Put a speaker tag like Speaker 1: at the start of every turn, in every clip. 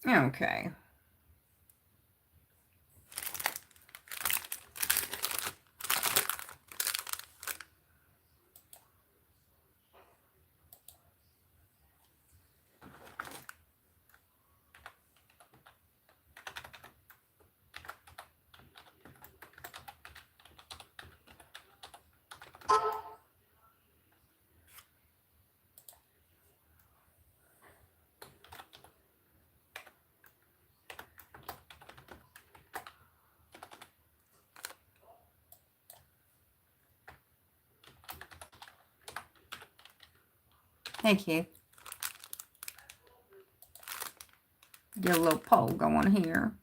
Speaker 1: Okay. Hey, Keith. Get a little poll going here.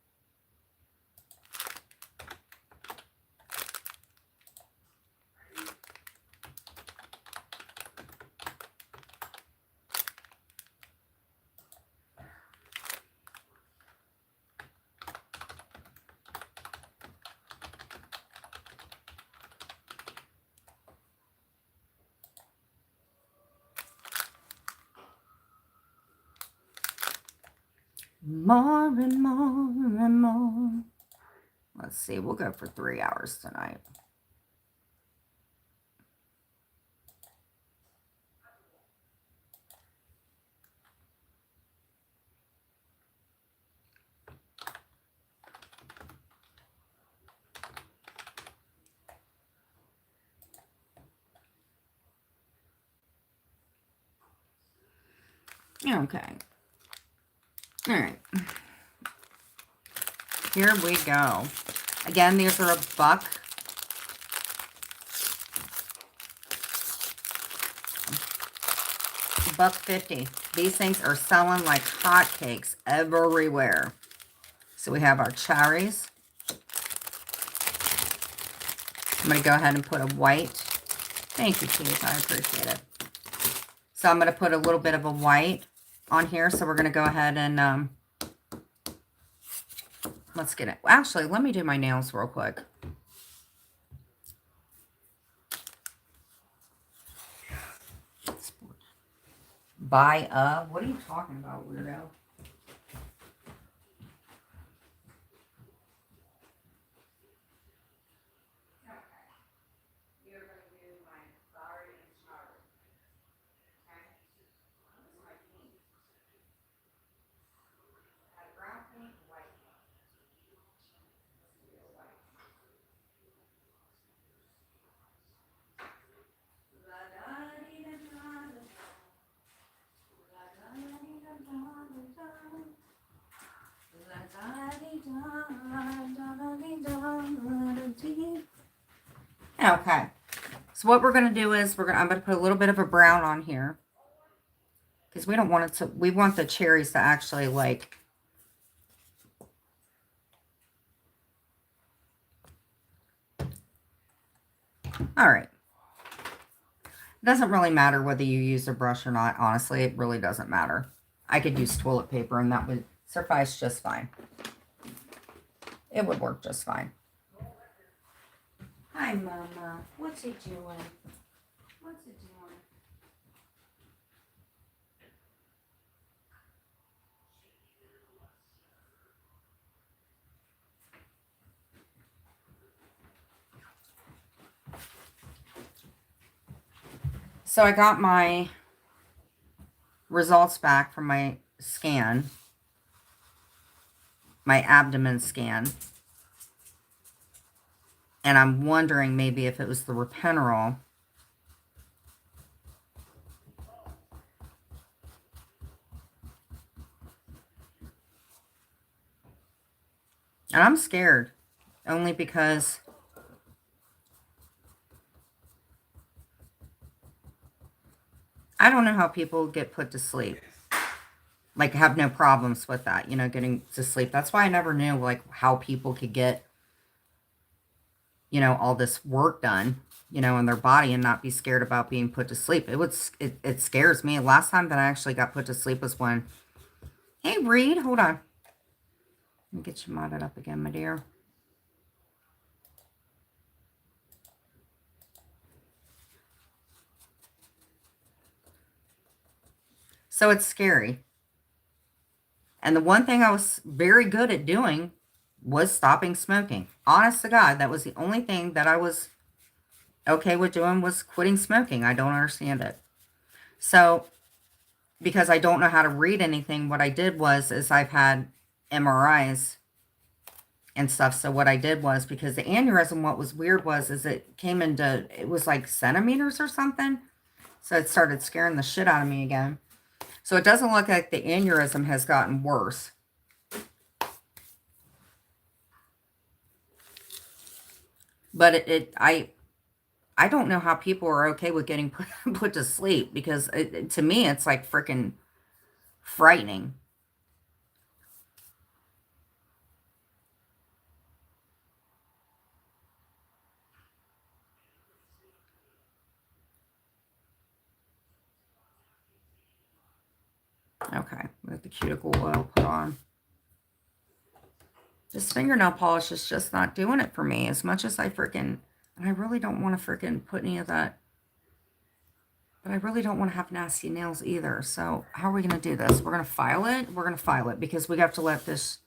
Speaker 1: More and more and more. Let's see. We'll go for 3 hours tonight. Okay. All right. Here we go. Again, these are $1. $1.50. These things are selling like hotcakes everywhere. So we have our cherries. I'm going to go ahead and put a white. Thank you, Keith. I appreciate it. So I'm going to put a little bit of a white on here. So we're going to go ahead and let's get it. Actually, let me do my nails real quick. Buy a. What are you talking about, weirdo? Okay. So what we're going to do is I'm going to put a little bit of a brown on here. Because we don't want it to, we want the cherries to actually like, all right. It doesn't really matter whether you use a brush or not. Honestly, it really doesn't matter. I could use toilet paper and that would suffice just fine. It would work just fine. Hi, Mama. What's it doing? What's it doing? So I got my results back from my scan, my abdomen scan. And I'm wondering maybe if it was the Repenterol. And I'm scared, only because I don't know how people get put to sleep. Like, have no problems with that, you know, getting to sleep. That's why I never knew, like, how people could get, you know, all this work done, you know, in their body and not be scared about being put to sleep. It scares me. Last time that I actually got put to sleep was when, hey, Reed, hold on. Let me get you modded up again, my dear. So it's scary. And the one thing I was very good at doing was stopping smoking. Honest to God, that was the only thing that I was okay with doing, was quitting smoking. I don't understand it. So, because I don't know how to read anything, what I did was, is I've had MRIs and stuff. So what I did was, because the aneurysm, what was weird was, is it came into, it was like centimeters or something. So it started scaring the shit out of me again. So it doesn't look like the aneurysm has gotten worse. But I don't know how people are okay with getting put to sleep, because to me, it's like freaking frightening. Okay, with the cuticle oil put on. This fingernail polish is just not doing it for me as much as I freaking, and I really don't want to freaking put any of that, but I really don't want to have nasty nails either. So how are we going to do this? We're going to file it. We're going to file it because we have to let this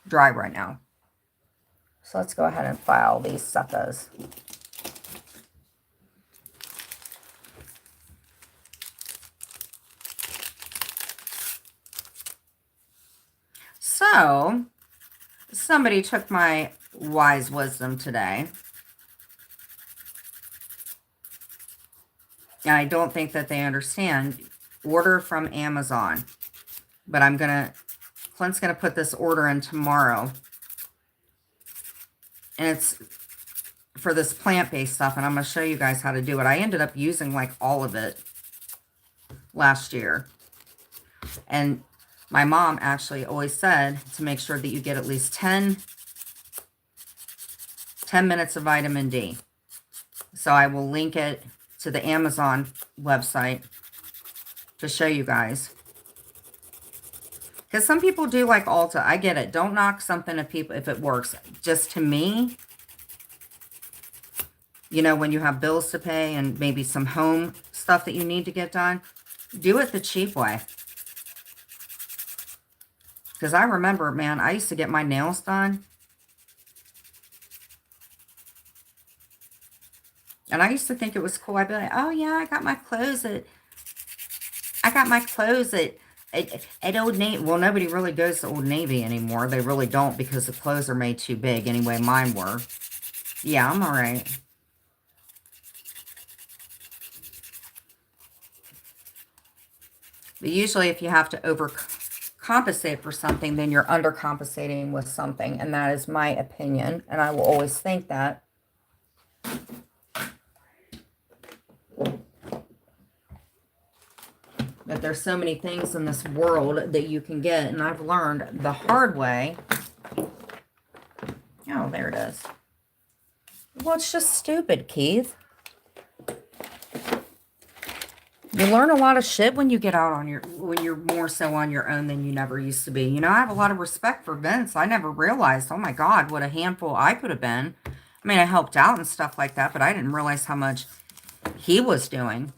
Speaker 1: dry right now. So let's go ahead and file these suckers. So somebody took my wise wisdom today, and I don't think that they understand. Order from Amazon. But Clint's going to put this order in tomorrow. And it's for this plant-based stuff, and I'm going to show you guys how to do it. I ended up using like all of it last year. And my mom actually always said to make sure that you get at least 10 minutes of vitamin D. So I will link it to the Amazon website to show you guys. Because some people do like Ulta. I get it. Don't knock something if it works. Just to me, you know, when you have bills to pay and maybe some home stuff that you need to get done, do it the cheap way. Because I remember, man, I used to get my nails done. And I used to think it was cool. I'd be like, oh yeah, I got my clothes at Old Navy. Well, nobody really goes to Old Navy anymore. They really don't, because the clothes are made too big. Anyway, mine were. Yeah, I'm all right. But usually if you have to overcompensate for something, then you're undercompensating with something. And that is my opinion. And I will always think that. But there's so many things in this world that you can get. And I've learned the hard way. Oh, there it is. Well, it's just stupid, Keith. You learn a lot of shit when you get out on when you're more so on your own than you never used to be. You know, I have a lot of respect for Vince. I never realized, oh my God, what a handful I could have been. I mean, I helped out and stuff like that, but I didn't realize how much he was doing.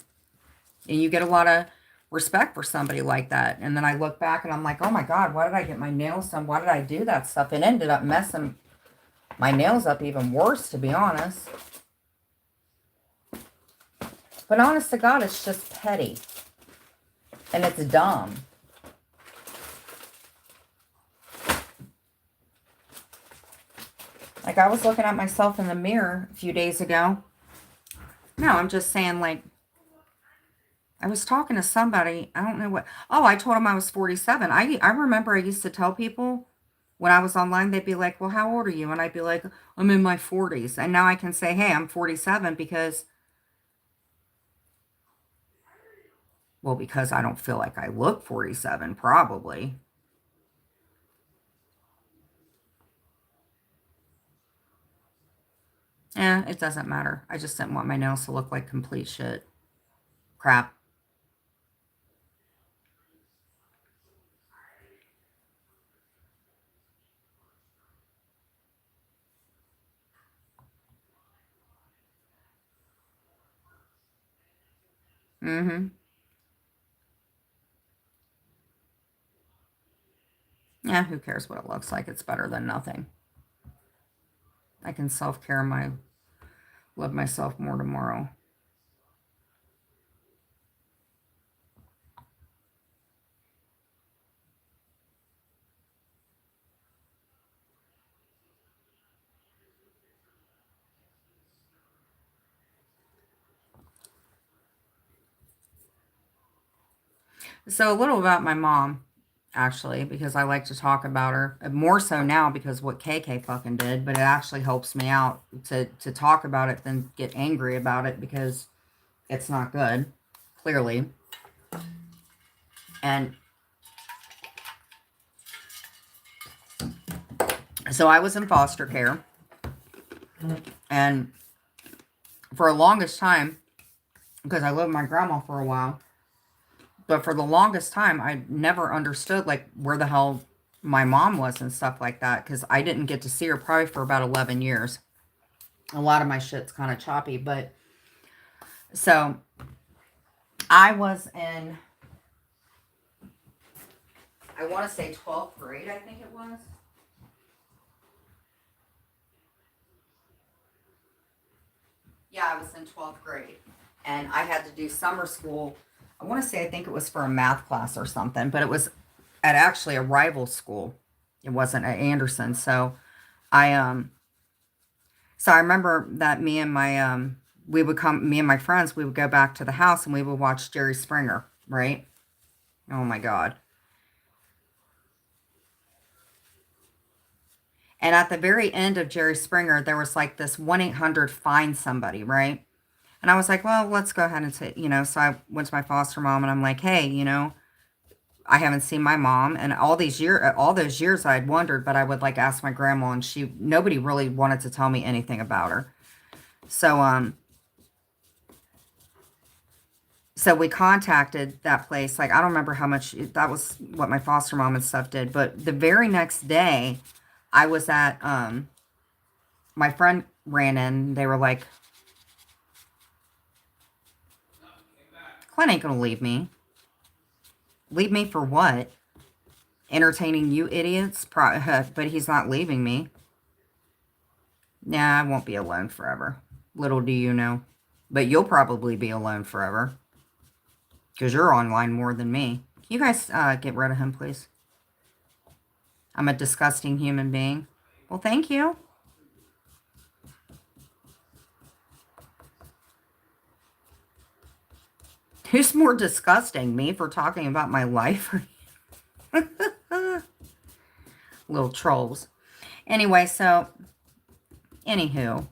Speaker 1: And you get a lot of respect for somebody like that. And then I look back and I'm like, oh my God, why did I get my nails done? Why did I do that stuff? It ended up messing my nails up even worse, to be honest. But honest to God, it's just petty. And it's dumb. Like, I was looking at myself in the mirror a few days ago. No, I'm just saying, like, I was talking to somebody. I don't know what. Oh, I told him I was 47. I remember I used to tell people when I was online, they'd be like, well, how old are you? And I'd be like, I'm in my 40s. And now I can say, hey, I'm 47 because, well, because I don't feel like I look 47, probably. It doesn't matter. I just didn't want my nails to look like complete shit. Crap. Mm-hmm. Yeah, who cares what it looks like? It's better than nothing. I can self-care love myself more tomorrow. So a little about my mom, actually, because I like to talk about her. More so now because what KK fucking did, but it actually helps me out to talk about it than get angry about it because it's not good, clearly. And so I was in foster care, and for the longest time, because I lived with my grandma for a while, but for the longest time, I never understood, like, where the hell my mom was and stuff like that, because I didn't get to see her probably for about 11 years. A lot of my shit's kind of choppy, but so I was in, I want to say 12th grade, I think it was. Yeah, I was in 12th grade. And I had to do summer school. I want to say, I think it was for a math class or something, but it was at actually a rival school. It wasn't at Anderson. I, um, so I remember that me and my friends, we would go back to the house and we would watch Jerry Springer, right? Oh my God. And at the very end of Jerry Springer, there was like this 1-800 find somebody, right? And I was like, well, let's go ahead and say, so I went to my foster mom and I'm like, hey, I haven't seen my mom. And all those years I had wondered, but I would like ask my grandma and nobody really wanted to tell me anything about her. So, so we contacted that place. Like, I don't remember how much that was what my foster mom and stuff did. But the very next day I was at, my friend ran in. They were like, Clint ain't gonna leave me. Leave me for what? Entertaining you idiots? But he's not leaving me. Nah, I won't be alone forever. Little do you know. But you'll probably be alone forever. Because you're online more than me. Can you guys get rid of him, please? I'm a disgusting human being. Well, thank you. Who's more disgusting? Me for talking about my life? Little trolls. Anyway, anywho.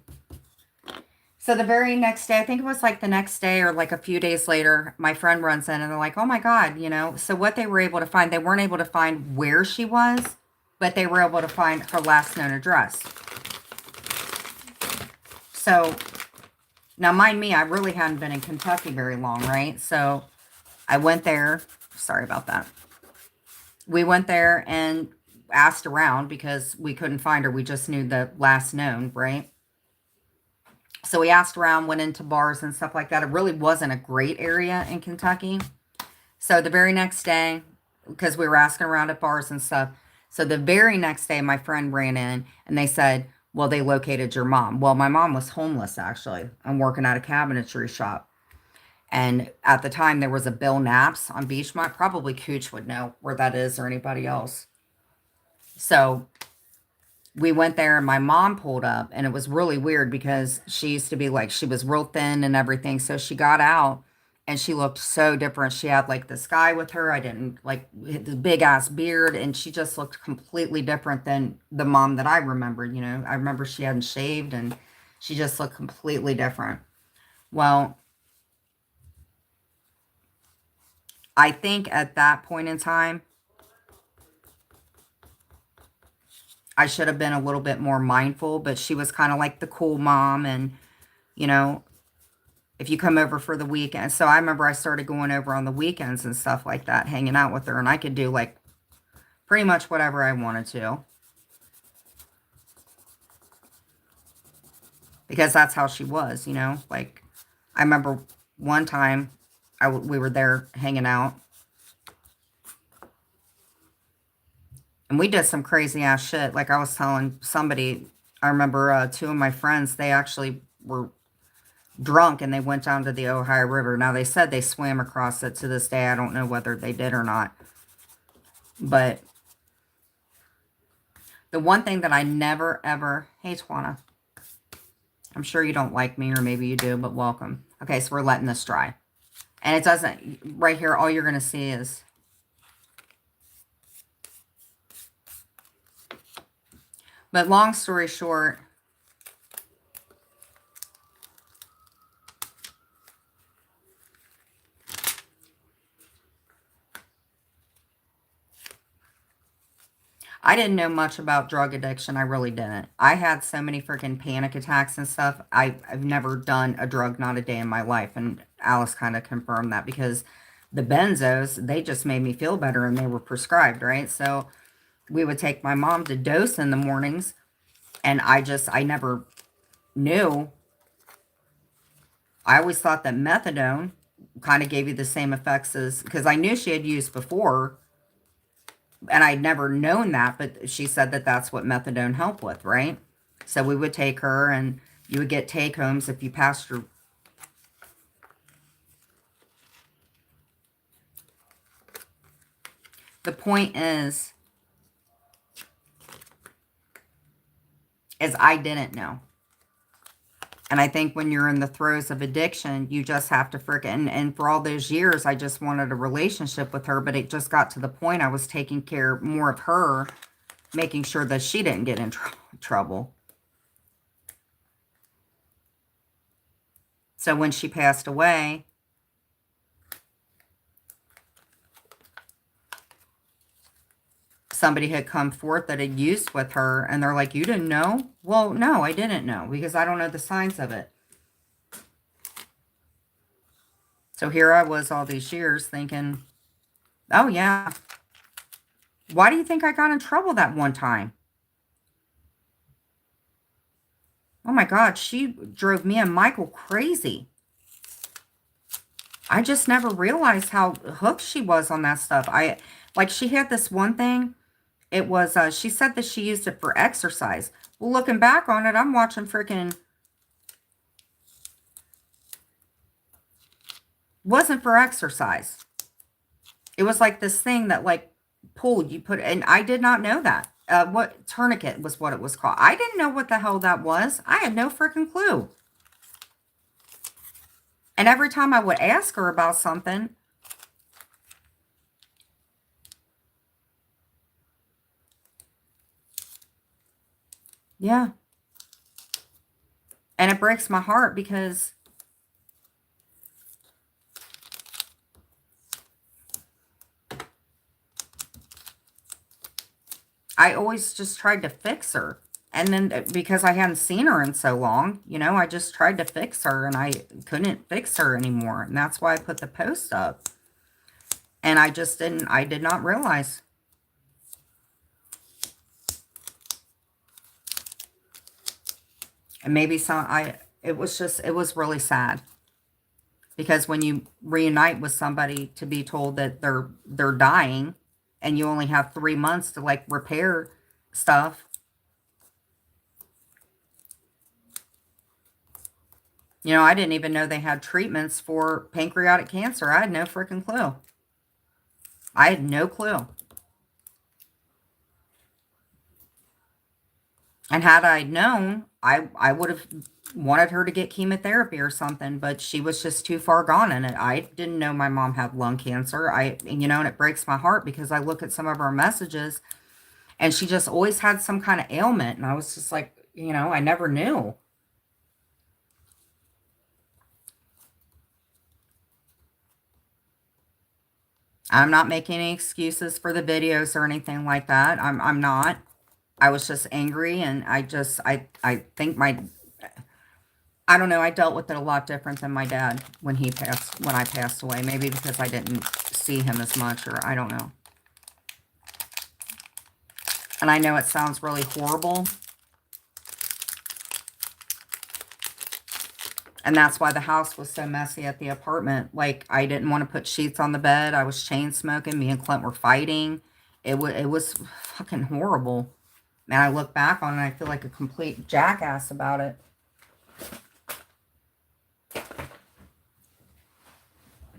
Speaker 1: So the very next day, I think it was like the next day or like a few days later, my friend runs in and they're like, oh my God, So what they were able to find, they weren't able to find where she was, but they were able to find her last known address. So now mind me, I really hadn't been in Kentucky very long, right? So I went there. Sorry about that. We went there and asked around because we couldn't find her. We just knew the last known, right? So we asked around, went into bars and stuff like that. It really wasn't a great area in Kentucky. So the very next day, because we were asking around at bars and stuff, so the very next day, my friend ran in and they said, well, they located your mom. Well, my mom was homeless, actually. I'm working at a cabinetry shop. And at the time, there was a Bill Knapp's on Beachmont. Probably Cooch would know where that is or anybody else. So we went there and my mom pulled up and it was really weird because she used to be like, she was real thin and everything. So she got out and she looked so different. She had like this guy with her. I didn't like the big ass beard and she just looked completely different than the mom that I remembered. I remember she hadn't shaved and she just looked completely different. Well, I think at that point in time, I should have been a little bit more mindful, but she was kind of like the cool mom and, if you come over for the weekend. So I remember I started going over on the weekends and stuff like that, hanging out with her, and I could do like pretty much whatever I wanted to. Because that's how she was, like I remember one time we were there hanging out. And we did some crazy ass shit. Like I was telling somebody, I remember two of my friends, they actually were drunk and they went down to the Ohio River. Now they said they swam across it. To this day, I don't know whether they did or not. But the one thing that I never ever, hey Twana, I'm sure you don't like me, or maybe you do, but welcome. Okay, so we're letting this dry. And it doesn't, right here, all you're going to see is, but long story short, I didn't know much about drug addiction. I really didn't. I had so many freaking panic attacks and stuff. I've never done a drug, not a day in my life. And Alice kind of confirmed that, because the benzos, they just made me feel better and they were prescribed, right? So we would take my mom to dose in the mornings, and I never knew. I always thought that methadone kind of gave you the same effects as, because I knew she had used before, and I'd never known that, but she said that that's what methadone helped with, right? So we would take her, and you would get take-homes if you passed your... The point is I didn't know. And I think when you're in the throes of addiction, you just have to freaking, and for all those years, I just wanted a relationship with her, but it just got to the point I was taking care more of her, making sure that she didn't get in trouble. So when she passed away, somebody had come forth that had used with her, and they're like, you didn't know? Well, no, I didn't know, because I don't know the signs of it. So here I was all these years thinking, oh yeah, why do you think I got in trouble that one time? Oh my God, she drove me and Michael crazy. I just never realized how hooked she was on that stuff. Like, she had this one thing. It was, she said that she used it for exercise. Well, looking back on it, I'm watching freaking, wasn't for exercise. It was like this thing that like pulled, you put, and I did not know that. What tourniquet was what it was called. I didn't know what the hell that was. I had no freaking clue. And every time I would ask her about something, yeah. And it breaks my heart, because I always just tried to fix her. And then because I hadn't seen her in so long, you know, I just tried to fix her, and I couldn't fix her anymore. And that's why I put the post up. And I just didn't, I did not realize. And maybe it was really sad. Because when you reunite with somebody, to be told that they're dying, and you only have 3 months to like repair stuff. You know, I didn't even know they had treatments for pancreatic cancer. I had no freaking clue. I had no clue. And had I known, I would have wanted her to get chemotherapy or something, but she was just too far gone in it. I didn't know my mom had lung cancer. You know, and it breaks my heart, because I look at some of her messages, and she just always had some kind of ailment. And I was just like, you know, I never knew. I'm not making any excuses for the videos or anything like that. I'm not. I was just angry, and I think I don't know, I dealt with it a lot different than my dad when I passed away. Maybe because I didn't see him as much, or I don't know. And I know it sounds really horrible. And that's why the house was so messy at the apartment. Like, I didn't want to put sheets on the bed. I was chain smoking. Me and Clint were fighting. It was fucking horrible. Man, I look back on it and I feel like a complete jackass about it.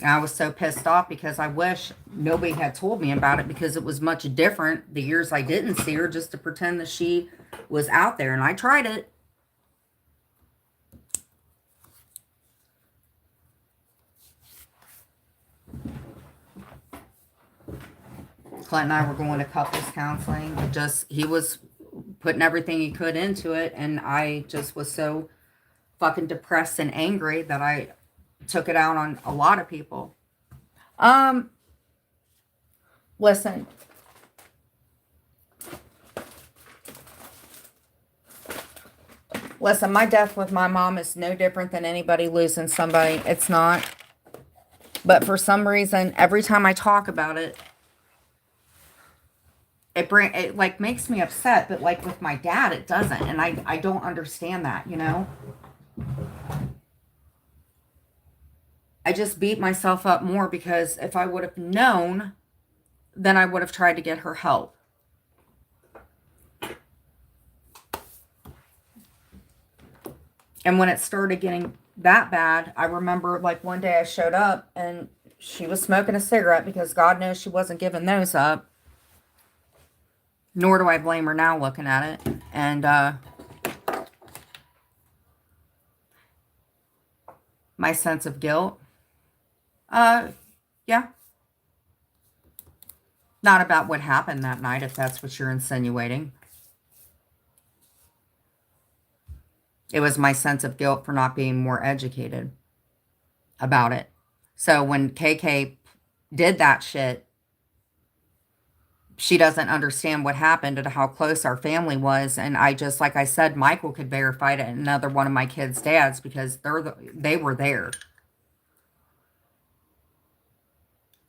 Speaker 1: And I was so pissed off because I wish nobody had told me about it, because it was much different the years I didn't see her, just to pretend that she was out there. And I tried it. Clint and I were going to couples counseling. He was putting everything he could into it. And I just was so fucking depressed and angry that I took it out on a lot of people. Listen. Listen, my death with my mom is no different than anybody losing somebody. It's not. But for some reason, every time I talk about it, it like makes me upset. But like with my dad, it doesn't. And I don't understand that, you know? I just beat myself up more because if I would have known, then I would have tried to get her help. And when it started getting that bad, I remember like one day I showed up and she was smoking a cigarette, because God knows she wasn't giving those up. Nor do I blame her now looking at it. And my sense of guilt, yeah. Not about what happened that night, if that's what you're insinuating. It was my sense of guilt for not being more educated about it. So when KK did that shit, she doesn't understand what happened and how close our family was. And I just, like I said, Michael could verify it, another one of my kids' dads, because they were there.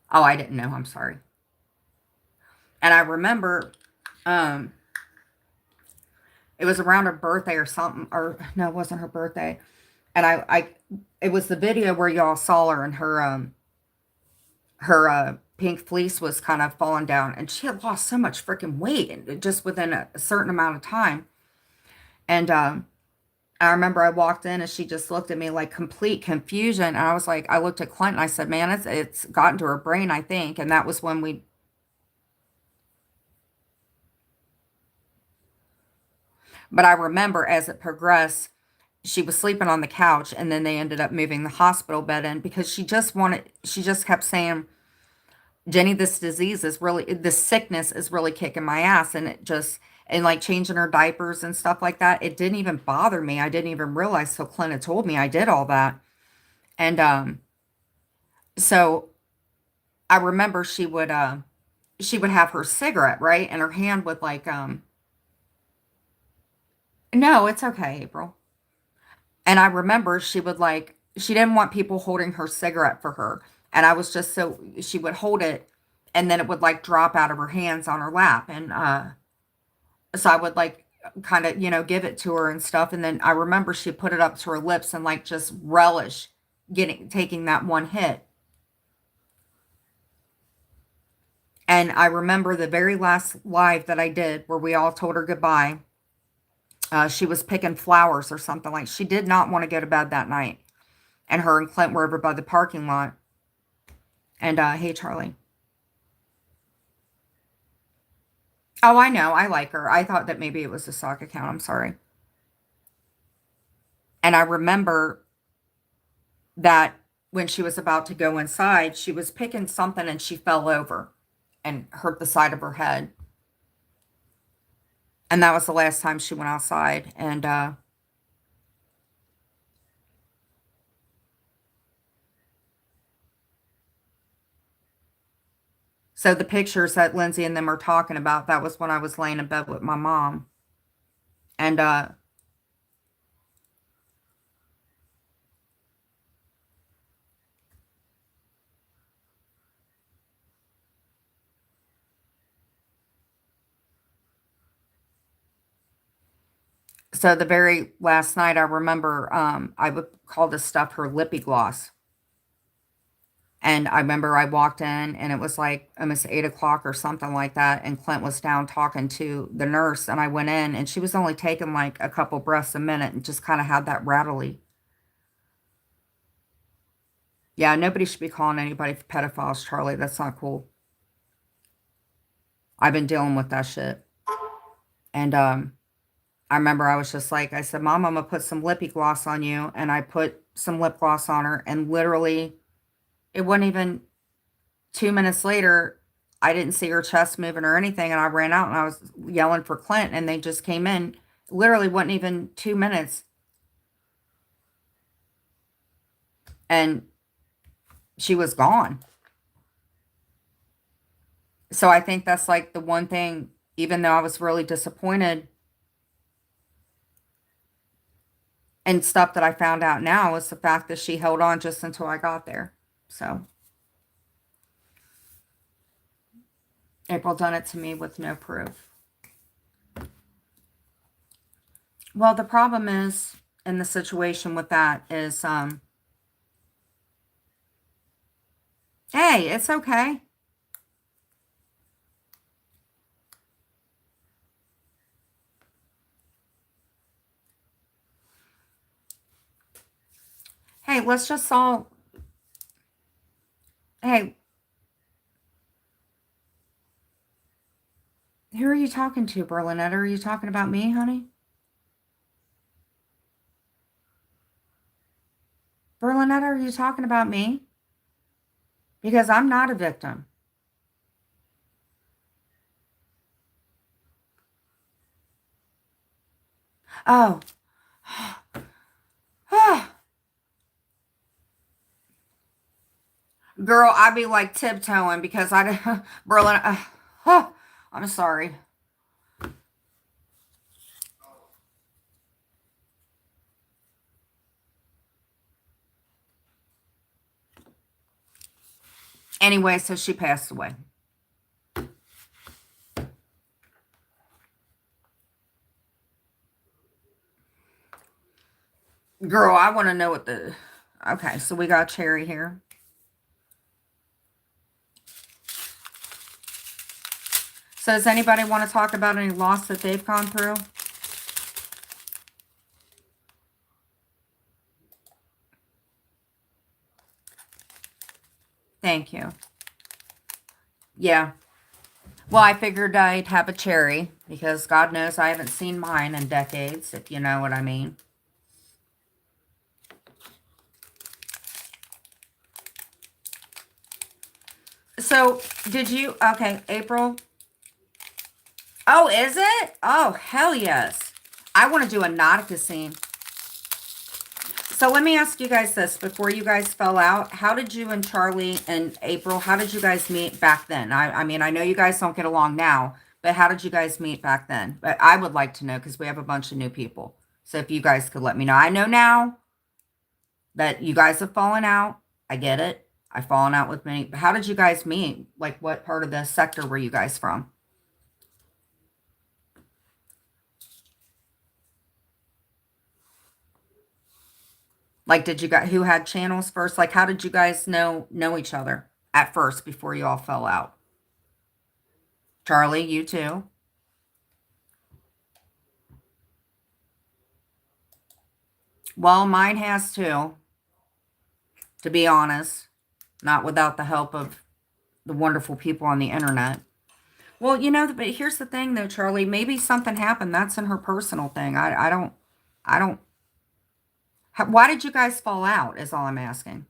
Speaker 1: Oh, I didn't know. I'm sorry. And I remember, it was around her birthday or something, or no, it wasn't her birthday. And it was the video where y'all saw her, and her pink fleece was kind of falling down, and she had lost so much freaking weight, and just within a certain amount of time. And I remember I walked in and she just looked at me like complete confusion. And I was like, I looked at Clint and I said, man, it's gotten to her brain, I think. And that was when but I remember as it progressed, she was sleeping on the couch, and then they ended up moving the hospital bed in, because she just kept saying, Jenny, this sickness is really kicking my ass. And and like changing her diapers and stuff like that, it didn't even bother me. I didn't even realize till Clint had told me I did all that. And so I remember she would have her cigarette, right? And her hand would like, no, it's okay, April. And I remember she didn't want people holding her cigarette for her. And I was just so, she would hold it and then it would like drop out of her hands on her lap. And so I would like kind of, give it to her and stuff. And then I remember she put it up to her lips and like just relish taking that one hit. And I remember the very last live that I did where we all told her goodbye. She was picking flowers or something. Like, she did not want to go to bed that night. And her and Clint were over by the parking lot. And, hey, Charlie. Oh, I know. I like her. I thought that maybe it was a sock account. I'm sorry. And I remember that when she was about to go inside, she was picking something and she fell over and hurt the side of her head. And that was the last time she went outside. And so the pictures that Lindsay and them are talking about, that was when I was laying in bed with my mom. And so the very last night, I remember I would call this stuff her lippy gloss. And I remember I walked in and it was like almost 8 o'clock or something like that. And Clint was down talking to the nurse. And I went in and she was only taking like a couple breaths a minute and just kind of had that rattly. Yeah, nobody should be calling anybody pedophiles, Charlie. That's not cool. I've been dealing with that shit. And I remember I was just like, I said, Mom, I'm going to put some lippy gloss on you. And I put some lip gloss on her. And literally, it wasn't even 2 minutes later, I didn't see her chest moving or anything. And I ran out and I was yelling for Clint. And they just came in. Literally, wasn't even 2 minutes. And she was gone. So I think that's like the one thing, even though I was really disappointed and stuff that I found out now, was the fact that she held on just until I got there. So April done it to me with no proof. Well, the problem is in the situation with that is, hey, it's okay. Hey, let's just all, hey, who are you talking to, Berlinetta? Are you talking about me, honey? Berlinetta, are you talking about me? Because I'm not a victim. Oh, girl, I'd be like tiptoeing because Berlin, I'm sorry. Anyway, so she passed away. Girl, I want to know what the... Okay, so we got Cherry here. So does anybody want to talk about any loss that they've gone through? Thank you. Yeah. Well, I figured I'd have a Cherry because God knows I haven't seen mine in decades, if you know what I mean. So, did you... Okay, April. Oh, is it? Oh, hell yes. I want to do a Nautica scene. So let me ask you guys this before you guys fell out. How did you and Charlie and April, how did you guys meet back then? I mean, I know you guys don't get along now, but how did you guys meet back then? But I would like to know because we have a bunch of new people. So if you guys could let me know. I know now that you guys have fallen out. I get it. I've fallen out with many. But how did you guys meet? Like what part of the sector were you guys from? Like, did you guys, who had channels first? Like, how did you guys know each other at first before you all fell out? Charlie, you too. Well, mine has too, to be honest. Not without the help of the wonderful people on the internet. Well, but here's the thing though, Charlie. Maybe something happened. That's in her personal thing. I don't. Why did you guys fall out? Is all I'm asking.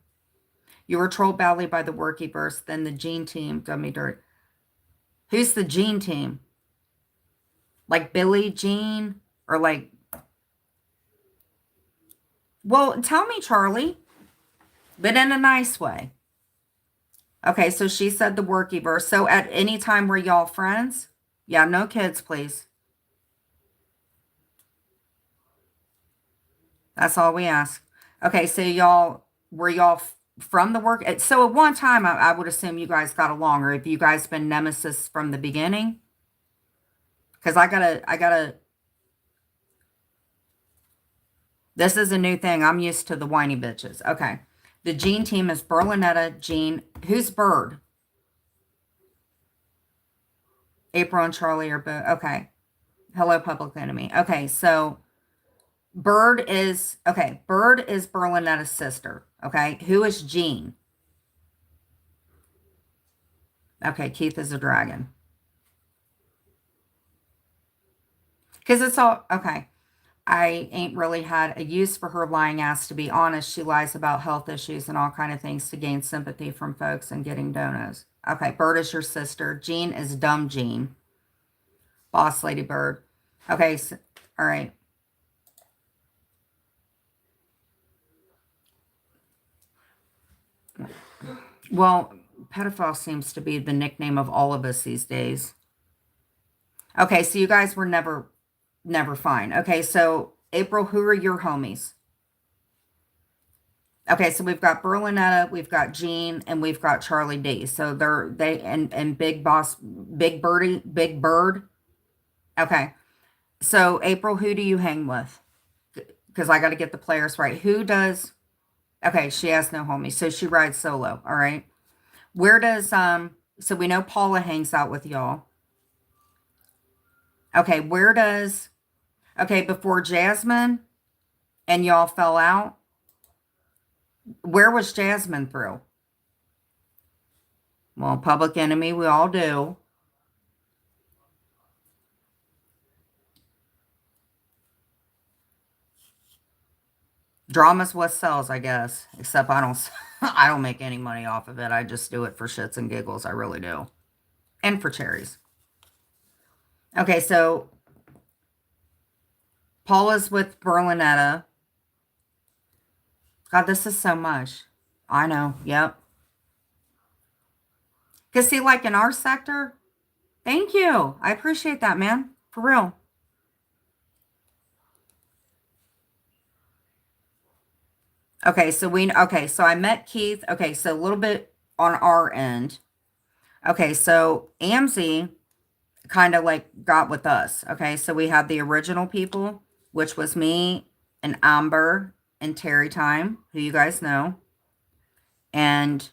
Speaker 1: You were trolled badly by the Workyverse, then the Gene team done me dirt. Who's the Gene team? Like Billy Jean? Or like... Well, tell me, Charlie. But in a nice way. Okay, so she said the Workyverse. So at any time were y'all friends? Yeah, no kids, please. That's all we ask. Okay, so were y'all from the work? So at one time, I would assume you guys got along, or have you guys been nemesis from the beginning? Because this is a new thing. I'm used to the whiny bitches. Okay. The Jean team is Berlinetta, Jean. Who's Bird? April and Charlie are both. Okay. Hello, Public Enemy. Okay, so Bird is Berlinetta's sister. Okay. Who is Jean? Okay, Keith is a dragon. Because it's all okay. I ain't really had a use for her lying ass, to be honest. She lies about health issues and all kind of things to gain sympathy from folks and getting donos. Okay, Bird is your sister. Jean is dumb Jean. Boss Lady Bird. Okay, so, all right. Well, pedophile seems to be the nickname of all of us these days. Okay, so you guys were never fine. Okay, so April, who are your homies? Okay, so we've got Berlinetta, we've got Jean, and we've got Charlie D. So they and Big Boss, Big Bird. Okay, so April, who do you hang with? Because I got to get the players right. Who does? Okay, she has no homies, so she rides solo. All right. Where does So we know Paula hangs out with y'all. Okay, where does? Okay, before Jasmine and y'all fell out, where was Jasmine through? Well, Public Enemy, we all do. Drama's what sells, I guess. Except I don't, I don't make any money off of it. I just do it for shits and giggles. I really do, and for cherries. Okay, so Paula's with Berlinetta. God, this is so much. I know. Yep. Cause see, like in our sector, thank you. I appreciate that, man. For real. Okay, so I met Keith. Okay, so a little bit on our end. Okay, so Amzie kind of like got with us. Okay, so we had the original people, which was me and Amber and Terry Time, who you guys know. And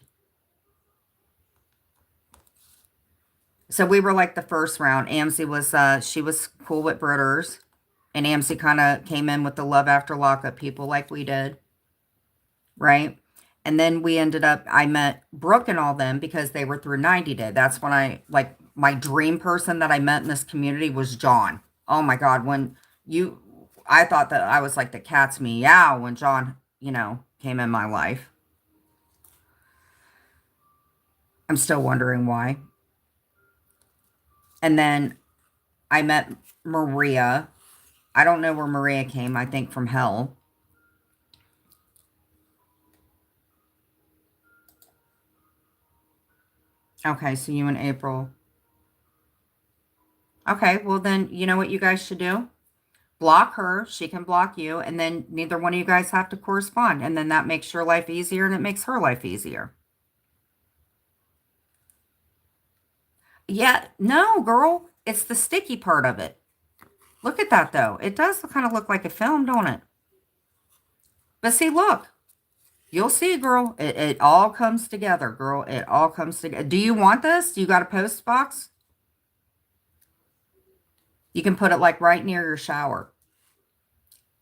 Speaker 1: so we were like the first round. Amzie was she was cool with Britters. And Amzie kind of came in with the love after lockup people like we did. Right? And then we ended up, I met Brooke and all them because they were through 90 Day. That's when like, my dream person that I met in this community was John. Oh my God. I thought that I was like the cat's meow when John, came in my life. I'm still wondering why. And then I met Maria. I don't know where Maria came, I think from hell. Okay, so you and April. Okay, well then, you know what you guys should do? Block her, she can block you, and then neither one of you guys have to correspond. And then that makes your life easier and it makes her life easier. Yeah, no, girl, it's the sticky part of it. Look at that though. It does kind of look like a film, don't it? But see, look, you'll see, girl. It all comes together, girl. It all comes together. Do you want this? You got a post box? You can put it like right near your shower.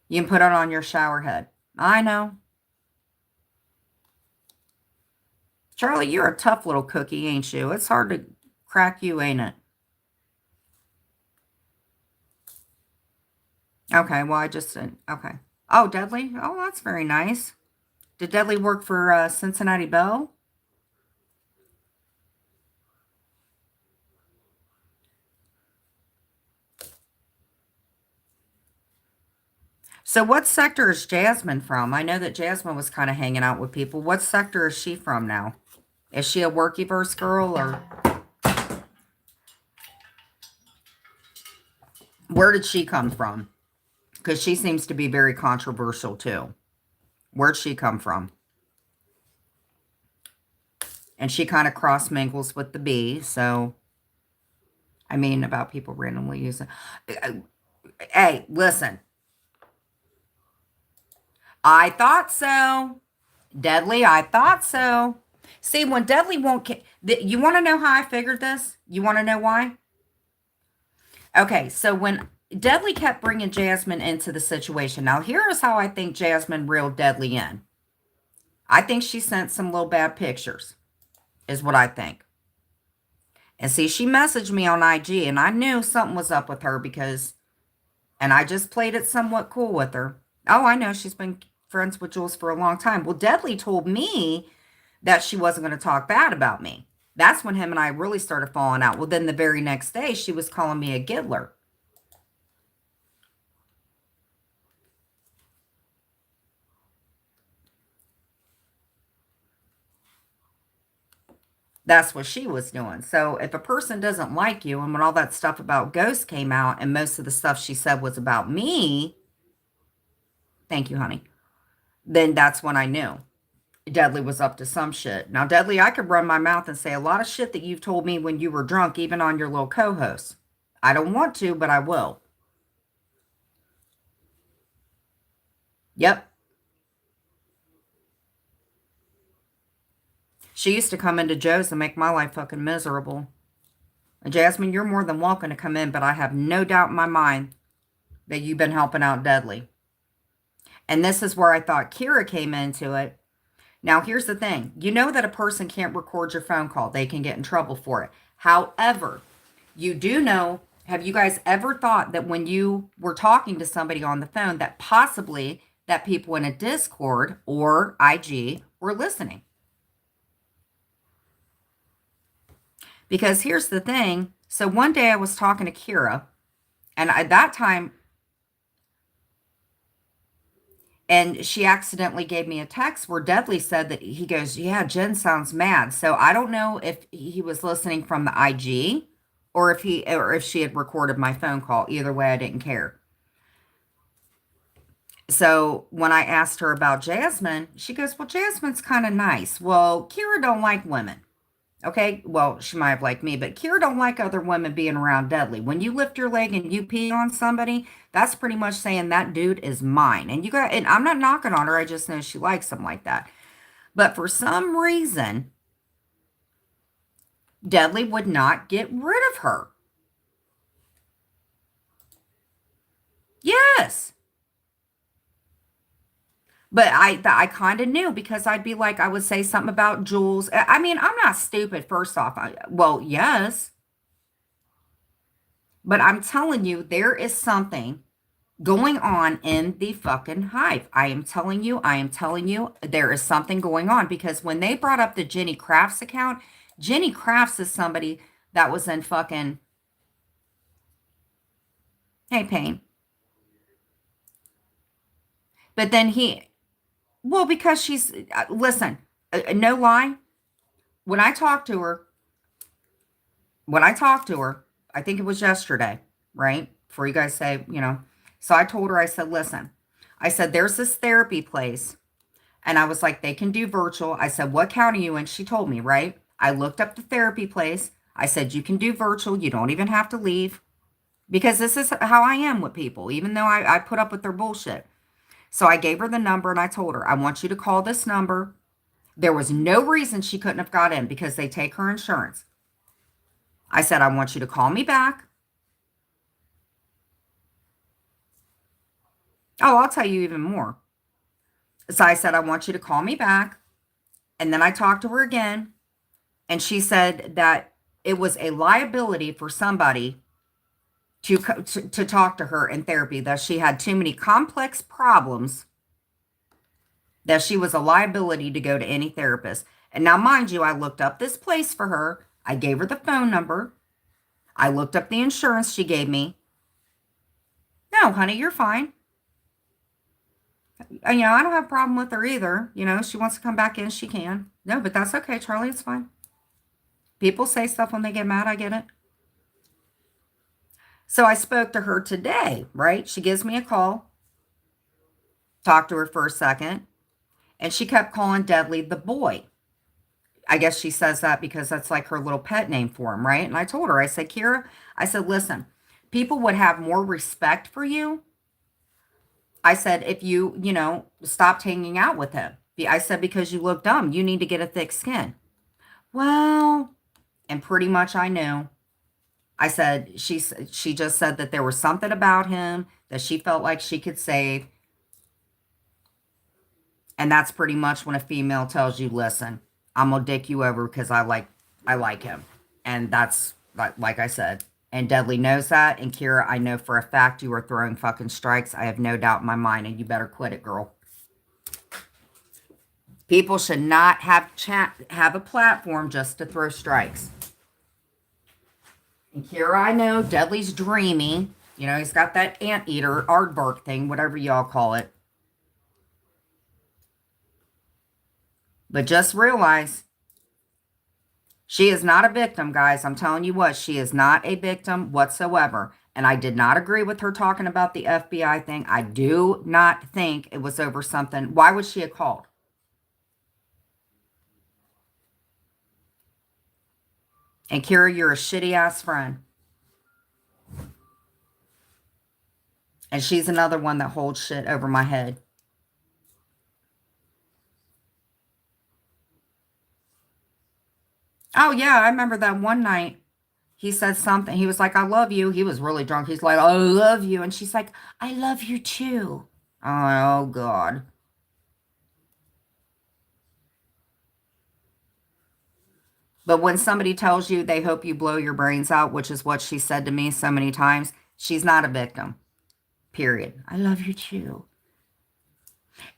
Speaker 1: You can put it on your shower head. I know. Charlie, you're a tough little cookie, ain't you? It's hard to crack you, ain't it? Okay, well, I just said, okay. Oh, Dudley? Oh, that's very nice. Did Dudley work for Cincinnati Bell? So what sector is Jasmine from? I know that Jasmine was kind of hanging out with people. What sector is she from now? Is she a Workyverse girl or where did she come from? Because she seems to be very controversial too. Where'd she come from? And she kind of cross mingles with the bee. So, I mean, about people randomly using. Hey, listen. I thought so. Deadly, I thought so. See, when Deadly won't, you want to know how I figured this? You want to know why? Okay, so when Deadly kept bringing Jasmine into the situation, now here is how I think Jasmine reeled Deadly in. I think she sent some little bad pictures, is what I think. And see, she messaged me on IG, and I knew something was up with her because, and I just played it somewhat cool with her. Oh, I know she's been friends with Jules for a long time. Well, Deadly told me that she wasn't going to talk bad about me. That's when him and I really started falling out. Well, then the very next day, she was calling me a giggler. That's what she was doing. So if a person doesn't like you, and when all that stuff about ghosts came out, and most of the stuff she said was about me, thank you, honey, then that's when I knew Deadly was up to some shit. Now, Deadly, I could run my mouth and say a lot of shit that you've told me when you were drunk, even on your little co-host. I don't want to, but I will. Yep. She used to come into Joe's and make my life fucking miserable. And Jasmine, you're more than welcome to come in, but I have no doubt in my mind that you've been helping out Deadly. And this is where I thought Kira came into it. Now, here's the thing. You know that a person can't record your phone call. They can get in trouble for it. However, you do know, have you guys ever thought that when you were talking to somebody on the phone that possibly that people in a Discord or IG were listening? Because here's the thing. So one day I was talking to Kira, and at that time, and she accidentally gave me a text where Deadly said that he goes, yeah, Jen sounds mad. So I don't know if he was listening from the IG or if she had recorded my phone call. Either way, I didn't care. So when I asked her about Jasmine, she goes, well, Jasmine's kind of nice. Well, Kira don't like women. Okay, well, she might have liked me, but Kira don't like other women being around Deadly. When you lift your leg and you pee on somebody, that's pretty much saying that dude is mine. And and I'm not knocking on her, I just know she likes him like that. But for some reason, Deadly would not get rid of her. Yes. But I kind of knew because I'd be like, I would say something about Jules. I mean, I'm not stupid, first off. Well, yes. But I'm telling you, there is something going on in the fucking hive. I am telling you, there is something going on because when they brought up the Jenny Crafts account, Jenny Crafts is somebody that was in fucking, hey, Payne. But then well, because listen, no lie, when I talked to her, when I talked to her, I think it was yesterday, right? Before you guys say, So I told her, I said, listen, I said, there's this therapy place. And I was like, they can do virtual. I said, what county are you in? She told me, right? I looked up the therapy place. I said, you can do virtual. You don't even have to leave. Because this is how I am with people, even though I put up with their bullshit. So I gave her the number and I told her, I want you to call this number. There was no reason she couldn't have got in because they take her insurance. I said, I want you to call me back. Oh, I'll tell you even more. So I said, I want you to call me back. And then I talked to her again. And she said that it was a liability for somebody to talk to her in therapy, that she had too many complex problems, that she was a liability to go to any therapist. And now, mind you, I looked up this place for her. I gave her the phone number. I looked up the insurance she gave me. No, honey, you're fine. I don't have a problem with her either. She wants to come back in, she can. No, but that's okay, Charlie. It's fine. People say stuff when they get mad. I get it. So I spoke to her today, right? She gives me a call. Talked to her for a second. And she kept calling Deadly the boy. I guess she says that because that's like her little pet name for him, right? And I told her, I said, Kira, I said, listen, people would have more respect for you. I said, if you, stopped hanging out with him. I said, because you look dumb. You need to get a thick skin. Well, and pretty much I knew. I said, she just said that there was something about him that she felt like she could save. And that's pretty much when a female tells you, listen, I'm going to dick you over because I like him. And that's, like I said, and Deadly knows that. And Kira, I know for a fact you are throwing fucking strikes. I have no doubt in my mind, and you better quit it, girl. People should not have a platform just to throw strikes. And Kira, I know Deadly's dreamy. You know, he's got that anteater, aardvark thing, whatever y'all call it. But just realize, she is not a victim, guys. I'm telling you what, she is not a victim whatsoever. And I did not agree with her talking about the FBI thing. I do not think it was over something. Why would she have called? And Kira, you're a shitty-ass friend. And she's another one that holds shit over my head. Oh, yeah, I remember that one night. He said something. He was like, I love you. He was really drunk. He's like, I love you. And she's like, I love you too. Oh, God. But when somebody tells you they hope you blow your brains out, which is what she said to me so many times, she's not a victim. Period. I love you too.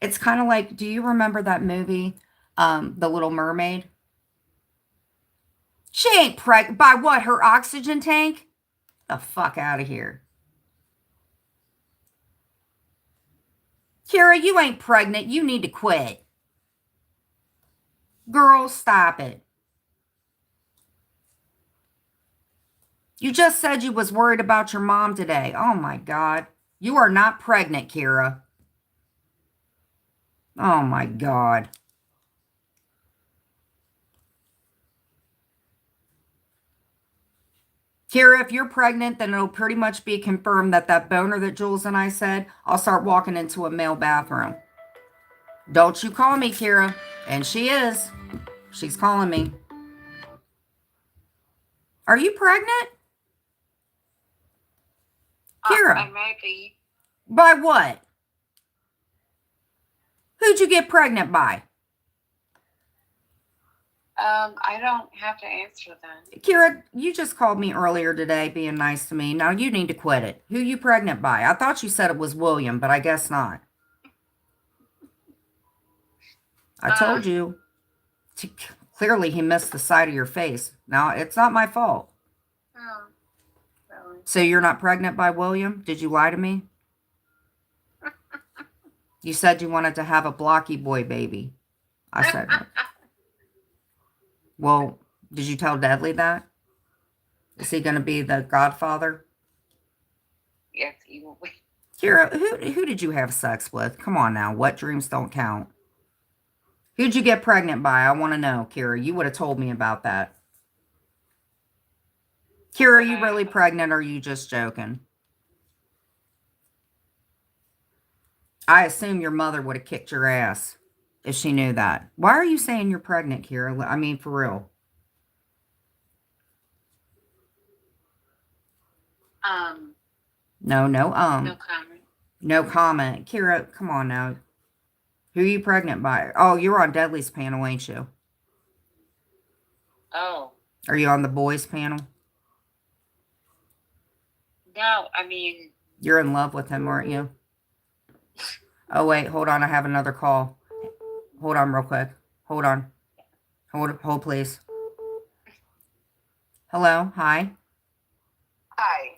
Speaker 1: It's kind of like, do you remember that movie, The Little Mermaid? She ain't pregnant by what? Her oxygen tank? The fuck out of here. Kira, you ain't pregnant. You need to quit. Girl, stop it. You just said you was worried about your mom today. Oh, my God. You are not pregnant, Kira. Oh, my God. Kira, if you're pregnant, then it'll pretty much be confirmed that that boner that Jules and I said, I'll start walking into a male bathroom. Don't you call me, Kira. And she is. She's calling me. Are you pregnant? Kira.
Speaker 2: I may be.
Speaker 1: By what? Who'd you get pregnant by?
Speaker 2: I don't have to answer that.
Speaker 1: Kira, you just called me earlier today being nice to me. Now you need to quit it. Who you pregnant by? I thought you said it was William, but I guess not. I told you. Clearly, he missed the side of your face. Now, it's not my fault.
Speaker 2: Oh, really?
Speaker 1: So you're not pregnant by William? Did you lie to me? You said you wanted to have a blocky boy baby. I said no. Well, did you tell Deadly that? Is he going to be the godfather?
Speaker 2: Yes, he will be.
Speaker 1: Kira, who did you have sex with? Come on now. What dreams don't count? Who'd you get pregnant by? I want to know, Kira. You would have told me about that. Kira, are you really pregnant or are you just joking? I assume your mother would have kicked your ass if she knew that. Why are you saying you're pregnant, Kira? I mean, for real. No
Speaker 2: comment.
Speaker 1: No comment. Kira, come on now. Who are you pregnant by? Oh, you're on Deadly's panel, ain't you?
Speaker 2: Oh.
Speaker 1: Are you on the boys panel?
Speaker 2: No, I mean...
Speaker 1: You're in love with him, aren't you? Oh, wait, hold on. I have another call. Hold on real quick. Hold on. Hold, please. Hello? Hi?
Speaker 3: Hi.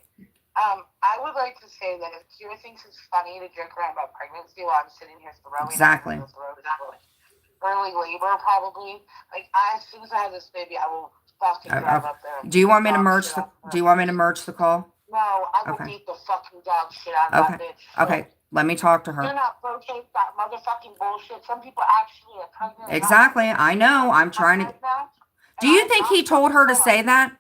Speaker 3: I would like to say that if Kira thinks it's funny to joke around about pregnancy while I'm sitting here throwing
Speaker 1: Exactly.
Speaker 3: Early labor, probably. Like, as soon as I have this baby, I will fucking drive up there.
Speaker 1: Do you want me to merge the? Do you want me to merge the call?
Speaker 3: No, I will beat the fucking dog shit out of that bitch.
Speaker 1: Okay. Let me talk to her.
Speaker 3: Do not rotate that motherfucking bullshit. Some people actually are pregnant.
Speaker 1: Exactly. I know. I'm trying to. Do you think he told her to say that?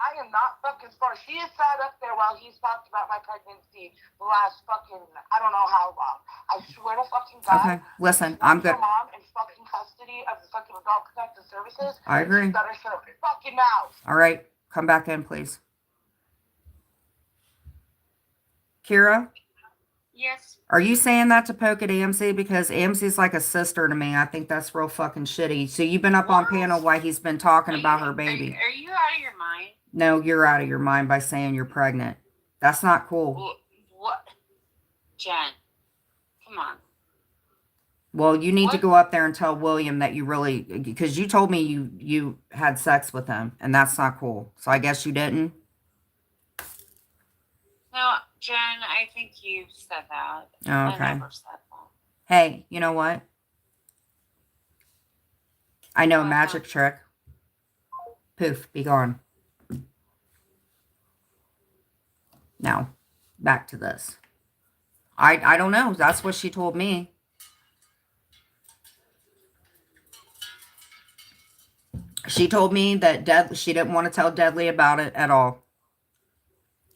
Speaker 3: I am not fucking for she has sat up there while he's talked about my pregnancy the last fucking, I don't know how long. I swear to fucking God.
Speaker 1: Okay, listen, I'm good.
Speaker 3: Your mom in fucking custody of the fucking Adult Protective Services.
Speaker 1: I agree.
Speaker 3: You better shut up your fucking mouth.
Speaker 1: All right, come back in, please. Kira?
Speaker 2: Yes.
Speaker 1: Are you saying that to poke at AMC? Because AMC's like a sister to me. I think that's real fucking shitty. So you've been up on panel while he's been talking about her baby.
Speaker 2: Are you out of your mind?
Speaker 1: No, you're out of your mind by saying you're pregnant. That's not cool.
Speaker 2: What? Jen, come on.
Speaker 1: Well, you need to go up there and tell William that you really, because you told me you had sex with him, and that's not cool. So I guess you didn't.
Speaker 2: No, Jen, I think you said that.
Speaker 1: Oh, okay.
Speaker 2: I never said that.
Speaker 1: Hey, you know what? I know a magic trick. Poof, be gone. Now, back to this. I don't know. That's what she told me. She told me that she didn't want to tell Deadly about it at all.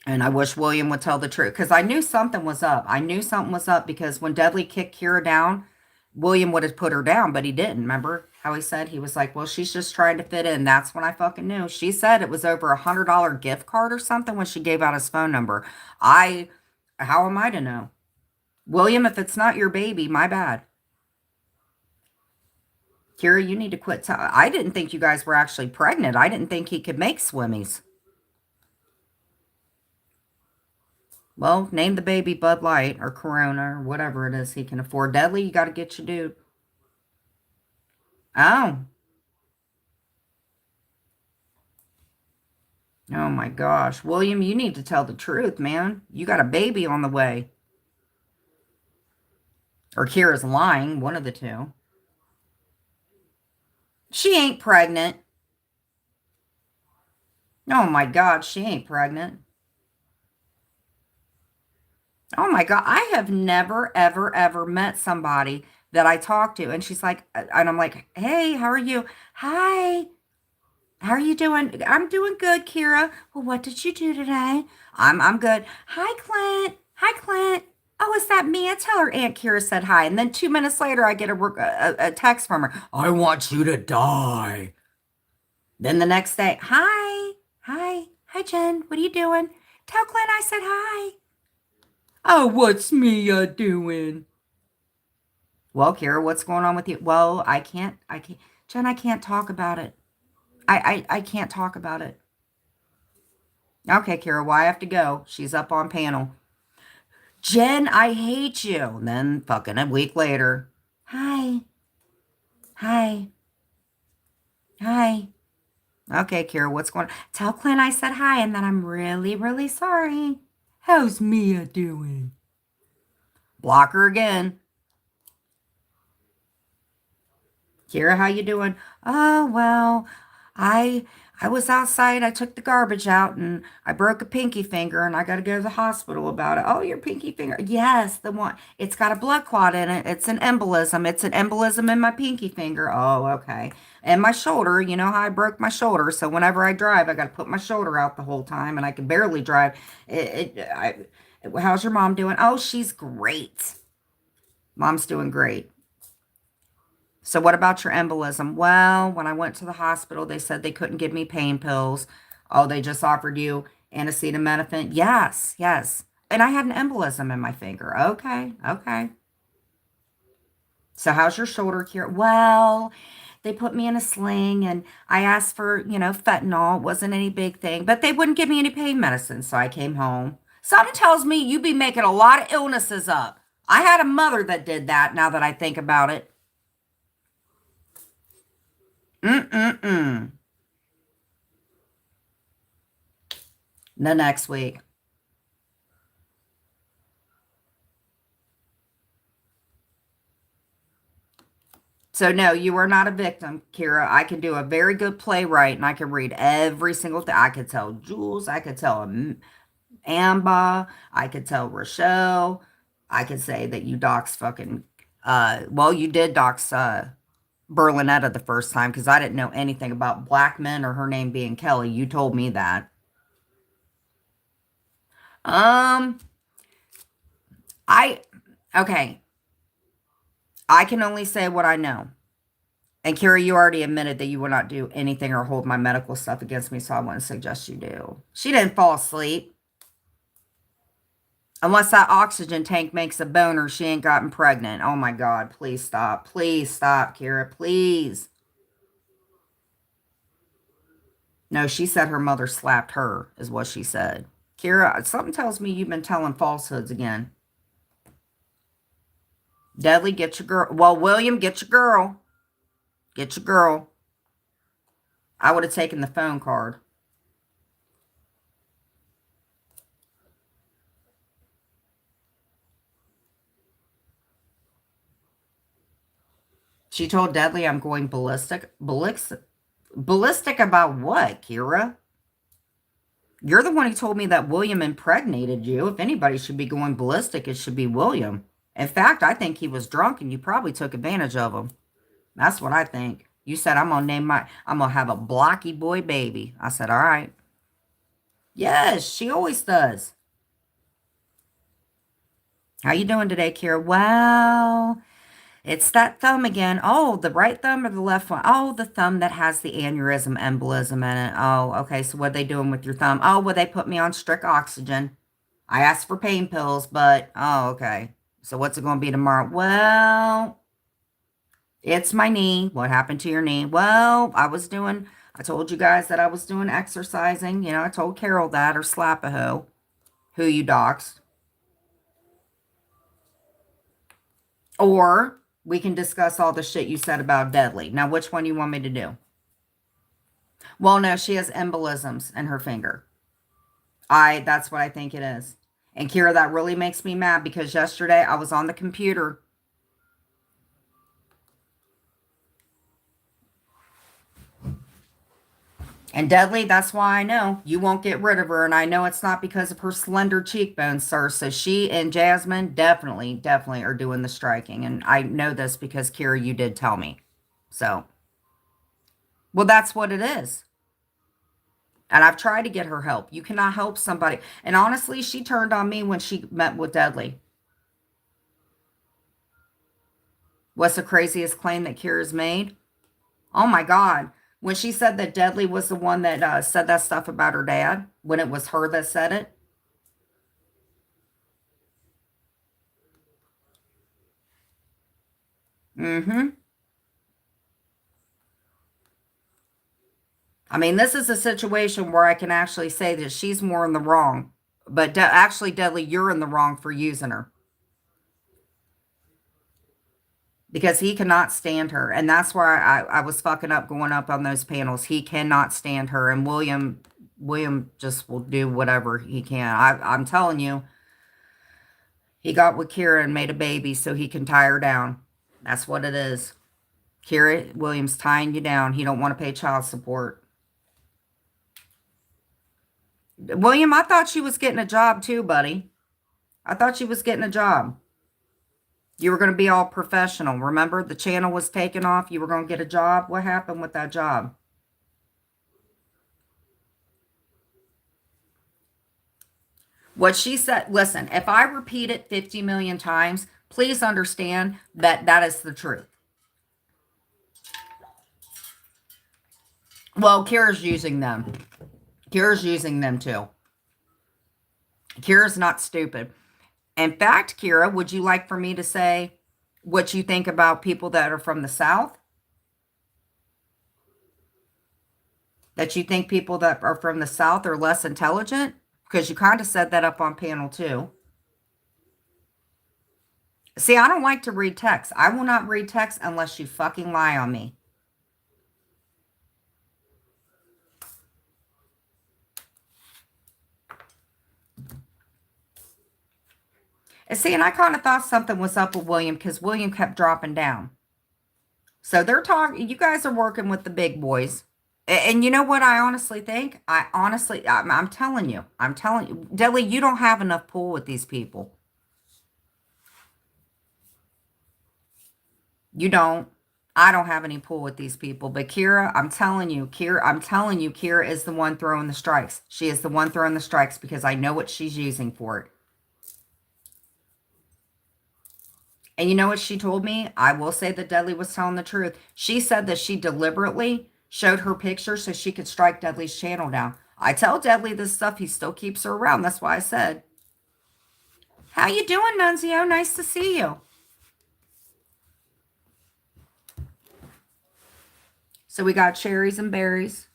Speaker 1: And I wish William would tell the truth. Because I knew something was up. I knew something was up because when Deadly kicked Kira down, William would have put her down, but he didn't. Remember how he said? He was like, well, she's just trying to fit in. That's when I fucking knew. She said it was over $100 gift card or something when she gave out his phone number. How am I to know? William, if it's not your baby, my bad. Kira, you need to quit. I didn't think you guys were actually pregnant. I didn't think he could make swimmies. Well, name the baby Bud Light or Corona or whatever it is he can afford. Deadly, you got to get your dude. Oh. Oh my gosh. William, you need to tell the truth, man. You got a baby on the way. Or Kira's lying, one of the two. She ain't pregnant. Oh my God, she ain't pregnant. Oh my God, I have never, ever, ever met somebody that I talk to. And she's like, and I'm like, hey, how are you? Hi. How are you doing? I'm doing good, Kira. Well, what did you do today? I'm good. Hi, Clint. Hi, Clint. Oh, is that Mia? Tell her Aunt Kira said hi. And then 2 minutes later, I get a text from her. I want you to die. Then the next day, hi. Hi, Jen. What are you doing? Tell Clint I said hi. Oh, what's Mia doing? Well, Kira, what's going on with you? Well, I can't. Jen, I can't talk about it. I can't talk about it. Okay, Kira, well, I have to go. She's up on panel. Jen, I hate you. And then fucking a week later. Hi. Okay, Kira, what's going on? Tell Clint I said hi and that I'm really, really sorry. How's Mia doing? Block her again. Kira, how you doing? Oh, well, I was outside. I took the garbage out and I broke a pinky finger and I got to go to the hospital about it. Oh, your pinky finger. Yes, the one. It's got a blood clot in it. It's an embolism. It's an embolism in my pinky finger. Oh, okay. And my shoulder, you know how I broke my shoulder. So whenever I drive, I got to put my shoulder out the whole time and I can barely drive. How's your mom doing? Oh, she's great. Mom's doing great. So what about your embolism? Well, when I went to the hospital, they said they couldn't give me pain pills. Oh, they just offered you acetaminophen. Yes. And I had an embolism in my finger. Okay. So how's your shoulder cure? Well, they put me in a sling and I asked for, fentanyl. It wasn't any big thing, but they wouldn't give me any pain medicine. So I came home. Something tells me you be making a lot of illnesses up. I had a mother that did that now that I think about it. The next week. So no, you are not a victim, Kira. I can do a very good playwright and I can read every single thing. I could tell Jules. I could tell Amber. I could tell Rochelle. I could say that you doxed fucking, you did dox, Berlinetta the first time because I didn't know anything about black men or her name being Kelly. You told me that. Um, okay. I can only say what I know. And Kira, you already admitted that you will not do anything or hold my medical stuff against me, so I wouldn't suggest you do. She didn't fall asleep. Unless that oxygen tank makes a boner, she ain't gotten pregnant. Oh my God, please stop. Please stop, Kira, please. No, she said her mother slapped her, is what she said. Kira, something tells me you've been telling falsehoods again. Deadly, get your girl. Well, William, get your girl. Get your girl. I would have taken the phone card. She told Deadly I'm going ballistic. Ballistic about what, Kira? You're the one who told me that William impregnated you. If anybody should be going ballistic, it should be William. In fact, I think he was drunk and you probably took advantage of him. That's what I think. You said, I'm going to have a blocky boy baby. I said, all right. Yes, she always does. How you doing today, Kira? Well, it's that thumb again. Oh, the right thumb or the left one? Oh, the thumb that has the aneurysm embolism in it. Oh, okay. So what are they doing with your thumb? Oh, well, they put me on strict oxygen. I asked for pain pills, but, oh, okay. So what's it going to be tomorrow? Well, it's my knee. What happened to your knee? Well, I told you guys that I was doing exercising. You know, I told Carol that, or Slapaho, who you doxed. Or we can discuss all the shit you said about Deadly. Now, which one you want me to do? Well, no, she has embolisms in her finger. That's what I think it is. And Kira, that really makes me mad because yesterday I was on the computer. And Deadly, that's why I know you won't get rid of her. And I know it's not because of her slender cheekbones, sir. So she and Jasmine definitely are doing the striking. And I know this because, Kira, you did tell me. So, well, that's what it is. And I've tried to get her help. You cannot help somebody. And honestly, she turned on me when she met with Deadly. What's the craziest claim that Kira's made? Oh, my God. When she said that Deadly was the one that said that stuff about her dad, when it was her that said it. Mm-hmm. I mean, this is a situation where I can actually say that she's more in the wrong. But actually, Deadly, you're in the wrong for using her. Because he cannot stand her. And that's why I was fucking up going up on those panels. He cannot stand her. And William just will do whatever he can. I'm telling you, he got with Kira and made a baby so he can tie her down. That's what it is. Kira, William's tying you down. He don't want to pay child support. William, I thought she was getting a job too, buddy. I thought she was getting a job. You were going to be all professional. Remember, the channel was taken off. You were going to get a job. What happened with that job? What she said, listen, if I repeat it 50 million times, please understand that that is the truth. Well, Kira's using them. Kira's using them too. Kira's not stupid. In fact, Kira, would you like for me to say what you think about people that are from the South? That you think people that are from the South are less intelligent? Because you kind of said that up on panel 2. See, I don't like to read text. I will not read text unless you fucking lie on me. And see, and I kind of thought something was up with William because William kept dropping down. So they're talking, you guys are working with the big boys. And you know what I honestly think? I'm telling you, Deli, you don't have enough pull with these people. You don't. I don't have any pull with these people, but Kira, I'm telling you, Kira is the one throwing the strikes. She is the one throwing the strikes because I know what she's using for it. And you know what she told me? I will say that Dudley was telling the truth. She said that she deliberately showed her picture so she could strike Dudley's channel down. I tell Dudley this stuff, he still keeps her around. That's why I said, how you doing, Nunzio? Nice to see you. So we got cherries and berries.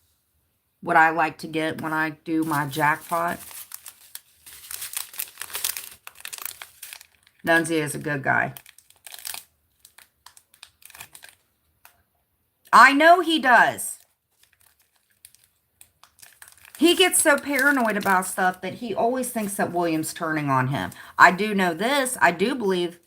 Speaker 1: What I like to get when I do my jackpot. Nunzio is a good guy. I know he does. He gets so paranoid about stuff that he always thinks that William's turning on him. I do know this. I do believe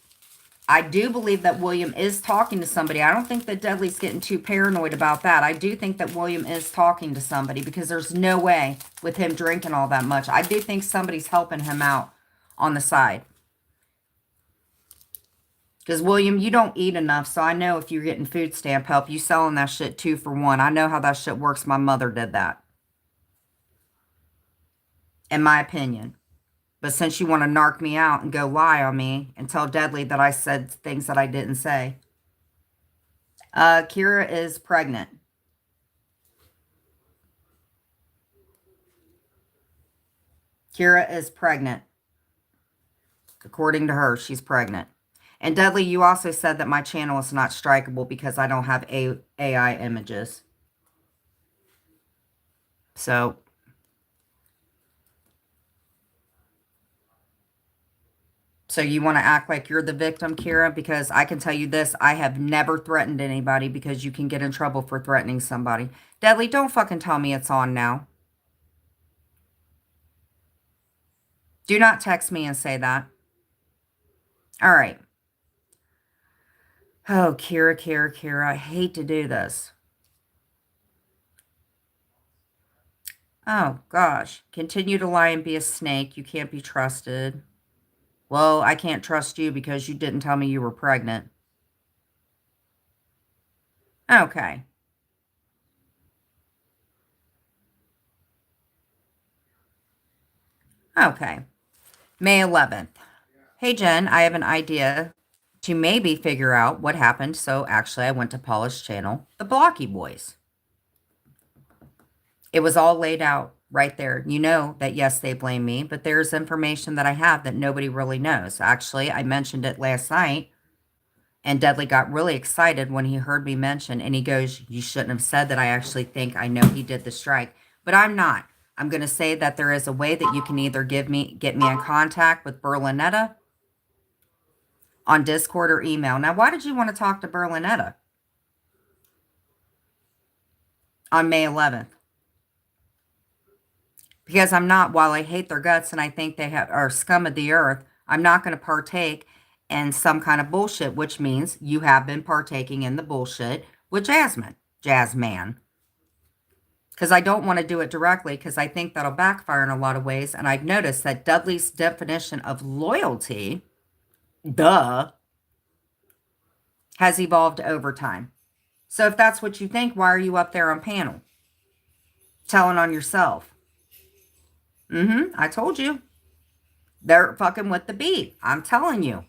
Speaker 1: that William is talking to somebody. I don't think that Dudley's getting too paranoid about that. I do think that William is talking to somebody because there's no way with him drinking all that much. I do think somebody's helping him out on the side. Because, William, you don't eat enough, so I know if you're getting food stamp help, you selling that shit 2 for 1. I know how that shit works. My mother did that. In my opinion. But since you want to narc me out and go lie on me and tell Dudley that I said things that I didn't say. Kira is pregnant. Kira is pregnant. According to her, she's pregnant. And Dudley, you also said that my channel is not strikeable because I don't have AI images. So you want to act like you're the victim, Kira? Because I can tell you this, I have never threatened anybody because you can get in trouble for threatening somebody. Dudley, don't fucking tell me it's on now. Do not text me and say that. All right. Oh, Kira, I hate to do this. Oh, gosh. Continue to lie and be a snake. You can't be trusted. Well, I can't trust you because you didn't tell me you were pregnant. Okay. Okay. May 11th. Hey, Jen, I have an idea to maybe figure out what happened. So actually, I went to Paula's channel, The Blocky Boys. It was all laid out right there. You know that, yes, they blame me, but there's information that I have that nobody really knows. Actually, I mentioned it last night, and Dudley got really excited when he heard me mention, and he goes, you shouldn't have said that. I actually think I know he did the strike, but I'm not. I'm going to say that there is a way that you can either get me in contact with Berlinetta on Discord or email. Now, why did you want to talk to Berlinetta on May 11th? Because I'm not, while I hate their guts and I think they are scum of the earth, I'm not going to partake in some kind of bullshit, which means you have been partaking in the bullshit with Jasmine. Because I don't want to do it directly because I think that'll backfire in a lot of ways. And I've noticed that Dudley's definition of loyalty, has evolved over time. So if that's what you think, why are you up there on panel? Telling on yourself. I told you. They're fucking with the beat. I'm telling you.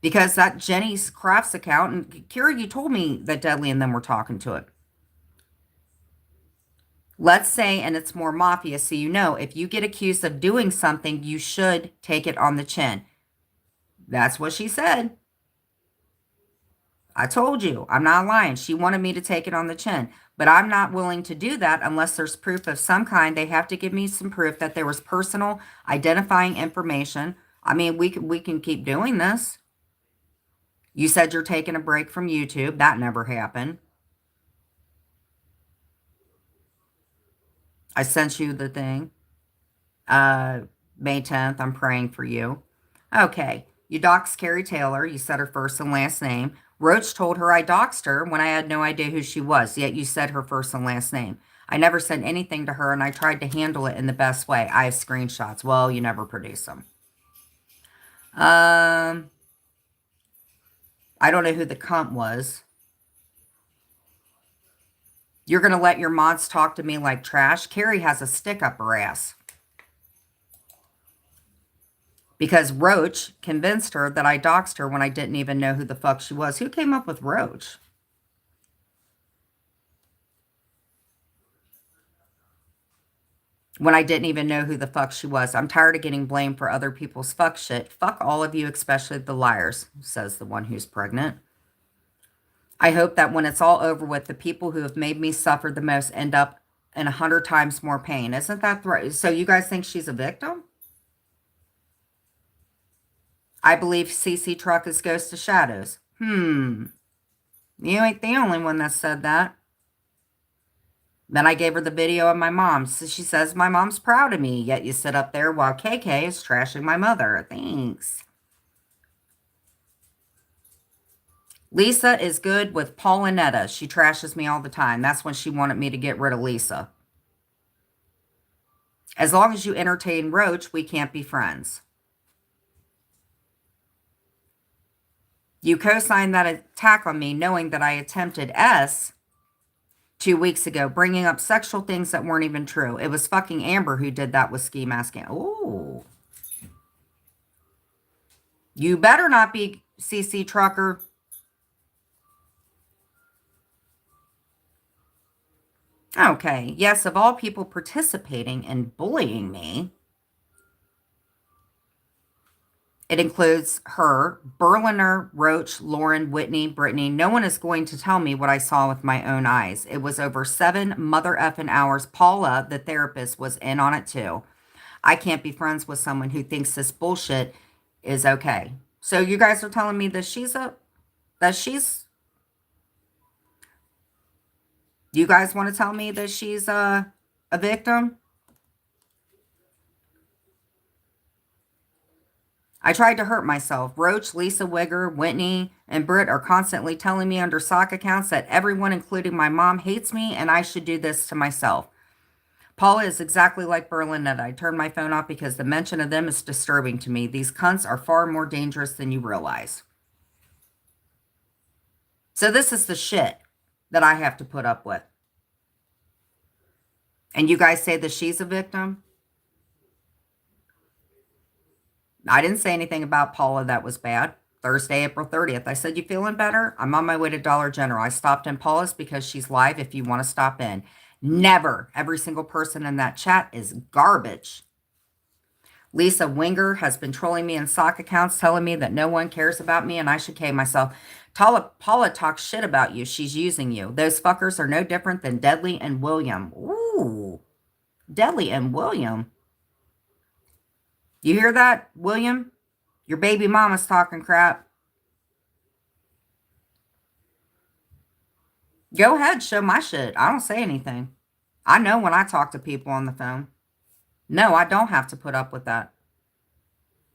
Speaker 1: Because that Jenny's Crafts account, and Kira, you told me that Dudley and them were talking to it. Let's say, and it's more mafia, so you know, if you get accused of doing something, you should take it on the chin. That's what she said. I told you. I'm not lying. She wanted me to take it on the chin. But I'm not willing to do that unless there's proof of some kind. They have to give me some proof that there was personal identifying information. I mean, we can keep doing this. You said you're taking a break from YouTube. That never happened. I sent you the thing. May 10th, I'm praying for you. Okay. You doxed Carrie Taylor. You said her first and last name. Roach told her I doxed her when I had no idea who she was, yet you said her first and last name. I never sent anything to her, and I tried to handle it in the best way. I have screenshots. Well, you never produced them. I don't know who the cunt was. You're going to let your mods talk to me like trash? Carrie has a stick up her ass. Because Roach convinced her that I doxed her when I didn't even know who the fuck she was. Who came up with Roach? When I didn't even know who the fuck she was. I'm tired of getting blamed for other people's fuck shit. Fuck all of you, especially the liars, says the one who's pregnant. I hope that when it's all over with, the people who have made me suffer the most end up in 100 times more pain. Isn't that right? So you guys think she's a victim? I believe CC Truck is Ghost of Shadows. You ain't the only one that said that. Then I gave her the video of my mom. So she says, my mom's proud of me, yet you sit up there while KK is trashing my mother. Thanks. Lisa is good with Paulinetta. She trashes me all the time. That's when she wanted me to get rid of Lisa. As long as you entertain Roach, we can't be friends. You co-signed that attack on me knowing that I attempted S 2 weeks ago, bringing up sexual things that weren't even true. It was fucking Amber who did that with Ski Mask. Ooh. You better not be CC Trucker. Okay. Yes, of all people participating in bullying me, it includes her, Berliner, Roach, Lauren, Whitney, Brittany. No one is going to tell me what I saw with my own eyes. It was over 7 mother effing hours. Paula, the therapist, was in on it too. I can't be friends with someone who thinks this bullshit is okay. So you guys are telling me that you guys want to tell me that she's a victim? I tried to hurt myself. Roach, Lisa Wigger, Whitney, and Britt are constantly telling me under sock accounts that everyone, including my mom, hates me and I should do this to myself. Paula is exactly like Berlinette. I turned my phone off because the mention of them is disturbing to me. These cunts are far more dangerous than you realize. So this is the shit that I have to put up with. And you guys say that she's a victim? I didn't say anything about Paula that was bad. Thursday, April 30th. I said, you feeling better? I'm on my way to Dollar General. I stopped in Paula's because she's live if you want to stop in. Never. Every single person in that chat is garbage. Lisa Winger has been trolling me in sock accounts, telling me that no one cares about me and I should K myself. Paula talks shit about you. She's using you. Those fuckers are no different than Deadly and William. Ooh. Deadly and William. You hear that, William? Your baby mama's talking crap. Go ahead, show my shit. I don't say anything. I know when I talk to people on the phone. No, I don't have to put up with that.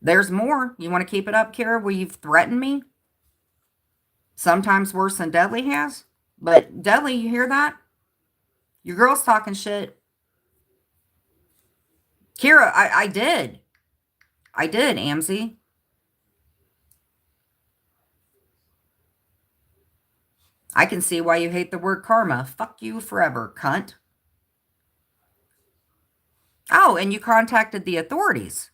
Speaker 1: There's more. You want to keep it up, Kira, where you've threatened me? Sometimes worse than Deadly has? But Deadly, you hear that? Your girl's talking shit. Kira, I did. I did, Amzie. I can see why you hate the word karma. Fuck you forever, cunt. Oh, and you contacted the authorities.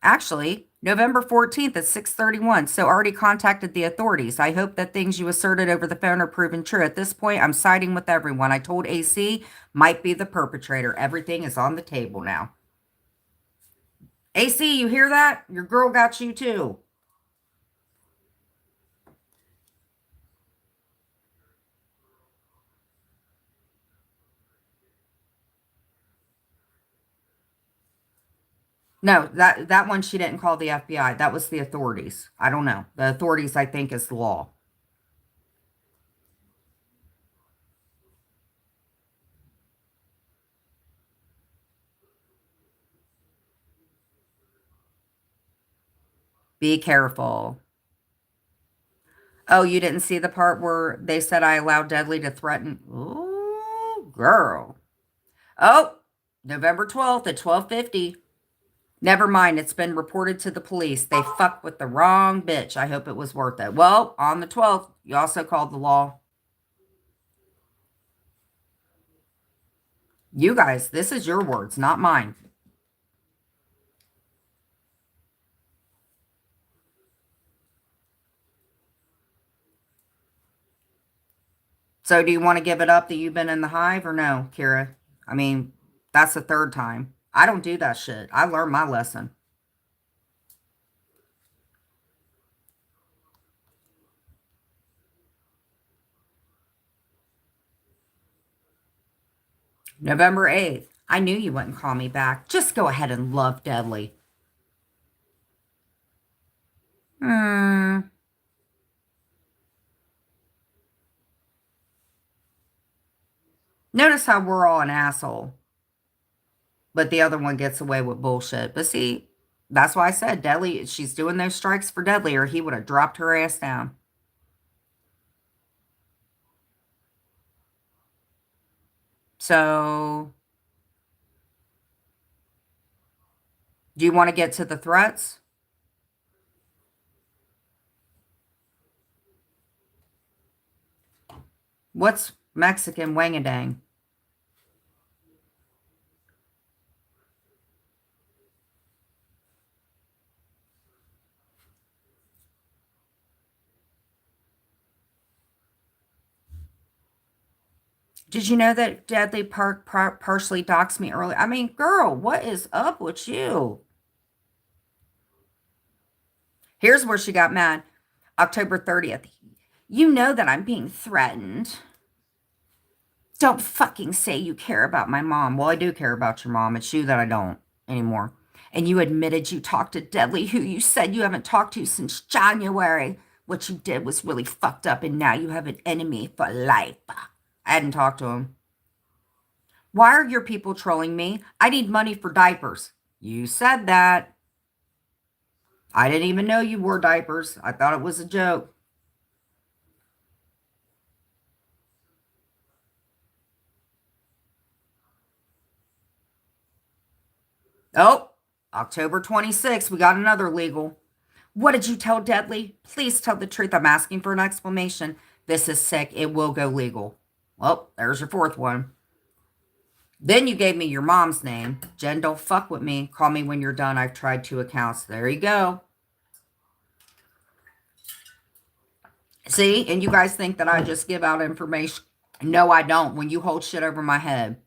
Speaker 1: Actually, November 14th at 6:31. So already contacted the authorities. I hope that things you asserted over the phone are proven true. At this point, I'm siding with everyone. I told AC might be the perpetrator. Everything is on the table now. AC, you hear that? Your girl got you too. No, that one she didn't call the FBI. That was the authorities. I don't know. The authorities, I think, is the law. Be careful. Oh, you didn't see the part where they said I allowed Deadly to threaten? Ooh, girl. Oh, November 12th at 12:50. Never mind. It's been reported to the police. They fucked with the wrong bitch. I hope it was worth it. Well, on the 12th, you also called the law. You guys, this is your words, not mine. So do you want to give it up that you've been in the hive or no, Kira? I mean, that's the third time. I don't do that shit. I learned my lesson. November 8th. I knew you wouldn't call me back. Just go ahead and love Deadly. Notice how we're all an asshole. But the other one gets away with bullshit. But see, that's why I said Deadly, she's doing those strikes for Deadly, or he would have dropped her ass down. So, do you want to get to the threats? What's Mexican wangadang? Did you know that Deadly partially doxed me earlier? I mean, girl, what is up with you? Here's where she got mad. October 30th. You know that I'm being threatened. Don't fucking say you care about my mom. Well, I do care about your mom. It's you that I don't anymore. And you admitted you talked to Deadly, who you said you haven't talked to since January. What you did was really fucked up, and now you have an enemy for life. I hadn't talked to him. Why are your people trolling me? I need money for diapers. You said that. I didn't even know you wore diapers. I thought it was a joke. Oh, October 26th, we got another legal. What did you tell Deadly? Please tell the truth. I'm asking for an explanation. This is sick. It will go legal. Well, there's your fourth one. Then you gave me your mom's name. Jen, don't fuck with me. Call me when you're done. I've tried 2 accounts. There you go. See? And you guys think that I just give out information. No, I don't. When you hold shit over my head.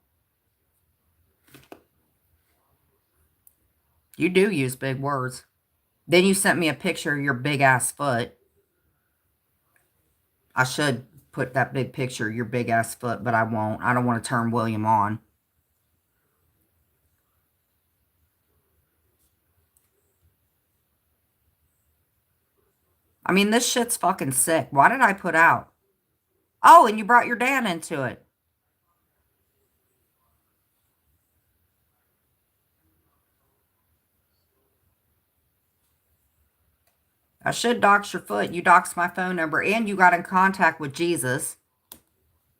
Speaker 1: You do use big words. Then you sent me a picture of your big ass foot. I should put that big picture of your big ass foot, but I won't. I don't want to turn William on. I mean, this shit's fucking sick. Why did I put out? Oh, and you brought your dad into it. I should dox your foot. You doxed my phone number, and you got in contact with Jesus.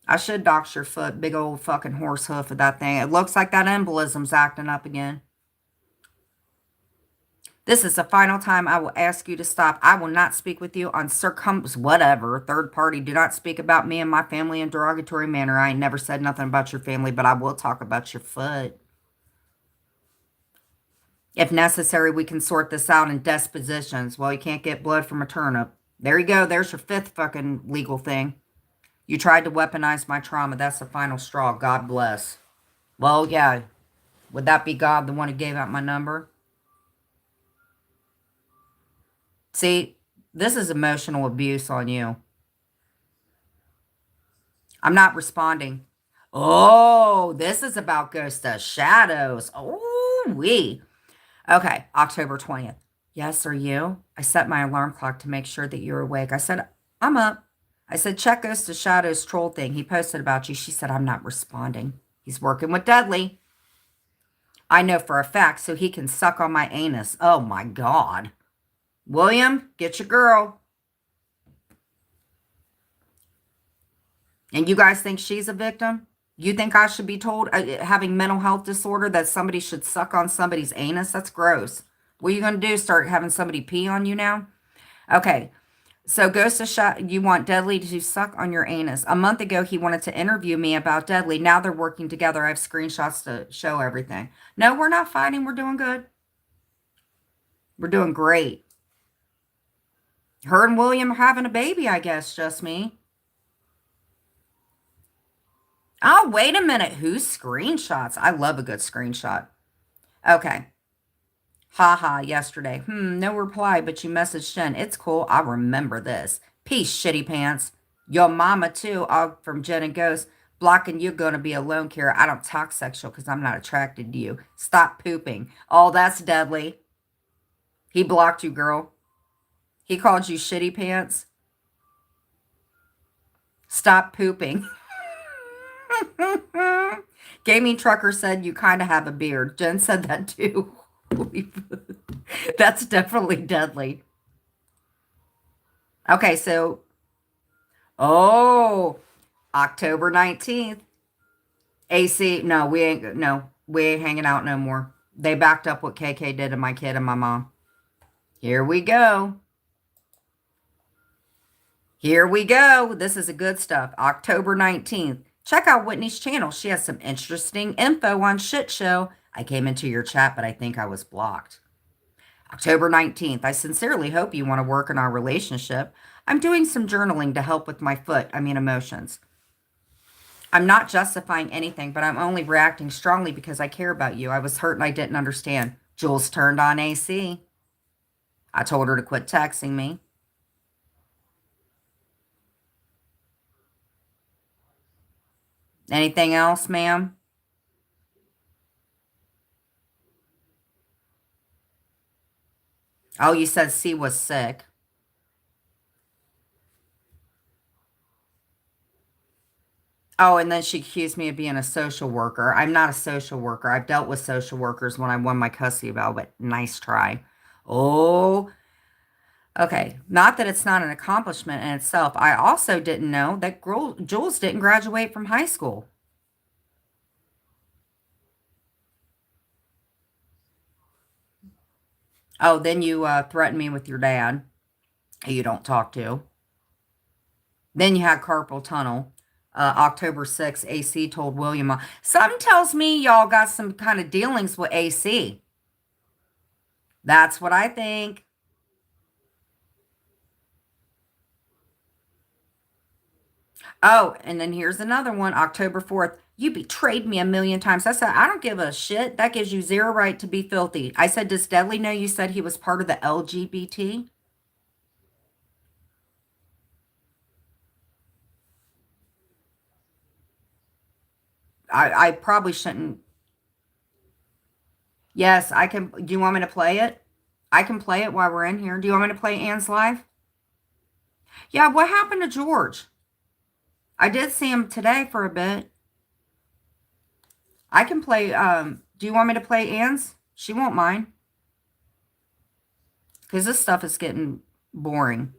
Speaker 1: I should dox your foot. Big old fucking horse hoof of that thing. It looks like that embolism's acting up again. This is the final time I will ask you to stop. I will not speak with you on whatever. Third party. Do not speak about me and my family in derogatory manner. I ain't never said nothing about your family, but I will talk about your foot. If necessary, we can sort this out in dispositions. Well, you can't get blood from a turnip. There you go. There's your 5th fucking legal thing. You tried to weaponize my trauma. That's the final straw. God bless. Well, yeah. Would that be God, the one who gave out my number? See, this is emotional abuse on you. I'm not responding. Oh, this is about Ghost of Shadows. Oh, wee. Okay, October 20th. Yes, are you? I set my alarm clock to make sure that you're awake. I said, I'm up. I said, check Ghost of Shadows troll thing. He posted about you. She said, I'm not responding. He's working with Deadly. I know for a fact, so he can suck on my anus. Oh, my God. William, get your girl. And you guys think she's a victim? You think I should be told, having mental health disorder, that somebody should suck on somebody's anus? That's gross. What are you going to do? Start having somebody pee on you now? Okay. So goes to shot. You want Deadly to suck on your anus. A month ago, he wanted to interview me about Deadly. Now they're working together. I have screenshots to show everything. No, we're not fighting. We're doing good. We're doing great. Her and William are having a baby, I guess. Just me. Oh, wait a minute. Whose screenshots? I love a good screenshot. Okay. Haha, yesterday. No reply, but you messaged Jen. It's cool. I remember this. Peace, shitty pants. Your mama, too. All from Jen and Ghost. Blocking you gonna be alone, Kara. I don't talk sexual because I'm not attracted to you. Stop pooping. Oh, that's deadly. He blocked you, girl. He called you shitty pants. Stop pooping. Gaming Trucker said you kind of have a beard. Jen said that too. That's definitely deadly. Okay, so, oh, October 19th. AC, no, we ain't hanging out no more. They backed up what KK did to my kid and my mom. Here we go. Here we go. This is a good stuff. October 19th. Check out Whitney's channel. She has some interesting info on shit show. I came into your chat, but I think I was blocked. October 19th. I sincerely hope you want to work on our relationship. I'm doing some journaling to help with my emotions. I'm not justifying anything, but I'm only reacting strongly because I care about you. I was hurt and I didn't understand. Jules turned on AC. I told her to quit texting me. Anything else, ma'am? Oh, you said C was sick. Oh, and then she accused me of being a social worker. I'm not a social worker. I've dealt with social workers when I won my custody battle, but nice try. Oh, okay. Not that it's not an accomplishment in itself. I also didn't know that Jules didn't graduate from high school. Oh, then you threatened me with your dad, who you don't talk to. Then you had carpal tunnel. October 6th, AC told William. Something tells me y'all got some kind of dealings with AC. That's what I think. Oh, and then here's another one. October 4th. You betrayed me a million times. I said, I don't give a shit. That gives you zero right to be filthy. I said, does Deadly know you said he was part of the LGBT? I probably shouldn't. Yes, I can. Do you want me to play it? I can play it while we're in here. Do you want me to play Anne's live? Yeah, what happened to George? I did see him today for a bit. I can play, do you want me to play Anne's? She won't mind. Because this stuff is getting boring.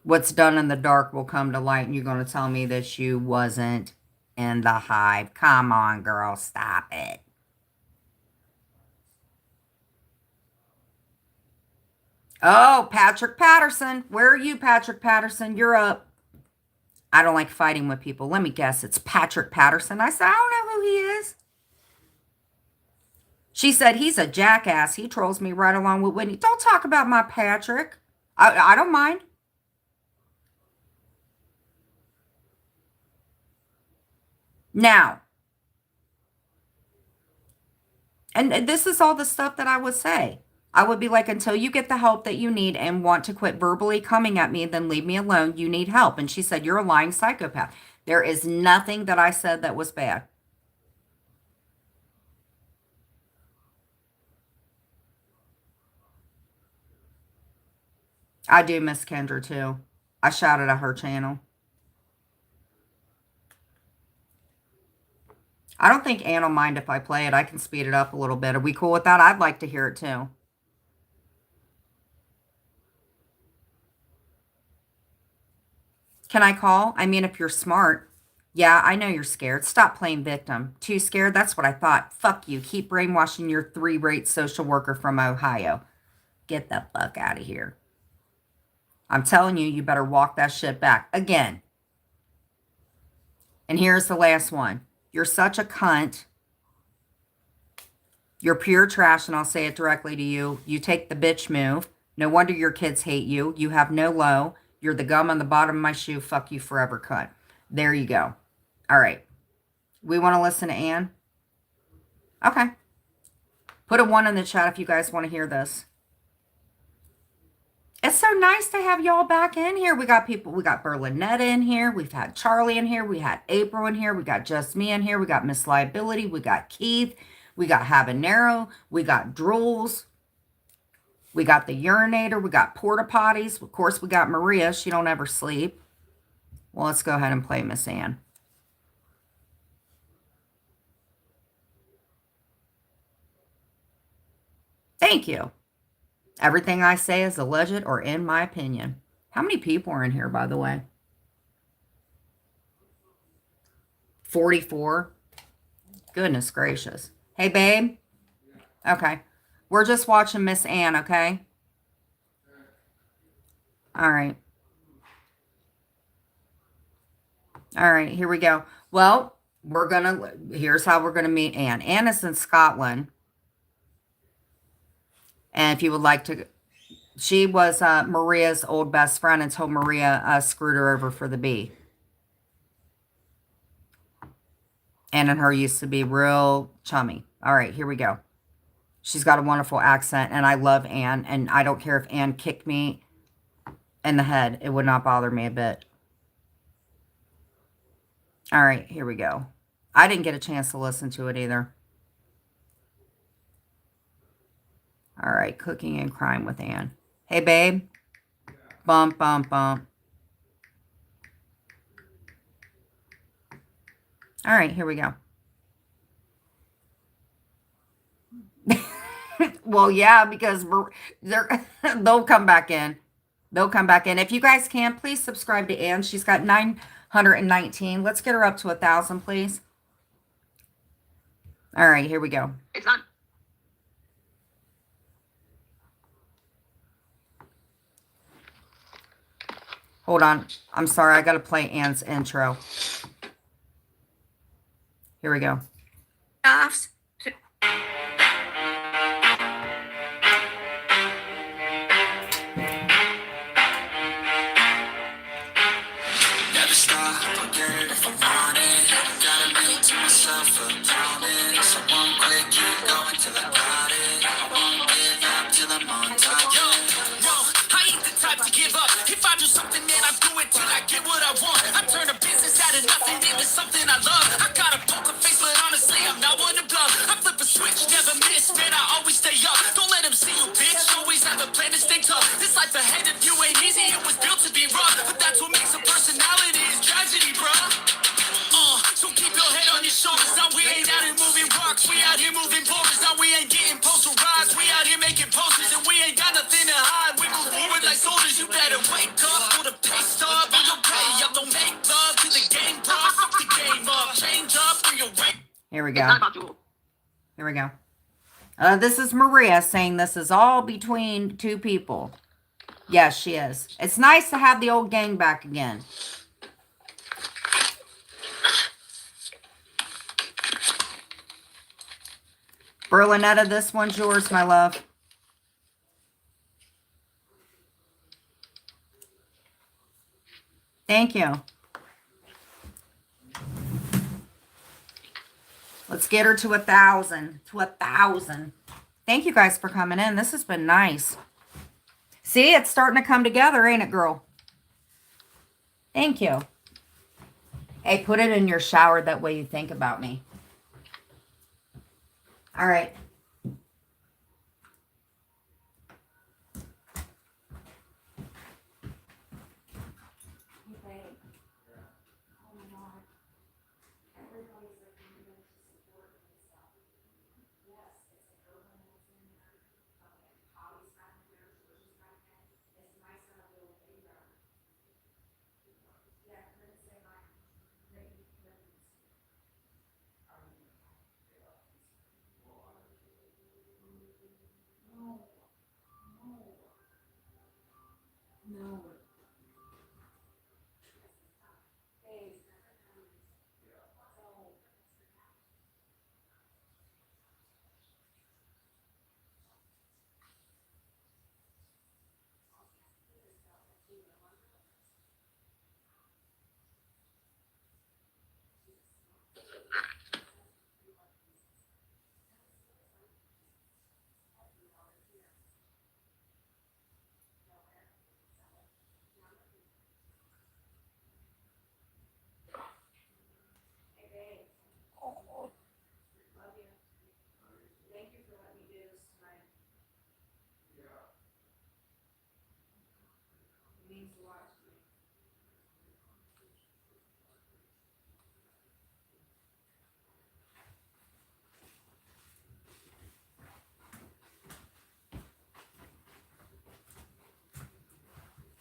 Speaker 1: What's done in the dark will come to light, and you're going to tell me that you wasn't in the hive. Come on, girl, stop it. Oh, Patrick Patterson. Where are you, Patrick Patterson? You're up. I don't like fighting with people. Let me guess. It's Patrick Patterson. I said, I don't know who he is. She said, he's a jackass. He trolls me right along with Whitney. Don't talk about my Patrick. I don't mind. Now, and this is all the stuff that I would say. I would be like, until you get the help that you need and want to quit verbally coming at me, then leave me alone. You need help. And she said, you're a lying psychopath. There is nothing that I said that was bad. I do miss Kendra too. I shouted at her channel. I don't think Anne will mind if I play it. I can speed it up a little bit. Are we cool with that? I'd like to hear it too. Can I call? I mean, if you're smart. Yeah, I know you're scared. Stop playing victim. Too scared? That's what I thought. Fuck you. Keep brainwashing your three-rate social worker from Ohio. Get the fuck out of here. I'm telling you, you better walk that shit back. Again. And here's the last one. You're such a cunt. You're pure trash, and I'll say it directly to you. You take the bitch move. No wonder your kids hate you. You have no low. You're the gum on the bottom of my shoe. Fuck you forever, cunt. There you go. All right. We want to listen to Ann? Okay. Put a 1 in the chat if you guys want to hear this. It's so nice to have y'all back in here. We got people, we got Berlinetta in here. We've had Charlie in here. We had April in here. We got Just Me in here. We got Miss Liability. We got Keith. We got Habanero. We got Drools. We got the urinator. We got porta potties. Of course, we got Maria. She don't ever sleep. Well, let's go ahead and play Miss Ann. Thank you. Everything I say is alleged or in my opinion. How many people are in here, by the way? 44. Goodness gracious. Hey, babe. Okay. We're just watching Miss Ann, okay? All right. All right, here we go. Well, here's how we're going to meet Ann. Ann is in Scotland. And if you would like to, she was Maria's old best friend until Maria screwed her over for the bee. Ann and her used to be real chummy. All right, here we go. She's got a wonderful accent, and I love Ann. And I don't care if Ann kicked me in the head. It would not bother me a bit. All right, here we go. I didn't get a chance to listen to it either. All right, cooking and crime with Ann. Hey, babe. Bump, bump, bump. All right, here we go. Well, yeah, because they'll come back in. They'll come back in. If you guys can, please subscribe to Ann. She's got 919. Let's get her up to 1,000, please. All right, here we go.
Speaker 4: It's on.
Speaker 1: Hold on. I'm sorry. I got to play Ann's intro. Here we go.
Speaker 4: Offs.
Speaker 5: Never stop, I'll get it if I want it. Gotta make to myself a promise. I won't quit, keep going till I got it. I won't give up till I'm on top. Yo, I ain't the type to give up. If I do something, man, I do it till I get what I want. I turn a business out of nothing into something I love. I got a poker face, but honestly, I'm not one to bluff. I flip a switch, never miss, man, I always stay up. Don't let them see you, bitch. Always have a plan to stay tough. This life ahead of you ain't easy, it was built to be rough. But that's what makes a personality is tragedy, bruh. So keep your head on your shoulders. Now we ain't out here moving rocks, we out here moving boulders. Now we ain't getting posterized, we out here making posters. And we ain't got nothing to hide, we move forward like soldiers. You better wake up for the pay stub and you'll pay up. Don't make love to the game, bro. Fuck the game up, change up for your rank.
Speaker 1: Here we
Speaker 4: It's
Speaker 1: go.
Speaker 4: not about you.
Speaker 1: Here we go. This is Maria saying this is all between two people. Yes, she is. It's nice to have the old gang back again. Berlinetta, this one's yours, my love. Thank you. Let's get her to 1,000. To 1,000. Thank you guys for coming in. This has been nice. See, it's starting to come together, ain't it, girl? Thank you. Hey, put it in your shower. That way you think about me. All right.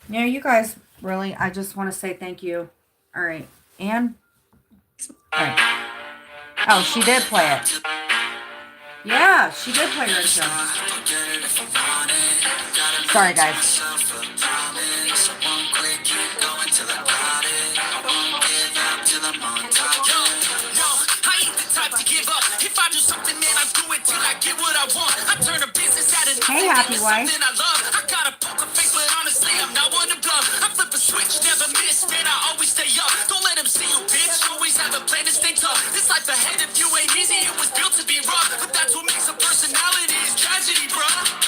Speaker 1: You know, you guys really, I just want to say thank you. All right. Anne? All right. Oh, she did play it. Yeah, she did play her intro. Sorry, guys. Hey, happy wife.
Speaker 5: I got a poker face, but honestly, I'm not one to bluff. I flip a switch, never miss, man, I always stay up. Don't let them see you, bitch. Always have a plan to stay tough. This life ahead of you ain't easy, it was built to be rough. But that's what makes a personality, is tragedy, bruh.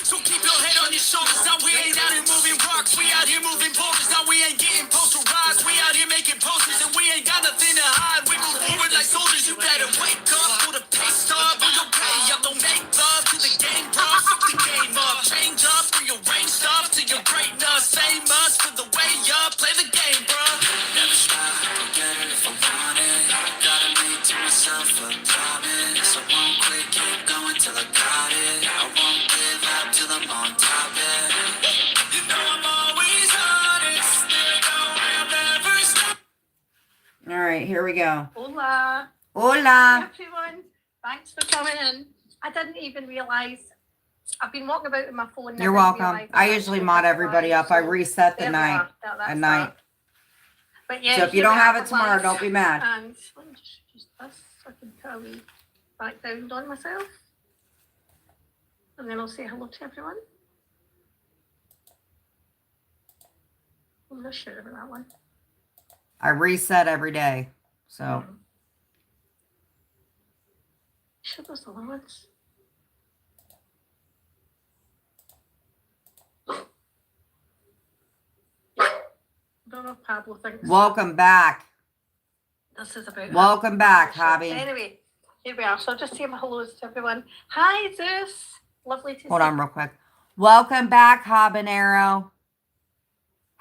Speaker 5: So keep your head on your shoulders. Now we ain't out here moving rocks, we out here moving boulders. Now we ain't getting posterized, we out here making posters. And we ain't got nothing to hide, we move forward like soldiers. You better wake up, pull the pay stub, or you'll pay up. Don't make love to the game, bro. Fuck the game up, change up, rearrange stuff to your greatness. Famous for the way up, play the game, bro. Never stop, go get it if you want it. Gotta make to myself a promise. I won't quit, keep going till I got it. I won't give up till I'm on top, yeah. You know I'm always honest, nigga, I'll never stop.
Speaker 1: All right, here we go.
Speaker 4: Hola.
Speaker 1: Hola.
Speaker 4: Everyone. Thanks for coming in. I didn't even realise. I've been walking about with my phone.
Speaker 1: You're welcome. I usually mod everybody up. I reset the night at night.
Speaker 4: But yeah,
Speaker 1: So if you
Speaker 4: here
Speaker 1: don't
Speaker 4: we
Speaker 1: have
Speaker 4: are
Speaker 1: it tomorrow,
Speaker 4: live.
Speaker 1: don't be mad.
Speaker 4: And let me just use this so I can put a wee background on myself. And then I'll say hello to everyone. I'm not sure about that one.
Speaker 1: I reset every day. So
Speaker 4: Sure, those other ones. I don't know if Pablo thinks
Speaker 1: welcome back.
Speaker 4: this is about.
Speaker 1: Welcome back,
Speaker 4: Sure.
Speaker 1: Hobby.
Speaker 4: Anyway, here we are. So I'll just say my hellos to everyone. Hi, Zeus. Lovely to see you.
Speaker 1: Hold on real quick. Welcome back, Habanero.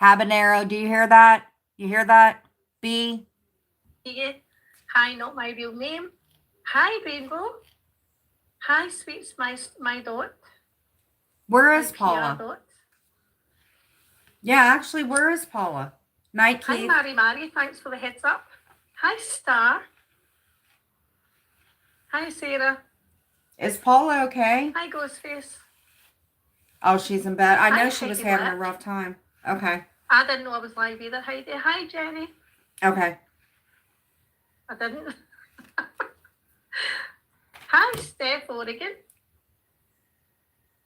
Speaker 1: Habanero, do you hear that? You hear that? B?
Speaker 4: Hi, not my real name. Hi, Rainbow. Hi, sweets, my dot.
Speaker 1: Where is
Speaker 4: My PR
Speaker 1: Paula?
Speaker 4: dot.
Speaker 1: Yeah, actually, where is Paula? Night,
Speaker 4: Hi,
Speaker 1: Keith.
Speaker 4: Mary. Thanks for the heads up. Hi, Star. Hi, Sarah.
Speaker 1: Is Paula okay?
Speaker 4: Hi, Ghostface.
Speaker 1: Oh, she's in bed. I know
Speaker 4: Hi,
Speaker 1: she was
Speaker 4: Peggy
Speaker 1: having a
Speaker 4: Black.
Speaker 1: rough time. Okay.
Speaker 4: I didn't know I was live either, Heidi. Hi, Jenny.
Speaker 1: Okay.
Speaker 4: I didn't. Hi, Steph Oregon.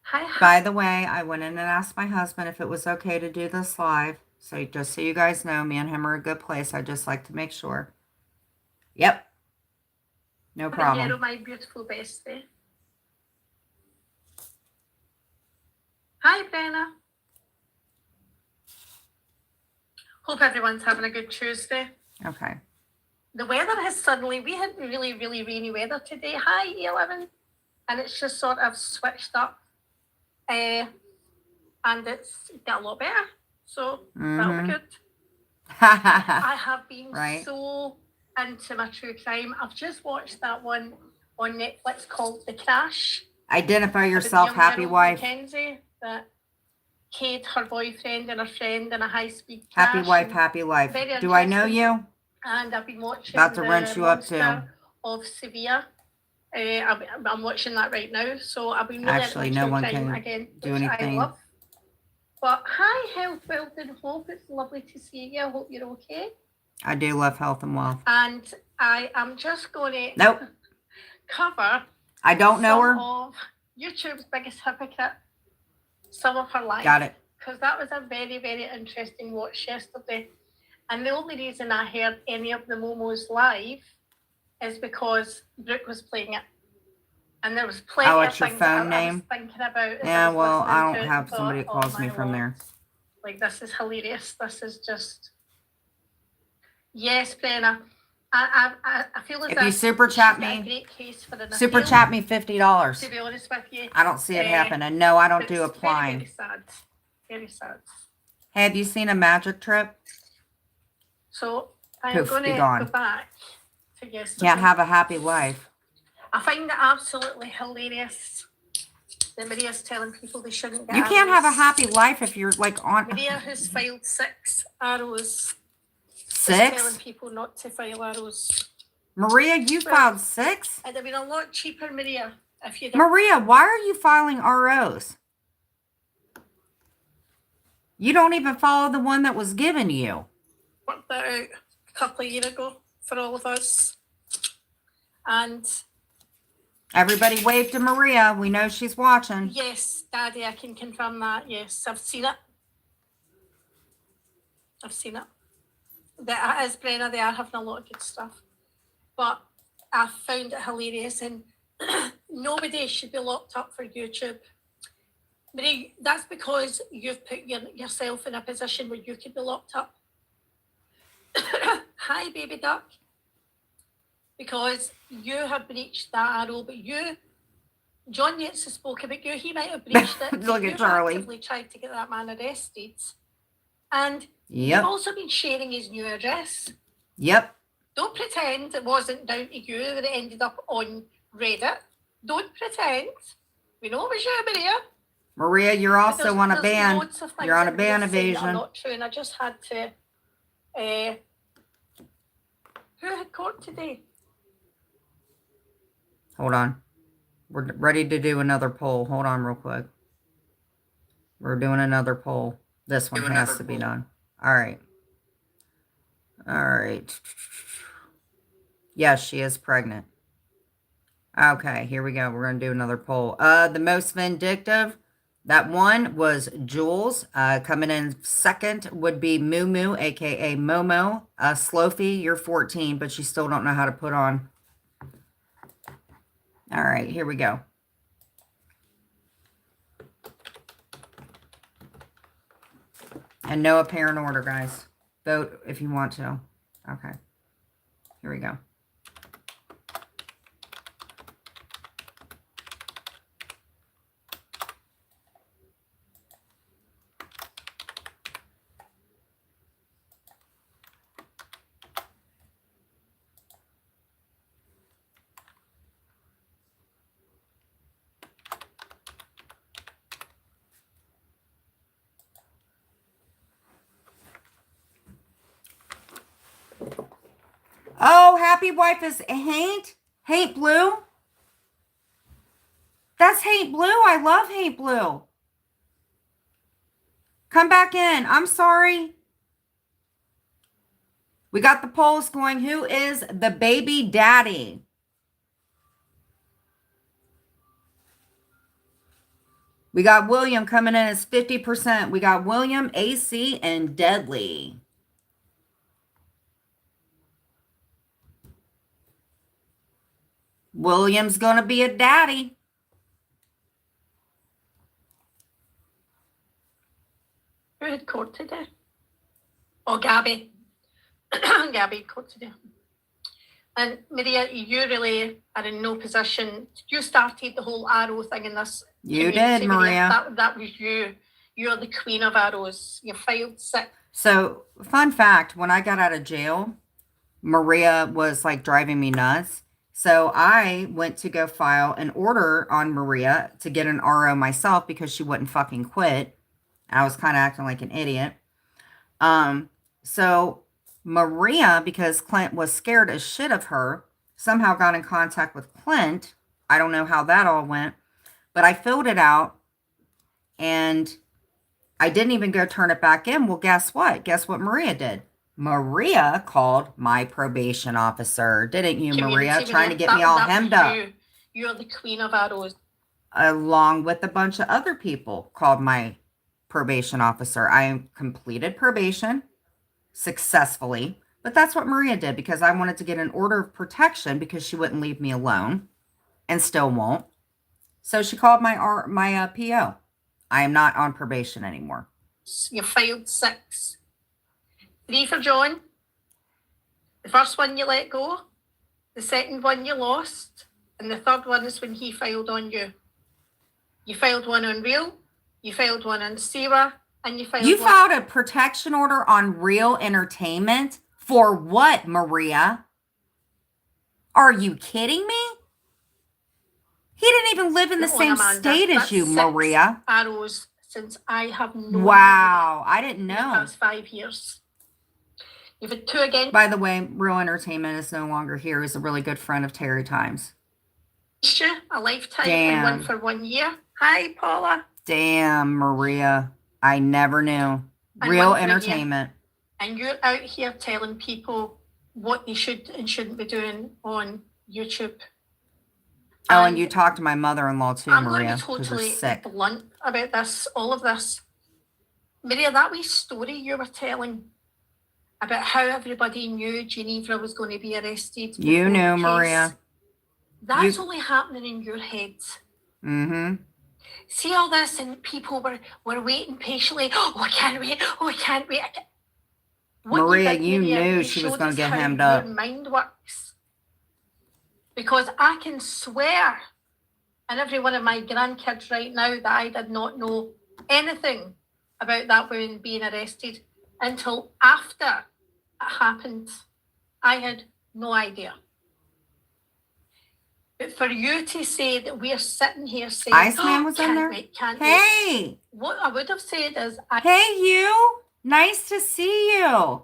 Speaker 4: Hi.
Speaker 1: By the way, I went in and asked my husband if it was okay to do this live. So just so you guys know, me and him are a good place. I just like to make sure. Yep. No problem.
Speaker 4: Hello, my beautiful bestie. Hi, Brenna. Hope everyone's having a good Tuesday.
Speaker 1: Okay.
Speaker 4: The weather has suddenly, we had really, really rainy weather today. Hi, E11. And it's just sort of switched up. And it's got a lot better. So that'll be good. I have been
Speaker 1: Right.
Speaker 4: so into my true crime. I've just watched that one on Netflix called The Crash.
Speaker 1: Identify
Speaker 4: about the
Speaker 1: yourself,
Speaker 4: young
Speaker 1: happy
Speaker 4: girl,
Speaker 1: wife.
Speaker 4: Mackenzie, that killed her boyfriend and her friend in a high-speed crash.
Speaker 1: Happy wife,
Speaker 4: and
Speaker 1: happy life.
Speaker 4: very
Speaker 1: Do I know
Speaker 4: interesting.
Speaker 1: you?
Speaker 4: And I've been watching
Speaker 1: About to
Speaker 4: the
Speaker 1: wrench you up too.
Speaker 4: Monster of Sevilla. I'm watching that right now. So I've been really
Speaker 1: Actually,
Speaker 4: into
Speaker 1: no
Speaker 4: true
Speaker 1: one
Speaker 4: crime
Speaker 1: can
Speaker 4: again,
Speaker 1: do
Speaker 4: which
Speaker 1: anything.
Speaker 4: I love. But hi, Health, Wealth and Hope. It's lovely to see you. I hope you're okay.
Speaker 1: I do love health and wealth.
Speaker 4: And I am just going to
Speaker 1: Nope.
Speaker 4: cover
Speaker 1: I don't know her.
Speaker 4: some of YouTube's biggest hypocrite, some of her life.
Speaker 1: Got it.
Speaker 4: Because that was a very, very interesting watch yesterday. And the only reason I heard any of the Momos live is because Brooke was playing it. And there was plenty
Speaker 1: Oh,
Speaker 4: of
Speaker 1: it's your
Speaker 4: things that
Speaker 1: phone
Speaker 4: I
Speaker 1: name?
Speaker 4: was thinking about. as
Speaker 1: Yeah,
Speaker 4: was
Speaker 1: well, I
Speaker 4: listening to
Speaker 1: don't
Speaker 4: it
Speaker 1: have
Speaker 4: and thought,
Speaker 1: somebody that
Speaker 4: oh
Speaker 1: calls me
Speaker 4: my
Speaker 1: from
Speaker 4: Lord.
Speaker 1: there.
Speaker 4: Like, this is hilarious. This is just... Yes, Brenna. I feel as
Speaker 1: If you
Speaker 4: if
Speaker 1: super chat
Speaker 4: she's got a
Speaker 1: me,
Speaker 4: great case for an
Speaker 1: super
Speaker 4: appeal,
Speaker 1: chat me $50.
Speaker 4: to be honest with you.
Speaker 1: I don't see it
Speaker 4: Eh,
Speaker 1: happen. And no, I don't
Speaker 4: It's
Speaker 1: do
Speaker 4: very,
Speaker 1: applying.
Speaker 4: very sad. Very sad.
Speaker 1: Hey, have you seen a magic trip?
Speaker 4: So I'm
Speaker 1: Poof,
Speaker 4: going
Speaker 1: be
Speaker 4: to
Speaker 1: gone.
Speaker 4: go back to yesterday.
Speaker 1: Can't have a happy life.
Speaker 4: I find it absolutely hilarious that Maria's telling people they shouldn't get
Speaker 1: You can't have a
Speaker 4: arrows.
Speaker 1: happy life if you're like on
Speaker 4: Maria, who's filed 6 arrows, is telling
Speaker 1: 6.
Speaker 4: people not to file arrows.
Speaker 1: Maria, you
Speaker 4: Well,
Speaker 1: filed 6?
Speaker 4: It'd have been a lot cheaper, Maria, if you'd
Speaker 1: Maria, why are you filing ROs? You don't even follow the one that was given you.
Speaker 4: worked that out a couple of years ago for all of us. And
Speaker 1: Everybody wave to Maria. We know she's watching.
Speaker 4: yes, Daddy, I can confirm that. Yes, I've seen it. I've seen it. As Brenna, they are having a lot of good stuff. But I found it hilarious, and nobody should be locked up for YouTube. Marie, that's because you've put yourself in a position where you could be locked up. Hi, baby duck. Because you have breached that arrow, but John Yates has spoke about you. He might have breached it.
Speaker 1: Look at
Speaker 4: You've
Speaker 1: Charlie.
Speaker 4: actively tried to get that man arrested. And
Speaker 1: Yep.
Speaker 4: you've also been sharing his new address.
Speaker 1: Yep.
Speaker 4: Don't pretend it wasn't down to you that it ended up on Reddit. Don't pretend. We know it was you, Maria.
Speaker 1: Maria, you're
Speaker 4: But
Speaker 1: also on a
Speaker 4: there's
Speaker 1: ban.
Speaker 4: loads of things
Speaker 1: You're on a
Speaker 4: that
Speaker 1: ban
Speaker 4: Maria's saying that are
Speaker 1: evasion.
Speaker 4: not true, and I just had to. Who had court today?
Speaker 1: Hold on. We're ready to do another poll. Hold on real quick. We're doing another poll. This one has to be done. All right. All right. Yes, she is pregnant. Okay, here we go. We're going to do another poll. The most vindictive, that one was Jules. Coming in second would be Moo Moo, aka Momo. Slofi, you're 14, but you still don't know how to put on. All right, here we go. And no apparent order, guys. Vote if you want to. Okay. Here we go. Oh, happy wife is Haint? Haint Blue? That's Haint Blue. I love Haint Blue. Come back in. I'm sorry. We got the polls going. Who is the baby daddy? We got William coming in as 50%. We got William, AC, and Deadly. William's going to be a daddy.
Speaker 4: Who had court today? Oh, Gabby. Gabby had court today. And Maria, you really are in no position. You started the whole arrow thing in this.
Speaker 1: You
Speaker 4: community,
Speaker 1: did, Maria.
Speaker 4: That was you. You're the queen of arrows. You filed 6.
Speaker 1: So, fun fact, when I got out of jail, Maria was like driving me nuts. So I went to go file an order on Maria to get an RO myself because she wouldn't fucking quit. I was kind of acting like an idiot. So Maria, because Clint was scared as shit of her, somehow got in contact with Clint. I don't know how that all went, but I filled it out and I didn't even go turn it back in. Well, guess what? Guess what Maria did? Maria called my probation officer. Didn't you, Maria? Trying to get me all hemmed up.
Speaker 4: You're the queen of arrows.
Speaker 1: Along with a bunch of other people called my probation officer. I completed probation successfully, but that's what Maria did because I wanted to get an order of protection because she wouldn't leave me alone and still won't. So she called my PO. I am not on probation anymore.
Speaker 4: You filed 6. 3 for John. The first one you let go. The second one you lost. And the third one is when he filed on you. You filed one on Real. You filed one on Siwa. And you filed
Speaker 1: You
Speaker 4: what?
Speaker 1: filed a protection order on Real Entertainment? For what, Maria? Are you kidding me? He didn't even live in the
Speaker 4: Come on,
Speaker 1: same
Speaker 4: Amanda.
Speaker 1: state as
Speaker 4: That's
Speaker 1: you,
Speaker 4: 6
Speaker 1: Maria.
Speaker 4: arrows since I have known
Speaker 1: Wow, I didn't
Speaker 4: you in the
Speaker 1: know.
Speaker 4: past 5 years. You've had 2 against
Speaker 1: By the way, Real Entertainment is no longer here. He's a really good friend of Terry Times.
Speaker 4: you, a lifetime and one
Speaker 1: Damn.
Speaker 4: for 1 year. Hi, Paula.
Speaker 1: Damn, Maria. I never knew.
Speaker 4: And
Speaker 1: Real
Speaker 4: one for a year.
Speaker 1: Entertainment.
Speaker 4: And you're out here telling people what they should and shouldn't be doing on YouTube.
Speaker 1: Oh, and you talked to my mother-in-law too,
Speaker 4: I'm
Speaker 1: Maria,
Speaker 4: going to be
Speaker 1: because you're
Speaker 4: totally
Speaker 1: sick.
Speaker 4: blunt about this, all of this. Maria, that wee story you were telling about how everybody knew Geneva was going to be arrested.
Speaker 1: You
Speaker 4: before
Speaker 1: knew,
Speaker 4: the case,
Speaker 1: Maria.
Speaker 4: That's only happening in your head.
Speaker 1: Mm-hmm.
Speaker 4: See all this, and people were waiting patiently. Oh, I can't wait. Oh, I can't wait. What
Speaker 1: Maria,
Speaker 4: did,
Speaker 1: you
Speaker 4: Maria,
Speaker 1: knew
Speaker 4: you
Speaker 1: she was
Speaker 4: showed
Speaker 1: going
Speaker 4: us
Speaker 1: to get
Speaker 4: how
Speaker 1: hemmed
Speaker 4: your
Speaker 1: up.
Speaker 4: mind works. Because I can swear, and every one of my grandkids right now, that I did not know anything about that woman being arrested until after it happened. I had no idea. But for you to say that we're sitting here saying,
Speaker 1: Iceman was in
Speaker 4: can't
Speaker 1: there?
Speaker 4: wait, can't wait.
Speaker 1: Hey!
Speaker 4: What I would have said is,
Speaker 1: Hey, you! Nice to see you.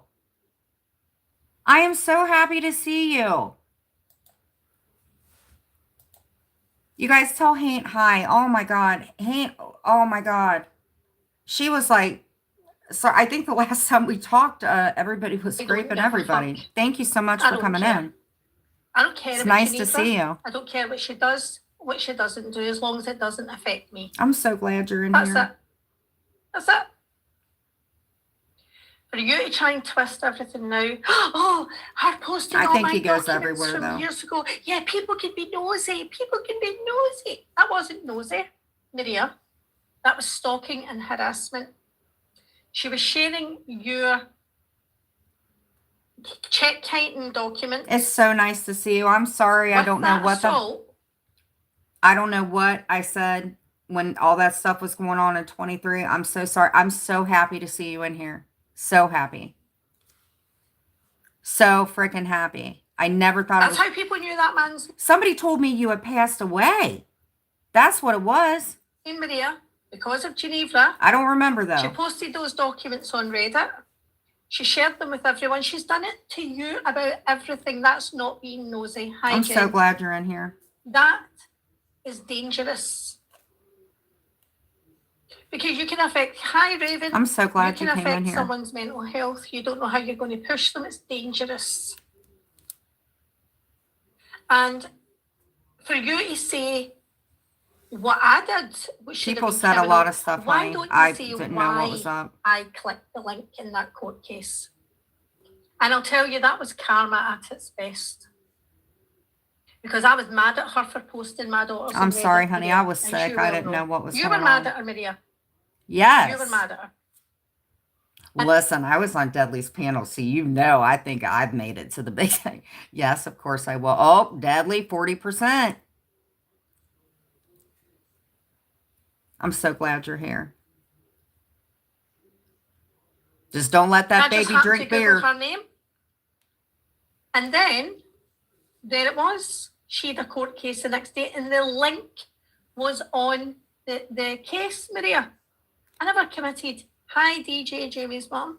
Speaker 1: I am so happy to see you. You guys tell Haint hi. Oh my God. Haint, oh my God. She was like, so I think the last time we talked, everybody was
Speaker 4: I don't
Speaker 1: scraping
Speaker 4: give a
Speaker 1: everybody.
Speaker 4: fuck.
Speaker 1: Thank you so much
Speaker 4: I
Speaker 1: for
Speaker 4: don't
Speaker 1: coming
Speaker 4: care.
Speaker 1: in.
Speaker 4: I don't care
Speaker 1: It's
Speaker 4: about
Speaker 1: nice to
Speaker 4: Geneva.
Speaker 1: see you.
Speaker 4: I don't care what she does, what she doesn't do, as long as it doesn't affect me.
Speaker 1: I'm so glad you're in
Speaker 4: That's
Speaker 1: here.
Speaker 4: it. That's it. For you to try and twist everything now, oh, her posting
Speaker 1: I
Speaker 4: all
Speaker 1: think
Speaker 4: my
Speaker 1: he goes
Speaker 4: documents
Speaker 1: everywhere,
Speaker 4: from
Speaker 1: though.
Speaker 4: years ago. Yeah, people can be nosy. People can be nosy. That wasn't nosy, Maria. That was stalking and harassment. She was sharing your check counting documents.
Speaker 1: It's so nice to see you. I'm sorry. I
Speaker 4: with
Speaker 1: don't know
Speaker 4: that
Speaker 1: what
Speaker 4: assault.
Speaker 1: I don't know what I said when all that stuff was going on in 23. I'm so sorry. I'm so happy to see you in here. So happy. So freaking happy. I never thought
Speaker 4: That's
Speaker 1: it was.
Speaker 4: how people knew that man's
Speaker 1: Somebody told me you had passed away. That's what it was.
Speaker 4: name, Maria, because of Geneva.
Speaker 1: I don't remember
Speaker 4: She
Speaker 1: though.
Speaker 4: posted those documents on Reddit. She shared them with everyone. She's done it to you about everything. That's not being nosy. Hi,
Speaker 1: I'm
Speaker 4: Jen.
Speaker 1: so glad you're in here.
Speaker 4: That is dangerous. Because you can affect, hi, Raven.
Speaker 1: I'm so glad
Speaker 4: you
Speaker 1: you
Speaker 4: can
Speaker 1: came in
Speaker 4: affect
Speaker 1: here.
Speaker 4: someone's mental health. You don't know how you're going to push them. It's dangerous. And for you to say what I did, which should
Speaker 1: People
Speaker 4: have been
Speaker 1: said a
Speaker 4: criminal,
Speaker 1: lot of stuff,
Speaker 4: why
Speaker 1: honey.
Speaker 4: don't you
Speaker 1: I
Speaker 4: say
Speaker 1: didn't
Speaker 4: why
Speaker 1: know what was up.
Speaker 4: I clicked the link in that court case? And I'll tell you, that was karma at its best. Because I was mad at her for posting my daughters.
Speaker 1: I'm
Speaker 4: on
Speaker 1: sorry,
Speaker 4: Reddit
Speaker 1: honey.
Speaker 4: today,
Speaker 1: I was
Speaker 4: as
Speaker 1: sick.
Speaker 4: you
Speaker 1: I
Speaker 4: well
Speaker 1: didn't know what was
Speaker 4: You
Speaker 1: going
Speaker 4: were mad
Speaker 1: on.
Speaker 4: at her, Maria.
Speaker 1: Yes.
Speaker 4: You were mad at her.
Speaker 1: Listen, I was on Deadly's panel, so you know I think I've made it to the big thing. Yes, of course I will. Oh, Deadly, 40%. I'm so glad you're here. Just don't let that
Speaker 4: I just
Speaker 1: baby
Speaker 4: happened
Speaker 1: drink
Speaker 4: to Google
Speaker 1: beer.
Speaker 4: her name. And then, there it was. She had a court case the next day, and the link was on the case, Maria. I never committed. Hi, DJ Jamie's mom.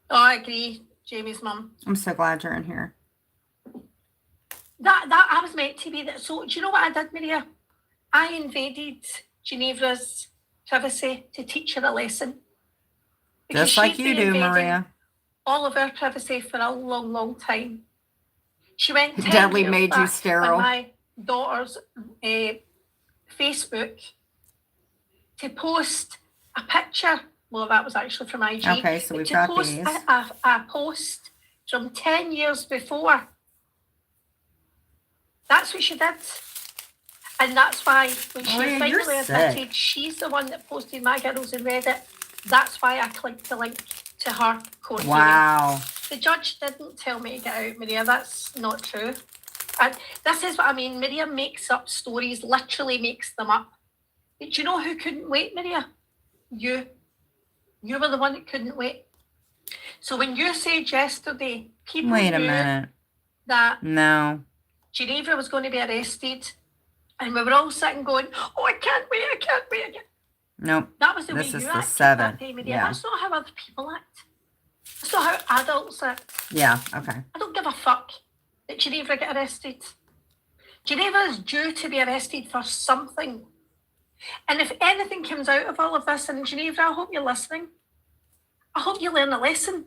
Speaker 4: Oh, I agree, Jamie's mum.
Speaker 1: I'm so glad you're in here.
Speaker 4: That I was meant to be that. So do you know what I did, Maria? I invaded Geneva's privacy to teach her a lesson. Because
Speaker 1: Just like
Speaker 4: she's
Speaker 1: you
Speaker 4: been
Speaker 1: do,
Speaker 4: invading
Speaker 1: Maria.
Speaker 4: all of our privacy for a long, long time. She went 10
Speaker 1: Deadly
Speaker 4: years
Speaker 1: made you
Speaker 4: back
Speaker 1: sterile.
Speaker 4: on my daughter's Facebook to post a picture. Well, that was actually from IG.
Speaker 1: Okay, so
Speaker 4: but
Speaker 1: we've
Speaker 4: to
Speaker 1: got
Speaker 4: post
Speaker 1: these.
Speaker 4: a post from 10 years before. That's what she did. And that's why when she
Speaker 1: Maria, you're
Speaker 4: finally
Speaker 1: sick.
Speaker 4: admitted she's the one that posted my girls in Reddit, that's why I clicked the link to her court hearing.
Speaker 1: Wow.
Speaker 4: The judge didn't tell me to get out, Maria. That's not true. And this is what I mean. Maria makes up stories, literally makes them up. But do you know who couldn't wait, Maria? You. You were the one that couldn't wait. So when you said yesterday, people
Speaker 1: Wait a
Speaker 4: knew
Speaker 1: minute.
Speaker 4: that
Speaker 1: No.
Speaker 4: Geneva was going to be arrested, and we were all sitting going, "Oh, I can't wait! I can't wait!" I can't.
Speaker 1: Nope.
Speaker 4: That was the
Speaker 1: This
Speaker 4: way
Speaker 1: is
Speaker 4: you
Speaker 1: the
Speaker 4: acted
Speaker 1: 7th.
Speaker 4: that day, Maria.
Speaker 1: Yeah.
Speaker 4: That's not how other people act. That's not how adults act.
Speaker 1: Yeah. Okay.
Speaker 4: I don't give a fuck that Geneva get arrested. Geneva is due to be arrested for something. And if anything comes out of all of this, and Geneva, I hope you're listening. I hope you learn a lesson.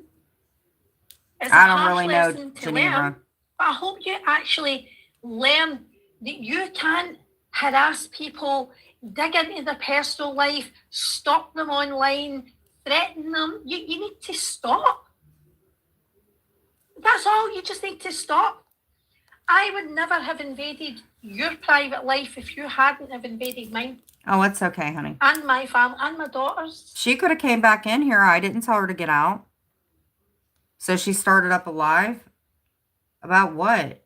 Speaker 4: It's
Speaker 1: I
Speaker 4: a
Speaker 1: don't
Speaker 4: harsh
Speaker 1: really know
Speaker 4: lesson to
Speaker 1: Geneva.
Speaker 4: learn, but I hope you actually learn that you can't harass people, dig into their personal life, stalk them online, threaten them. You need to stop. That's all. You just need to stop. I would never have invaded your private life if you hadn't have invaded mine
Speaker 1: Oh, it's okay, honey.
Speaker 4: and my family and my daughters.
Speaker 1: She could have came back in here. I didn't tell her to get out. So she started up a live? About what?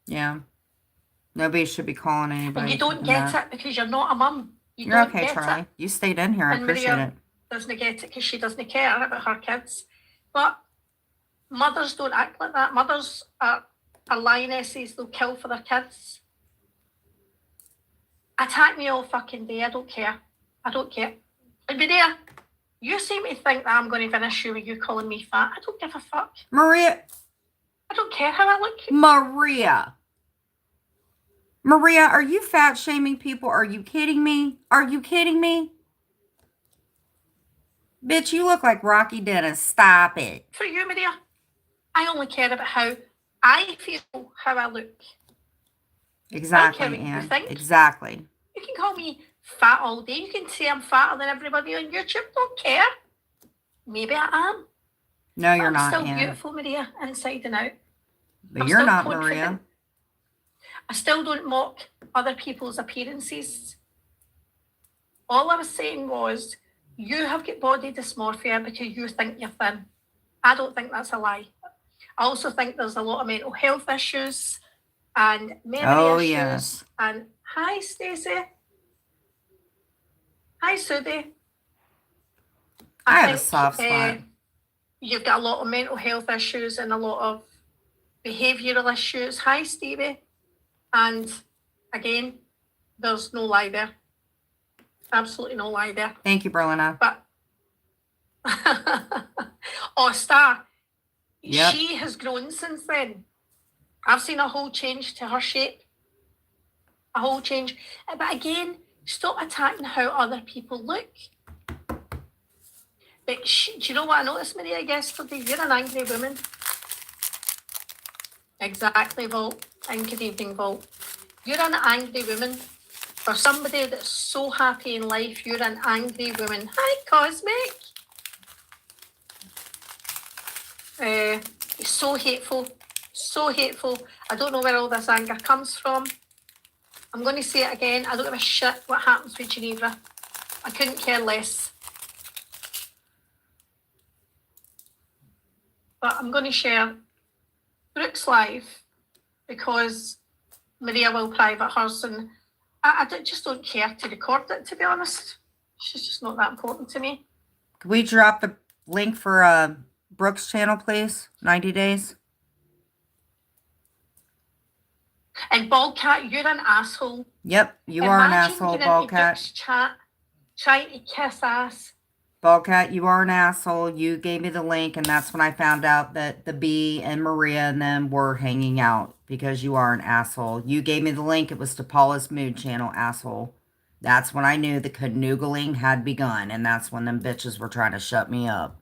Speaker 1: Yeah. Nobody should be calling anybody.
Speaker 4: And you don't
Speaker 1: thinking
Speaker 4: get
Speaker 1: that.
Speaker 4: it because you're not a mum.
Speaker 1: You're
Speaker 4: don't
Speaker 1: okay,
Speaker 4: get
Speaker 1: Charlie.
Speaker 4: it.
Speaker 1: You stayed in here. I
Speaker 4: And
Speaker 1: appreciate
Speaker 4: Maria
Speaker 1: it.
Speaker 4: doesn't get it because she doesn't care about her kids. But mothers don't act like that. Mothers are lionesses. They'll kill for their kids. Attack me all fucking day. I don't care. I don't care. And Maria, you seem to think that I'm going to have an issue with you calling me fat. I don't give a fuck.
Speaker 1: Maria.
Speaker 4: I don't care how I look.
Speaker 1: Maria. Maria, are you fat shaming people? Are you kidding me? Are you kidding me? Bitch, you look like Rocky Dennis. Stop it.
Speaker 4: For you, Maria, I only care about how I feel, how I look.
Speaker 1: Exactly,
Speaker 4: what you
Speaker 1: Anne.
Speaker 4: think.
Speaker 1: Exactly.
Speaker 4: You can call me fat all day. You can say I'm fatter than everybody on YouTube. Don't care. Maybe I am.
Speaker 1: No, you're
Speaker 4: I'm
Speaker 1: not,
Speaker 4: still
Speaker 1: Anne.
Speaker 4: beautiful, Maria, inside and out.
Speaker 1: But
Speaker 4: I'm
Speaker 1: you're
Speaker 4: still
Speaker 1: not,
Speaker 4: confident.
Speaker 1: Maria.
Speaker 4: I still don't mock other people's appearances. All I was saying was, you have got body dysmorphia because you think you're thin. I don't think that's a lie. I also think there's a lot of mental health issues and memory issues.
Speaker 1: Yes.
Speaker 4: And hi, Stacey. Hi, Sudie.
Speaker 1: I have a soft spot.
Speaker 4: You've got a lot of mental health issues and a lot of behavioural issues. Hi, Stevie. And again, there's no lie there. Absolutely no lie there.
Speaker 1: Thank you, Berlina.
Speaker 4: But oh, Star,
Speaker 1: Yep.
Speaker 4: she has grown since then. I've seen a whole change to her shape. A whole change. But again, stop attacking how other people look. But do you know what I noticed, Maria, yesterday? You're an angry woman. Exactly, Vault. And good evening, Vault. You're an angry woman. For somebody that's so happy in life, you're an angry woman. Hi, Cosmic. It's so hateful. So hateful. I don't know where all this anger comes from. I'm going to say it again. I don't give a shit what happens with Geneva. I couldn't care less. But I'm going to share Brooke's live because Maria will private hers, and I just don't care to record it, to be honest. She's just not that important to me.
Speaker 1: Can we drop the link for Brooke's channel, please? 90 days.
Speaker 4: And Baldcat, you're an asshole.
Speaker 1: Yep, you are an asshole,
Speaker 4: getting into
Speaker 1: Baldcat.
Speaker 4: Brooke's chat, trying to kiss ass.
Speaker 1: Baldcat, you are an asshole. You gave me the link, and that's when I found out that the Bee and Maria and them were hanging out, because you are an asshole. You gave me the link. It was to Paula's Mood channel, asshole. That's when I knew the canoogling had begun, and that's when them bitches were trying to shut me up.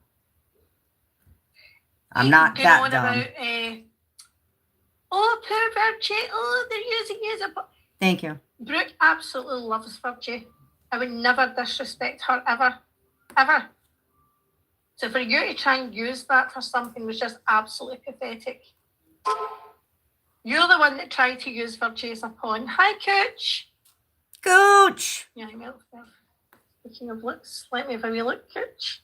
Speaker 1: I'm not
Speaker 4: Going
Speaker 1: that
Speaker 4: on
Speaker 1: dumb.
Speaker 4: about, oh, poor Virgie. Oh, they're using you as a...
Speaker 1: Thank you.
Speaker 4: Brooke absolutely loves Virgie. I would never disrespect her, ever. Ever. So for you to try and use that for something was just absolutely pathetic. You're the one that tried to use Virgie as a pawn. Hi, Cooch.
Speaker 1: Gooch.
Speaker 4: Yeah, well, speaking of looks, let me have a wee look, Cooch.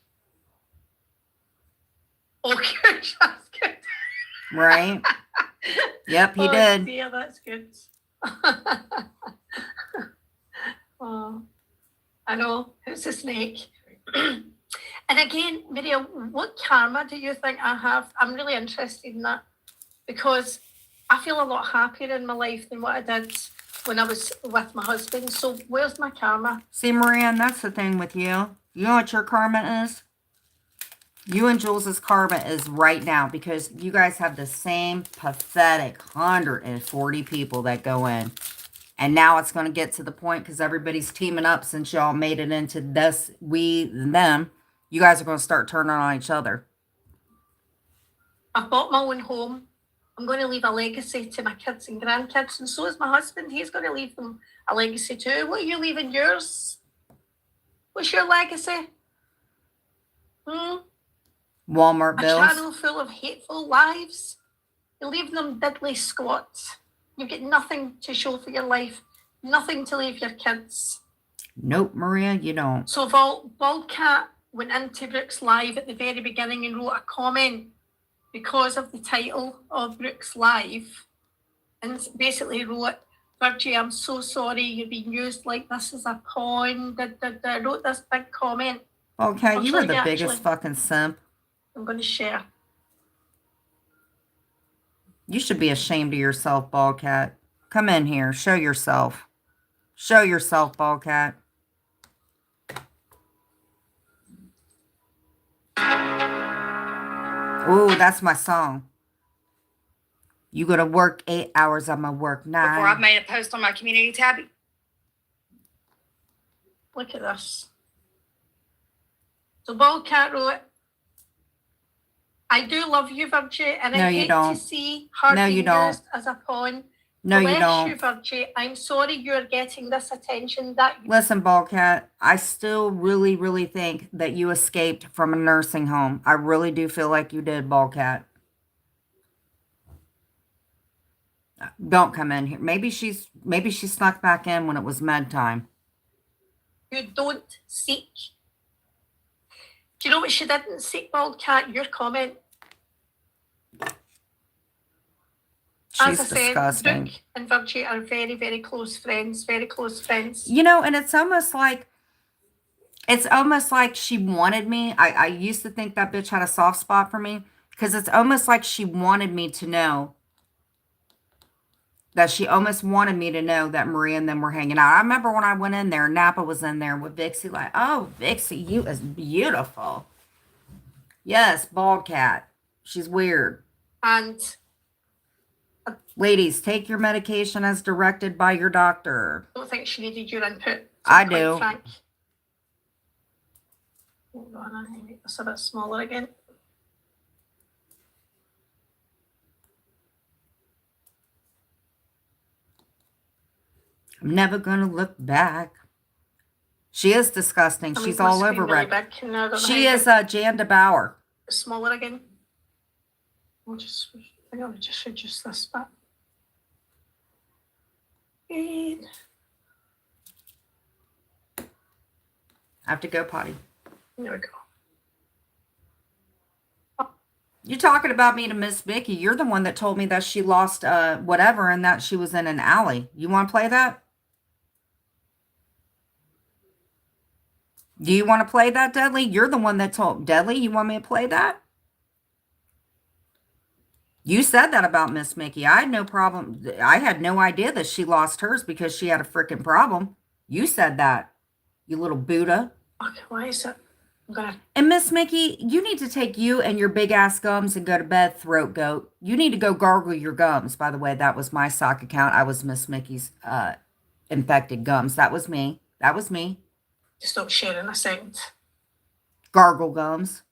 Speaker 4: Oh, Cooch, that's good.
Speaker 1: Right? Yep, he
Speaker 4: Oh,
Speaker 1: did.
Speaker 4: dear, that's good. Oh, I know. Who's the snake? And again, Miriam, what karma do you think I have? I'm really interested in that because I feel a lot happier in my life than what I did when I was with my husband. So where's my karma?
Speaker 1: See, Maria, that's the thing with you. You know what your karma is? You and Jules's karma is right now because you guys have the same pathetic 140 people that go in. And now it's going to get to the point because everybody's teaming up since y'all made it into this, we, and them. You guys are going to start turning on each other.
Speaker 4: I've bought my own home. I'm going to leave a legacy to my kids and grandkids. And so is my husband. He's going to leave them a legacy too. What are you leaving yours? What's your legacy?
Speaker 1: Walmart
Speaker 4: A
Speaker 1: bills.
Speaker 4: channel full of hateful lives. You leave them diddly squats. You've got nothing to show for your life. Nothing to leave your kids.
Speaker 1: Nope, Maria, you don't.
Speaker 4: So Baldcat went into Brooks Live at the very beginning and wrote a comment because of the title of Brooks Live, and basically wrote, Virgie, I'm so sorry you're being used like this as a pawn. I wrote this big comment.
Speaker 1: Okay,
Speaker 4: I'll
Speaker 1: you
Speaker 4: show
Speaker 1: are the
Speaker 4: you
Speaker 1: biggest
Speaker 4: actually.
Speaker 1: fucking simp.
Speaker 4: I'm going to share.
Speaker 1: You should be ashamed of yourself, Ballcat. Come in here. Show yourself. Show yourself, Ballcat. Ooh, that's my song. You gotta work 8 hours, I'ma work 9.
Speaker 2: Before I've made a post on my community tab.
Speaker 4: Look at this. So Baldcat wrote, I do love you, Virgie, and
Speaker 1: No,
Speaker 4: I
Speaker 1: you
Speaker 4: hate
Speaker 1: don't.
Speaker 4: to see her
Speaker 1: No,
Speaker 4: being
Speaker 1: you don't.
Speaker 4: used as a pawn.
Speaker 1: No, you
Speaker 4: Bless
Speaker 1: don't.
Speaker 4: you, Virgie. I'm sorry you're getting this attention that you
Speaker 1: Listen, Ballcat, I still really, really think that you escaped from a nursing home. I really do feel like you did, Ballcat. Don't come in here. Maybe she snuck back in when it was med time.
Speaker 4: don't seek. Do you know what she didn't seek, Baldcat? Your comment.
Speaker 1: She's
Speaker 4: As I said,
Speaker 1: disgusting.
Speaker 4: Brooke and Virgie are very, very close friends. Very close friends.
Speaker 1: You know, and it's almost like she wanted me. I used to think that bitch had a soft spot for me because it's almost like she wanted me to know that Maria and them were hanging out. I remember when I went in there, Napa was in there with Vixie, like, oh, Vixie, you is beautiful. Yes, bald cat. She's weird.
Speaker 4: And
Speaker 1: ladies, take your medication as directed by your doctor.
Speaker 4: I don't think she needed your input.
Speaker 1: I do.
Speaker 4: Frank. Hold on, I need this a bit smaller again.
Speaker 1: I'm never gonna look back. She is disgusting. She's all over
Speaker 4: really
Speaker 1: red. She
Speaker 4: is
Speaker 1: is Jan DeBauer.
Speaker 4: Smaller again. I think I'll just reduce this bit. And
Speaker 1: I have to go potty.
Speaker 4: there we go.
Speaker 1: You're talking about me to Miss Mickey. You're the one that told me that she lost whatever and that she was in an alley. You want to play that? Do you want to play that, Deadly? You're the one that told Deadly. You want me to play that? You said that about Miss Mickey. I had no problem. I had no idea that she lost hers because she had a freaking problem. You said that, you little Buddha.
Speaker 4: Okay, why is it?
Speaker 1: And Miss Mickey, you need to take you and your big ass gums and go to bed, throat goat. You need to go gargle your gums. By the way, that was my sock account. I was Miss Mickey's infected gums. That was me. That was me.
Speaker 4: Just stop sharing a second.
Speaker 1: Gargle gums.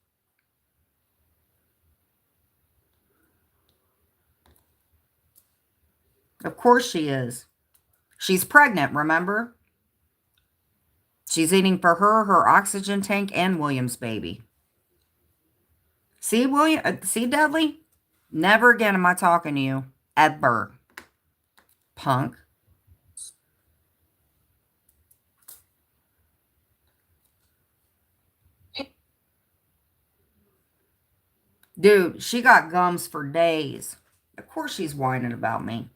Speaker 1: Of course she is. She's pregnant, remember? She's eating for her oxygen tank, and William's baby. See, see, Dudley? Never again am I talking to you. Ever. Punk. Dude, she got gums for days. Of course she's whining about me.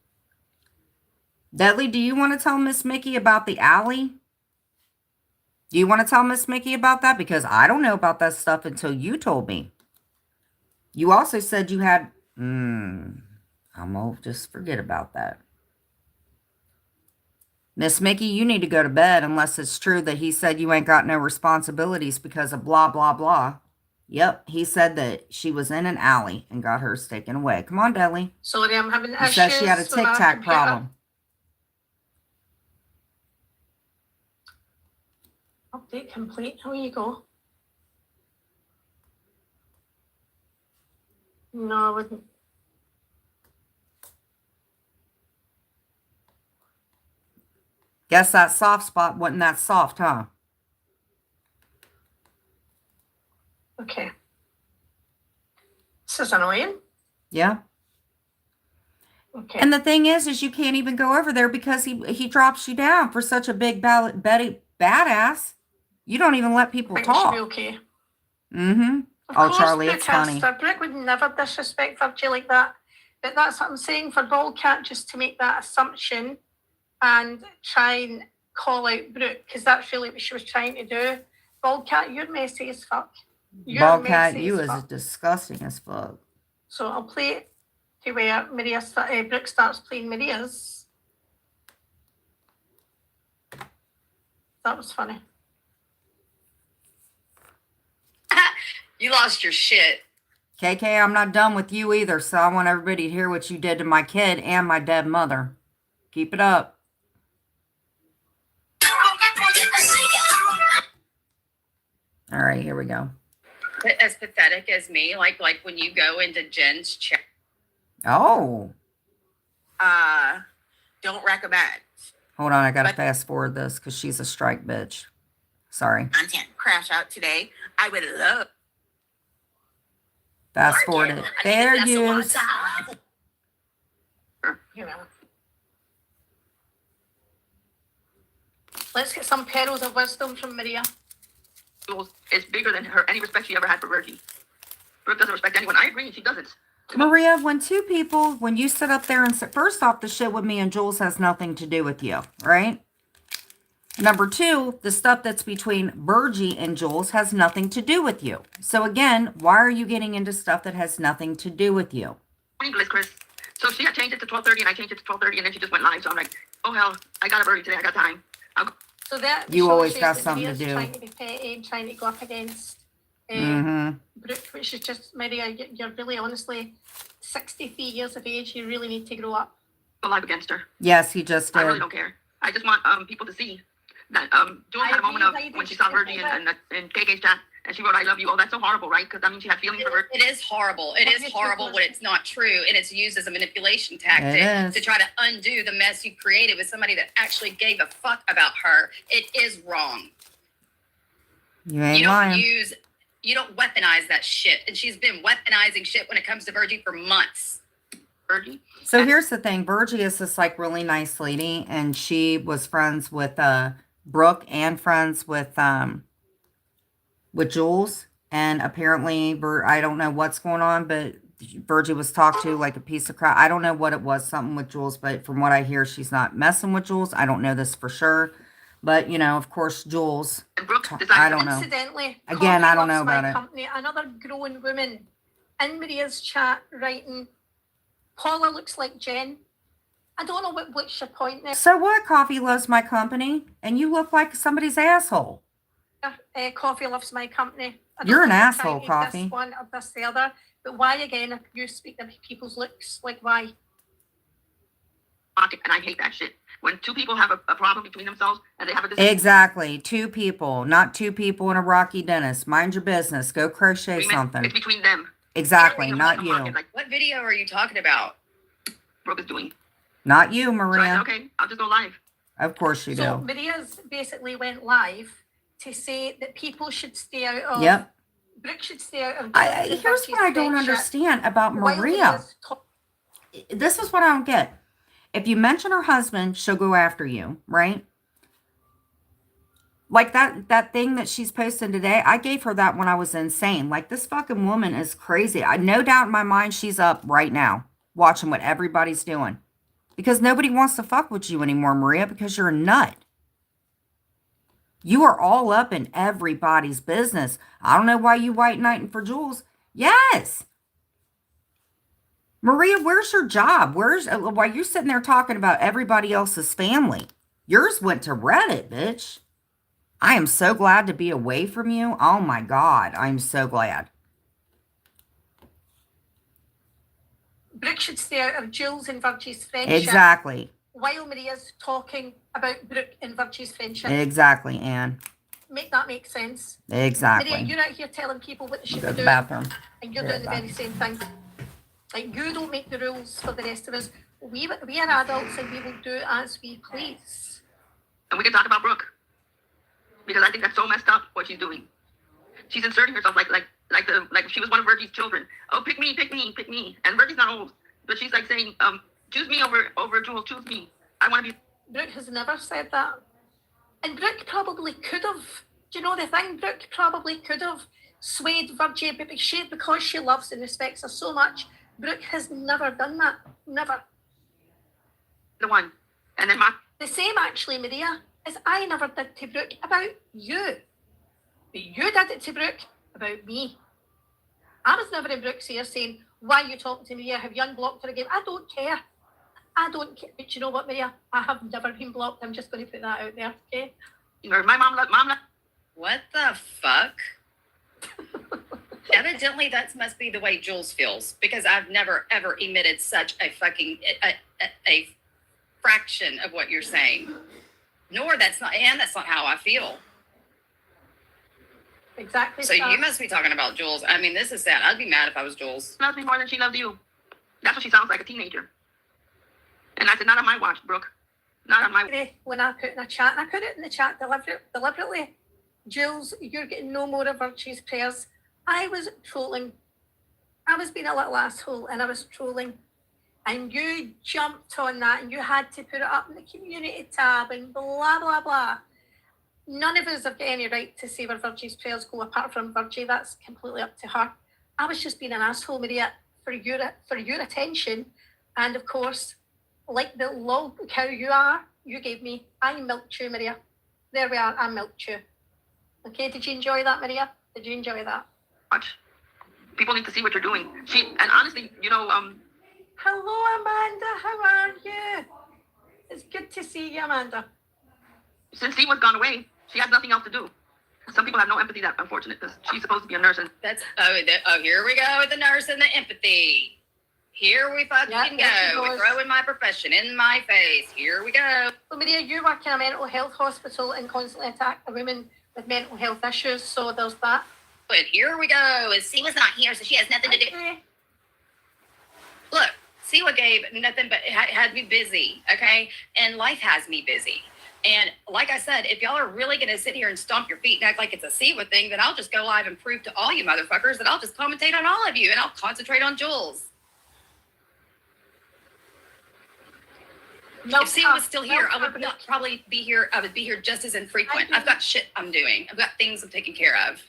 Speaker 1: Dudley, do you want to tell Miss Mickey about the alley? Do you want to tell Miss Mickey about that? Because I don't know about that stuff until you told me. You also said you had... I'm going to just forget about that. Miss Mickey, you need to go to bed unless it's true that he said you ain't got no responsibilities because of blah, blah, blah. Yep, he said that she was in an alley and got hers taken away. Come on, Dudley.
Speaker 4: Sorry, I'm having
Speaker 1: He
Speaker 4: issues
Speaker 1: said she had a
Speaker 4: with my
Speaker 1: tic-tac
Speaker 4: computer.
Speaker 1: problem.
Speaker 4: Update complete. Here you go. No, I wouldn't.
Speaker 1: Guess that soft spot wasn't that soft, huh?
Speaker 4: Okay. This is annoying.
Speaker 1: Yeah.
Speaker 4: Okay.
Speaker 1: And the thing is you can't even go over there because he drops you down for such a big badass. You don't even let people
Speaker 4: I think we should
Speaker 1: talk.
Speaker 4: be okay.
Speaker 1: Mm-hmm.
Speaker 4: Of
Speaker 1: Oh,
Speaker 4: course,
Speaker 1: Charlie,
Speaker 4: Brooke
Speaker 1: it's
Speaker 4: has
Speaker 1: funny.
Speaker 4: to. Brooke would never disrespect Virgie like that. But that's what I'm saying for Ballcat, just to make that assumption and try and call out Brooke, because that's really what she was trying to do. Ballcat, you're messy as fuck. You're
Speaker 1: Ballcat,
Speaker 4: messy
Speaker 1: you
Speaker 4: as
Speaker 1: is
Speaker 4: fuck.
Speaker 1: disgusting as fuck.
Speaker 4: So I'll play it to where Brooke starts playing Maria's. That was funny.
Speaker 6: You lost your shit.
Speaker 1: KK, I'm not done with you either, so I want everybody to hear what you did to my kid and my dead mother. Keep it up. All right, here we go.
Speaker 6: As pathetic as me, like when you go into Jen's chat,
Speaker 1: Oh,
Speaker 6: don't recommend
Speaker 1: hold on. I got to fast forward this because she's a strike bitch. Sorry.
Speaker 6: content crash out today. I would love.
Speaker 1: Fast forward it. There you is.
Speaker 4: You know. Let's get some pearls of wisdom from Maria.
Speaker 7: Is bigger than her any respect she ever had for Virgie. Brooke doesn't respect anyone. I agree, she doesn't.
Speaker 1: Maria, when you sit up there and sit, first off, the shit with me and Jules has nothing to do with you, right? Number two, the stuff that's between Virgie and Jules has nothing to do with you. So again, why are you getting into stuff that has nothing to do with you?
Speaker 7: English, Chris. So she had changed it to 12:30 and I changed it to 12:30 and then she just went live. So I'm like, oh hell, I got a Virgie today. I got time.
Speaker 4: So that
Speaker 1: You
Speaker 4: shows
Speaker 1: always
Speaker 4: you
Speaker 1: got
Speaker 4: that
Speaker 1: something to
Speaker 4: Maria's
Speaker 1: do.
Speaker 4: Trying to be petty and trying to go up against Brooke, which is just, Maria, you're really honestly 63 years of age. You really need to grow up.
Speaker 7: Go live against her.
Speaker 1: Yes, he just
Speaker 7: I really
Speaker 1: did.
Speaker 7: don't care. I just want people to see that Jules
Speaker 4: I
Speaker 7: had a moment of
Speaker 4: agree,
Speaker 7: when she saw Virgie in KK's chat and she wrote, I love you. Oh, that's so horrible, right? Because I mean, she had feelings for her.
Speaker 6: It is horrible. It is horrible when it's not true, and it's used as a manipulation
Speaker 1: It
Speaker 6: tactic
Speaker 1: is.
Speaker 6: to try to undo the mess you created with somebody that actually gave a fuck about her. It is wrong.
Speaker 1: You ain't
Speaker 6: You don't
Speaker 1: lying.
Speaker 6: you don't weaponize that shit, and she's been weaponizing shit when it comes to Virgie for months.
Speaker 7: Virgie.
Speaker 1: So here's the thing. Virgie is this like really nice lady, and she was friends with Brooke and friends with Jules. And apparently, I don't know what's going on, but Virgie was talked to like a piece of crap. I don't know what it was, something with Jules, but from what I hear, she's not messing with Jules. I don't know this for sure. But, you know, of course, Jules,
Speaker 7: And Brooke
Speaker 1: I
Speaker 7: decided
Speaker 1: don't know.
Speaker 4: Incidentally,
Speaker 1: Again, I don't know
Speaker 4: Coffee Loves
Speaker 1: about
Speaker 4: My
Speaker 1: it.
Speaker 4: Company, another grown woman in Maria's chat writing, Paula looks like Jen. I don't know what's your point there.
Speaker 1: So what? Coffee loves my company, and you look like somebody's asshole.
Speaker 4: Coffee Loves My Company. I don't
Speaker 1: You're an
Speaker 4: know if you're
Speaker 1: asshole,
Speaker 4: trying to
Speaker 1: Coffee.
Speaker 4: This one or this the other, but why again? If you speak of people's looks, like why?
Speaker 7: and I hate that shit. When two people have a problem between themselves and they have a disagreement,
Speaker 1: Exactly. Two people, not two people in a Rocky Dennis. Mind your business. Go crochet something.
Speaker 7: it's between them.
Speaker 1: Exactly. Not you.
Speaker 7: Like
Speaker 6: What video are you talking about?
Speaker 7: Brooke is doing.
Speaker 1: Not you,
Speaker 7: So I said,
Speaker 1: Maria.
Speaker 7: okay, I'll just go live.
Speaker 1: Of course you
Speaker 4: So
Speaker 1: do.
Speaker 4: Maria's basically went live to say that people should stay out of.
Speaker 1: Yep.
Speaker 4: Brooke should stay out of.
Speaker 1: Here's what I don't understand about
Speaker 4: While
Speaker 1: Maria.
Speaker 4: Maria's
Speaker 1: This is what I don't get. If you mention her husband, she'll go after you, right? Like that thing that she's posting today, I gave her that when I was insane. Like, this fucking woman is crazy. I no doubt in my mind she's up right now watching what everybody's doing. Because nobody wants to fuck with you anymore, Maria, because you're a nut. You are all up in everybody's business. I don't know why you white knighting for Jules. Yes. Maria, where's your job? Why you sitting there talking about everybody else's family? Yours went to Reddit, bitch. I am so glad to be away from you. Oh my God. I'm so glad.
Speaker 4: Brooke should stay out of Jules and Virgie's friendship.
Speaker 1: Exactly.
Speaker 4: While Maria's talking about Brooke and Virgie's friendship.
Speaker 1: Exactly, Anne.
Speaker 4: Make that make sense.
Speaker 1: Exactly.
Speaker 4: Maria, you're out here telling people what they should
Speaker 1: Go
Speaker 4: be
Speaker 1: to the
Speaker 4: doing.
Speaker 1: bathroom.
Speaker 4: And you're
Speaker 1: Be
Speaker 4: doing the
Speaker 1: right
Speaker 4: very same thing. Like, you don't make the rules for the rest of us. We are adults and we will do as we please.
Speaker 7: And we can talk about Brooke. Because I think that's so messed up what she's doing. She's inserting herself like she was one of Virgie's children. Oh, pick me, pick me, pick me. And Virgie's not old. But she's like saying, choose me over Jules, choose me. I want to be.
Speaker 4: Brooke has never said that. And Brooke probably could have. Do you know the thing? Brooke probably could have swayed Virgie, but because she loves and respects her so much, Brooke has never done that. Never.
Speaker 7: The one. And then
Speaker 4: the same, actually, Maria, as I never did to Brooke about you. But you did it to Brooke about me. I was never in Brooke's ear saying, why are you talking to Maria? Have you unblocked her again? I don't care. I don't care. But you know what, Maria? I have never been blocked. I'm just going to put that out there, okay?
Speaker 7: My mom.
Speaker 6: What the fuck? Evidently, that must be the way Jules feels, because I've never ever emitted such a fucking a fraction of what you're saying. That's not how I feel.
Speaker 4: Exactly.
Speaker 6: So you must be talking about Jules. I mean, this is sad. I'd be mad if I was Jules.
Speaker 7: Loves me more than she loves you. That's what she sounds like, a teenager. And I said, not on my watch, Brooke. Not on my.
Speaker 4: When I put in a chat, and I put it in the chat deliberately, Jules, you're getting no more of Virtue's prayers. I was trolling. I was being a little asshole, and I was trolling. And you jumped on that, and you had to put it up in the community tab, and blah, blah, blah. None of us have got any right to say where Virgie's prayers go, apart from Virgie. That's completely up to her. I was just being an asshole, Maria, for your attention. And of course, like the log cow you are, you gave me, I milked you, Maria. There we are, I milked you. Okay, did you enjoy that, Maria? Did you enjoy that?
Speaker 7: Watch. People need to see what you're doing. And honestly,
Speaker 4: Hello, Amanda, how are you? It's good to see you, Amanda.
Speaker 7: Since Seawa's gone away, she has nothing else to do. Some people have no empathy. That's unfortunate, because she's supposed to be a nurse. And
Speaker 6: here we go with the nurse and the empathy. Here we fucking go. We're throwing my profession in my face. Here we go.
Speaker 4: So, Maria, you work in a mental health hospital and constantly attack a woman with mental health issues, so there's that.
Speaker 6: But here we go. Siwa's not here, so she has nothing to do. Look, Siwa gave nothing but had me busy, okay? And life has me busy. And like I said, if y'all are really going to sit here and stomp your feet and act like it's a Siwa thing, then I'll just go live and prove to all you motherfuckers that I'll just commentate on all of you, and I'll concentrate on Jules. If Siwa was still here, I would not probably be here. I would be here just as infrequent. I've got shit I'm doing. I've got things I'm taking care of.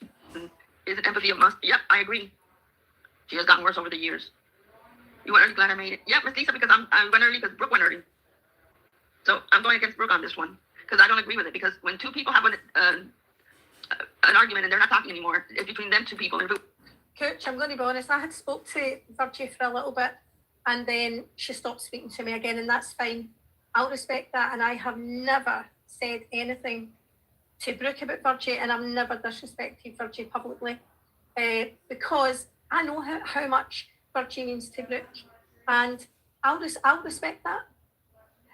Speaker 7: Isn't empathy a must? Yep, I agree. She has gotten worse over the years. You went early, glad I made it. Yep, Miss Lisa, because I went early because Brooke went early. So I'm going against Brooke on this one, because I don't agree with it. Because when two people have an argument and they're not talking anymore, it's between them two people.
Speaker 4: Coach, I'm going to be honest. I had spoke to Virgie for a little bit, and then she stopped speaking to me again, and that's fine. I'll respect that, and I have never said anything to Brooke about Virgie, and I've never disrespected Virgie publicly, because I know how much Virgie means to Brooke, and I'll respect that.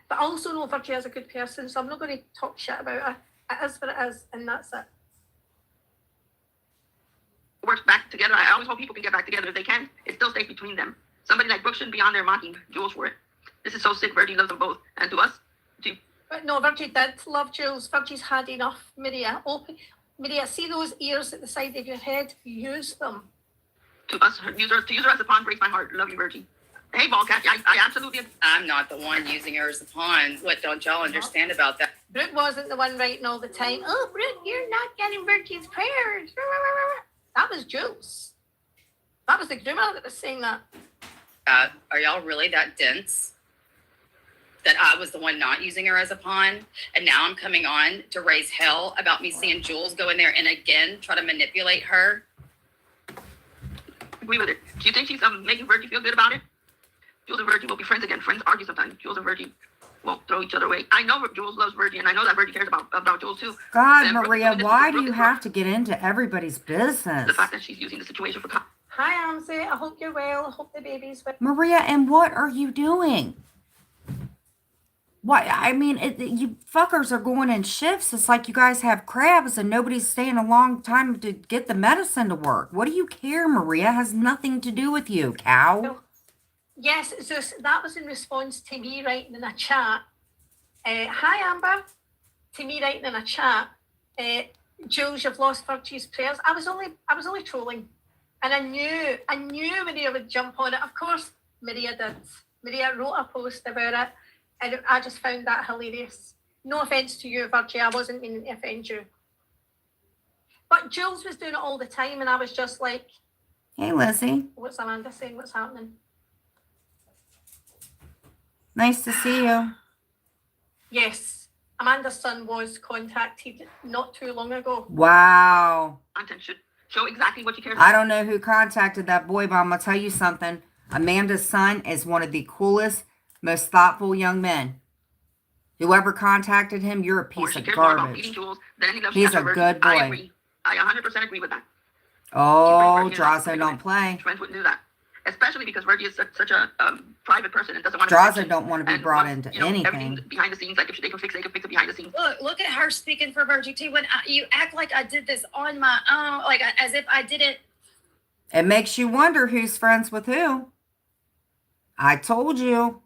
Speaker 4: But I also know Virgie is a good person, so I'm not going to talk shit about her. It is what it is, and that's it.
Speaker 7: Work back together. I always hope people can get back together if they can. It still stays between them. Somebody like Brooke shouldn't be on there mocking Jules for it. This is so sick. Virgie loves them both, and to us, too.
Speaker 4: But no, Virgie did love Jules. Virgie's had enough, Maria. Maria, see those ears at the side of your head? Use them.
Speaker 7: To us, to use her as a pawn breaks my heart. Love you, Virgie. Hey, Ballcat, I absolutely.
Speaker 6: I'm not the one using her as a pawn. What don't y'all understand about that?
Speaker 4: Brooke wasn't the one writing all the time. Oh, Brooke, you're not getting Virgie's prayers. That was Jules. That was the groomer that was saying that.
Speaker 6: Are y'all really that dense? that I was the one not using her as a pawn. And now I'm coming on to raise hell about me seeing Jules go in there and again try to manipulate her.
Speaker 7: Agree with it. Do you think she's making Virgie feel good about it? Jules and Virgie will be friends again. Friends argue sometimes. Jules and Virgie will throw each other away. I know Jules loves Virgie, and I know that Virgie cares about Jules too.
Speaker 1: God,
Speaker 7: And
Speaker 1: Maria, why do you have to get into everybody's business?
Speaker 7: The fact that she's using the situation for...
Speaker 4: Hi, Amzi. I hope you're well. I hope the baby's well.
Speaker 1: Maria, and what are you doing? Why? I mean, you fuckers are going in shifts. It's like you guys have crabs and nobody's staying a long time to get the medicine to work. What do you care, Maria? It has nothing to do with you, cow.
Speaker 4: Yes, so that was in response to me writing in a chat. Hi, Amber. To me writing in a chat. Jules, you've lost Virgie's prayers. I was only trolling, and I knew Maria would jump on it. Of course, Maria did. Maria wrote a post about it, and I just found that hilarious. No offense to you, Virgie. I wasn't meaning to offend you. But Jules was doing it all the time, and I was just like,
Speaker 1: Hey, Lizzie.
Speaker 4: "What's Amanda saying? What's happening?"
Speaker 1: Nice to see you.
Speaker 4: Yes, Amanda's son was contacted not too long ago.
Speaker 1: Wow.
Speaker 7: Content should show exactly what you care
Speaker 1: I don't know who contacted that boy, but I'm going to tell you something. Amanda's son is one of the coolest, most thoughtful young men. Whoever contacted him, you're a piece of garbage. He's a good boy.
Speaker 7: I agree. I 100% agree with that.
Speaker 1: Oh, Drazo don't play.
Speaker 7: Friends wouldn't do that. Especially because Virgie is such a private person and doesn't want to...
Speaker 1: Drazo don't want to be brought into anything.
Speaker 7: Behind the scenes, like if they can fix it behind the scenes.
Speaker 6: Look at her speaking for Virgie too. When you act like I did this on my own, like as if I didn't.
Speaker 1: It makes you wonder who's friends with who. I told you.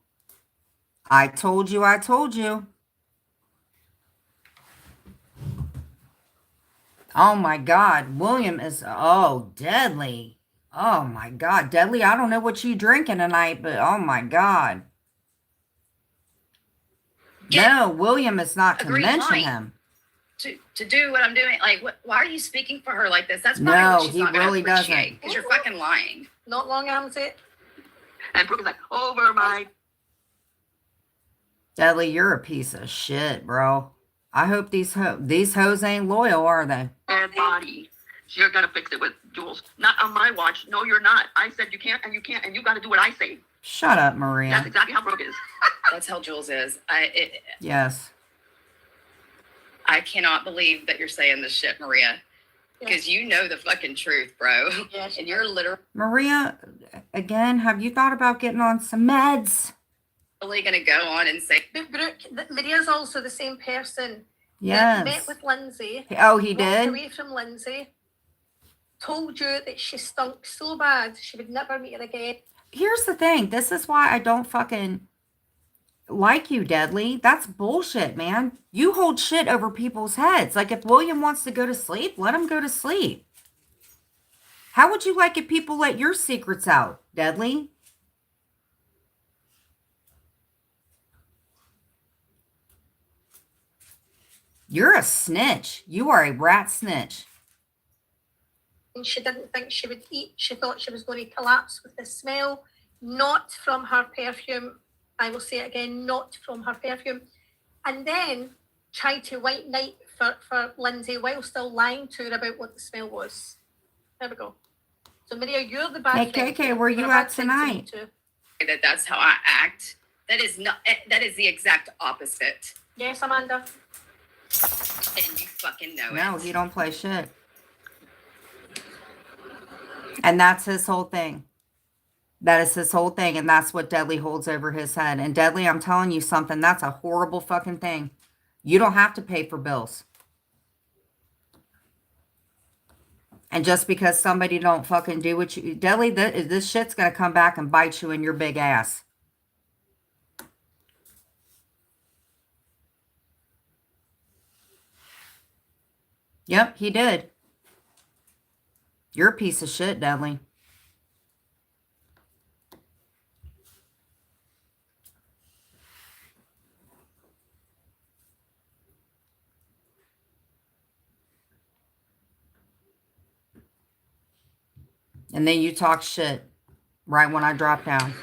Speaker 1: I told you. I told you. Oh my God. William is, deadly. Oh my God. Deadly. I don't know what you drinking tonight, but oh my God. No, William is not to mention him.
Speaker 6: To do what I'm doing, like, why are you speaking for her like this? That's probably
Speaker 1: no,
Speaker 6: what she's
Speaker 1: he
Speaker 6: not
Speaker 1: really
Speaker 6: gonna appreciate,
Speaker 1: doesn't.
Speaker 6: because you're fucking lying.
Speaker 4: Not long, Amzi.
Speaker 7: And Brooke is like, over my...
Speaker 1: Deadly, you're a piece of shit, bro. I hope these hoes ain't loyal, are they?
Speaker 7: Dead body. You're gonna fix it with Jules. Not on my watch. No, you're not. I said you can't, and you can't, and you got to do what I say.
Speaker 1: Shut up, Maria.
Speaker 7: That's exactly how Brooke is.
Speaker 6: That's how Jules is.
Speaker 1: Yes.
Speaker 6: I cannot believe that you're saying this shit, Maria. Because you know the fucking truth, bro.
Speaker 4: Yes,
Speaker 6: and you're literally
Speaker 1: Maria, again, have you thought about getting on some meds?
Speaker 6: going to go on and say...
Speaker 4: But Brooke, Maria's also the same person.
Speaker 1: Yes.
Speaker 4: That met with Lindsay.
Speaker 1: Oh, he
Speaker 4: walked
Speaker 1: did?
Speaker 4: away from Lindsay. Told you that she stunk so bad she would never meet her again.
Speaker 1: Here's the thing. This is why I don't fucking like you, Deadly. That's bullshit, man. You hold shit over people's heads. Like, if William wants to go to sleep, let him go to sleep. How would you like if people let your secrets out, Deadly? You're a snitch. You are a rat snitch.
Speaker 4: And she didn't think she would eat. She thought she was going to collapse with the smell, not from her perfume. I will say it again, not from her perfume. And then tried to white knight for Lindsay while still lying to her about what the smell was. There we go. So Maria, you're the bad
Speaker 1: Hey,
Speaker 4: friend.
Speaker 1: KK, where
Speaker 4: You're
Speaker 1: you
Speaker 4: a bad
Speaker 1: at
Speaker 4: friend to me
Speaker 1: tonight?
Speaker 4: too.
Speaker 6: That's how I act. That is the exact opposite.
Speaker 4: Yes, Amanda.
Speaker 6: And you fucking know it.
Speaker 1: No, he don't play shit. And that's his whole thing. That is his whole thing. And that's what Deadly holds over his head. And Deadly, I'm telling you something. That's a horrible fucking thing. You don't have to pay for bills. And just because somebody don't fucking do what you... Deadly, this shit's going to come back and bite you in your big ass. Yep, he did. You're a piece of shit, Deadly. And then you talk shit right when I drop down.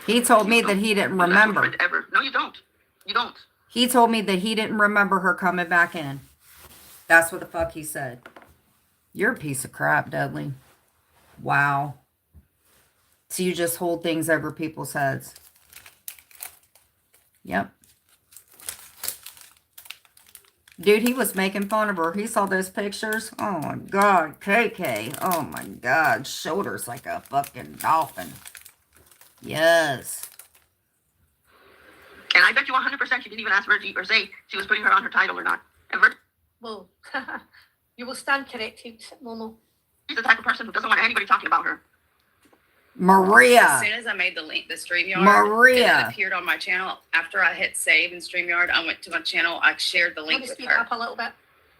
Speaker 1: He told me that he didn't remember.
Speaker 7: Ever. No, you don't. You don't.
Speaker 1: He told me that he didn't remember her coming back in. That's what the fuck he said. You're a piece of crap, Dudley. Wow. So you just hold things over people's heads. Yep. Dude, he was making fun of her. He saw those pictures. Oh my God, KK. Oh my God, shoulders like a fucking dolphin. Yes.
Speaker 7: And I bet you 100% she didn't even ask Virgie or say she was putting her on her title or not. And Virgie's
Speaker 4: Well, you will stand corrected, Momo.
Speaker 7: the type of person who doesn't want anybody talking about her.
Speaker 1: Maria.
Speaker 6: As soon as I made the link, the StreamYard,
Speaker 1: Maria.
Speaker 6: and it appeared on my channel. After I hit save in StreamYard, I went to my channel. I shared the link
Speaker 4: Want to
Speaker 6: with
Speaker 4: speak
Speaker 6: her.
Speaker 4: up a little bit?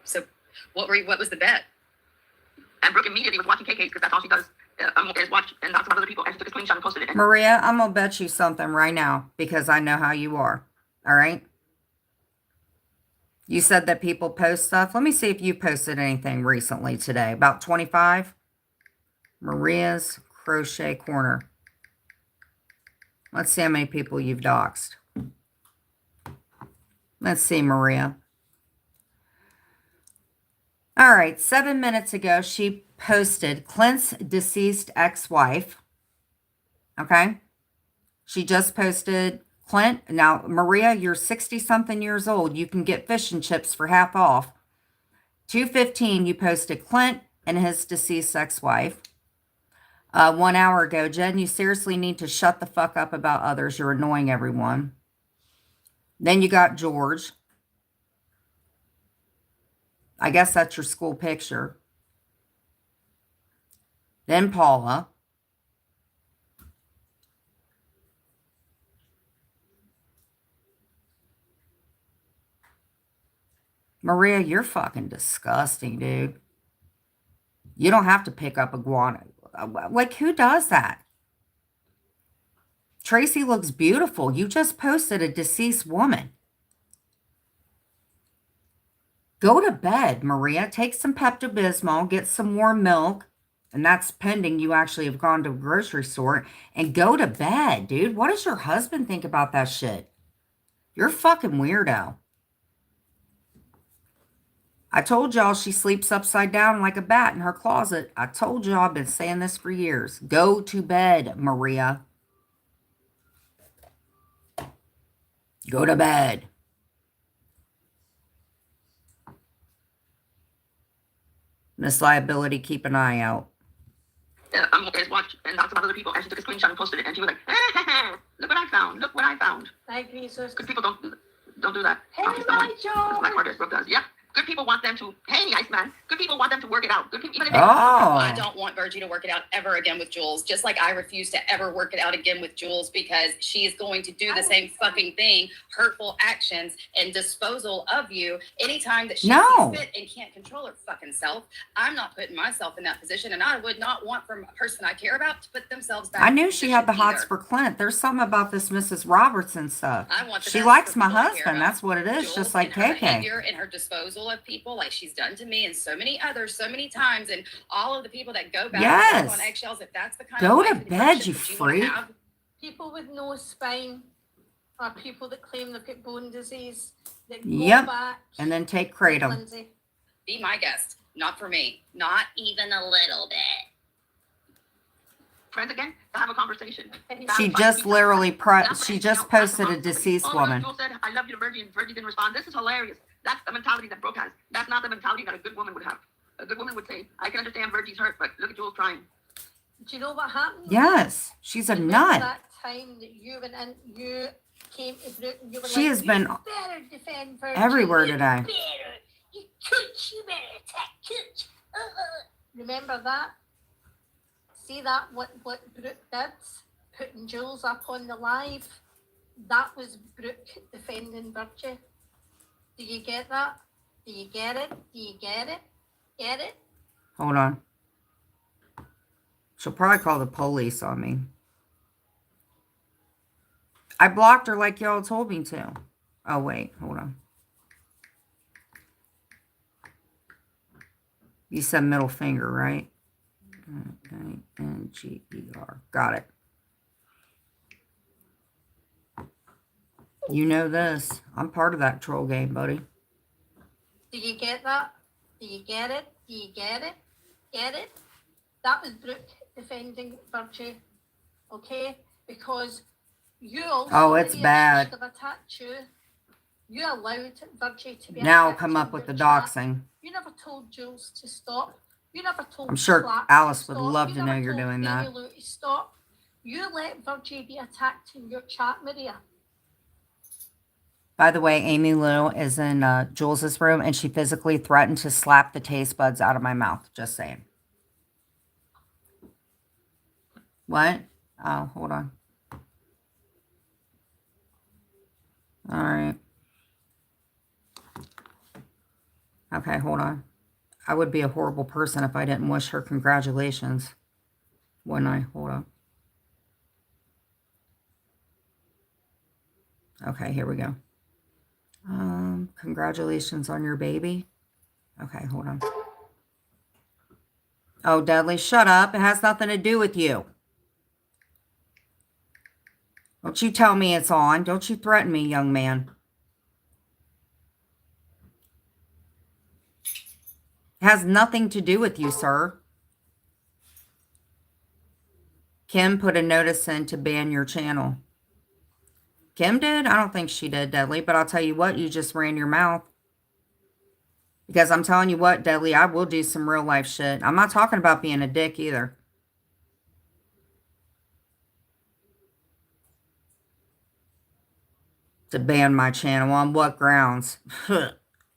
Speaker 6: So, what was the bet?
Speaker 7: And Brooke immediately was watching KK because that's all she does. Is watch and talk about other people. And she took a screenshot and posted it.
Speaker 1: Maria, I'm going to bet you something right now because I know how you are. All right? You said that people post stuff. Let me see if you posted anything recently today. About 25? Maria's Crochet Corner. Let's see how many people you've doxed. Let's see, Maria. All right, 7 minutes ago, she posted Clint's deceased ex-wife. Okay? She just posted Clint. Now, Maria, you're 60-something years old. You can get fish and chips for half off. 2:15, you posted Clint and his deceased ex-wife. 1 hour ago, Jen, you seriously need to shut the fuck up about others. You're annoying everyone. Then you got George. I guess that's your school picture. Then Paula. Maria, you're fucking disgusting, dude. You don't have to pick up iguana. Like, who does that? Tracy looks beautiful. You just posted a deceased woman. Go to bed, Maria. Take some Pepto-Bismol, get some warm milk, and that's pending you actually have gone to a grocery store, and go to bed, dude. What does your husband think about that shit? You're a fucking weirdo. I told y'all she sleeps upside down like a bat in her closet. I told y'all, I've been saying this for years. Go to bed, Maria. Go to bed. Miss Liability, keep an eye out.
Speaker 7: Is watch and talks about other people. And she took a screenshot and posted it. And she was like, look what I found. Look what I found.
Speaker 4: I agree, sis.
Speaker 7: Good people don't do that.
Speaker 4: Hey,
Speaker 7: That's
Speaker 4: Nigel.
Speaker 7: black artist Brooke does. Yep. Good people want them to, hey, Iceman. Good people want them to work it out. Good people, even if they
Speaker 6: I
Speaker 1: Oh.
Speaker 6: don't want Virgie to work it out ever again with Jules, just like I refuse to ever work it out again with Jules because she is going to do the same fucking thing, hurtful actions and disposal of you anytime that she
Speaker 1: No.
Speaker 6: sees fit and can't control her fucking self. I'm not putting myself in that position, and I would not want from a person I care about to put themselves back.
Speaker 1: I
Speaker 6: in
Speaker 1: knew
Speaker 6: that
Speaker 1: she had the
Speaker 6: position
Speaker 1: hots
Speaker 6: either.
Speaker 1: for Clint. There's something about this Mrs. Robertson stuff.
Speaker 6: I want the
Speaker 1: She
Speaker 6: best
Speaker 1: likes
Speaker 6: for
Speaker 1: my
Speaker 6: people I care
Speaker 1: husband.
Speaker 6: about.
Speaker 1: That's what it is,
Speaker 6: Jules
Speaker 1: just like
Speaker 6: and her
Speaker 1: KK.
Speaker 6: behavior and her disposal of people, like she's done to me and so many others, so many times, and all of the people that go back and forth
Speaker 1: Yes.
Speaker 6: on eggshells. If that's the kind
Speaker 1: Go
Speaker 6: of
Speaker 1: to
Speaker 6: life and
Speaker 1: bed,
Speaker 6: friendship
Speaker 1: you
Speaker 6: that wanna
Speaker 1: freak.
Speaker 6: have,
Speaker 4: People with no spine are people that claim they've got bone disease that go
Speaker 1: Yep.
Speaker 4: back.
Speaker 1: And then take kratom.
Speaker 4: Lindsay.
Speaker 6: be my guest, not for me, not even a little bit.
Speaker 7: friends again to have a conversation.
Speaker 1: She just literally she just posted a deceased woman.
Speaker 7: Jules said, I love you to Virgie, and Virgie didn't respond. This is hilarious. That's the mentality that Brooke has. That's not the mentality that a good woman would have. A good woman would say, I can understand Virgie's hurt, but look at Jules trying.
Speaker 4: Do you know what happened?
Speaker 1: Yes, she's a
Speaker 4: Remember
Speaker 1: nut.
Speaker 4: that time that you went in, you came to Brooke and you were
Speaker 1: She
Speaker 4: like,
Speaker 1: has been
Speaker 4: "You better defend Virgie.
Speaker 1: everywhere
Speaker 4: You
Speaker 1: today.
Speaker 4: better. You cooch, you better attack cooch. Remember that? See that what Brooke did? Putting Jules up on the live. That was Brooke defending Virgie. Do you get that? Do you get it? Do you get it? Get it?
Speaker 1: Hold on. She'll probably call the police on me. I blocked her like y'all told me to. Oh, wait. Hold on. You said middle finger, right? N-G-E-R. Got it. You know this. I'm part of that troll game, buddy.
Speaker 4: Do you get that? Do you get it? Do you get it? Get it? That was Brooke defending Virgie, okay? Because you also,
Speaker 1: Oh, it's
Speaker 4: maybe
Speaker 1: bad.
Speaker 4: If she should have attacked you, you allowed Virgie to be
Speaker 1: Now
Speaker 4: attacked
Speaker 1: come
Speaker 4: in
Speaker 1: up with the
Speaker 4: your chat.
Speaker 1: doxing.
Speaker 4: You never told Jules to stop. You never told
Speaker 1: I'm sure
Speaker 4: Slack
Speaker 1: Alice
Speaker 4: to
Speaker 1: would
Speaker 4: stop.
Speaker 1: love
Speaker 4: You
Speaker 1: to know
Speaker 4: never
Speaker 1: you're
Speaker 4: told
Speaker 1: doing
Speaker 4: Mary
Speaker 1: that.
Speaker 4: Lou to stop. You let Virgie be attacked in your chat, Maria.
Speaker 1: By the way, Amy Lou is in Jules's room, and she physically threatened to slap the taste buds out of my mouth. Just saying. What? Oh, hold on. All right. Okay, hold on. I would be a horrible person if I didn't wish her congratulations. Wouldn't I? Hold on. Okay, here we go. Congratulations on your baby. Okay, hold on. Oh, Dudley, shut up. It has nothing to do with you. Don't you tell me it's on. Don't you threaten me, young man. It has nothing to do with you, sir. Kim put a notice in to ban your channel. Kim did? I don't think she did, Dudley. But I'll tell you what, you just ran your mouth. Because I'm telling you what, Dudley, I will do some real life shit. I'm not talking about being a dick either. To ban my channel. On what grounds?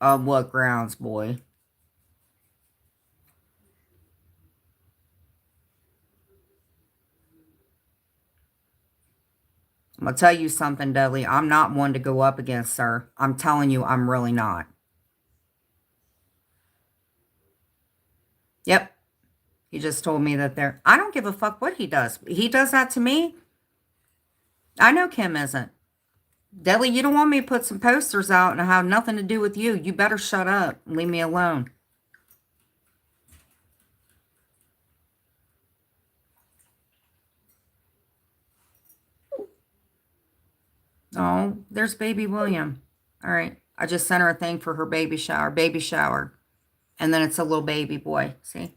Speaker 1: On what grounds, boy? I'm going to tell you something, Dudley. I'm not one to go up against, sir. I'm telling you, I'm really not. Yep. He just told me that there. I don't give a fuck what he does. He does that to me. I know Kim isn't. Dudley, you don't want me to put some posters out and have nothing to do with you. You better shut up and leave me alone. Oh, there's baby William. All right. I just sent her a thing for her baby shower. And then it's a little baby boy. See?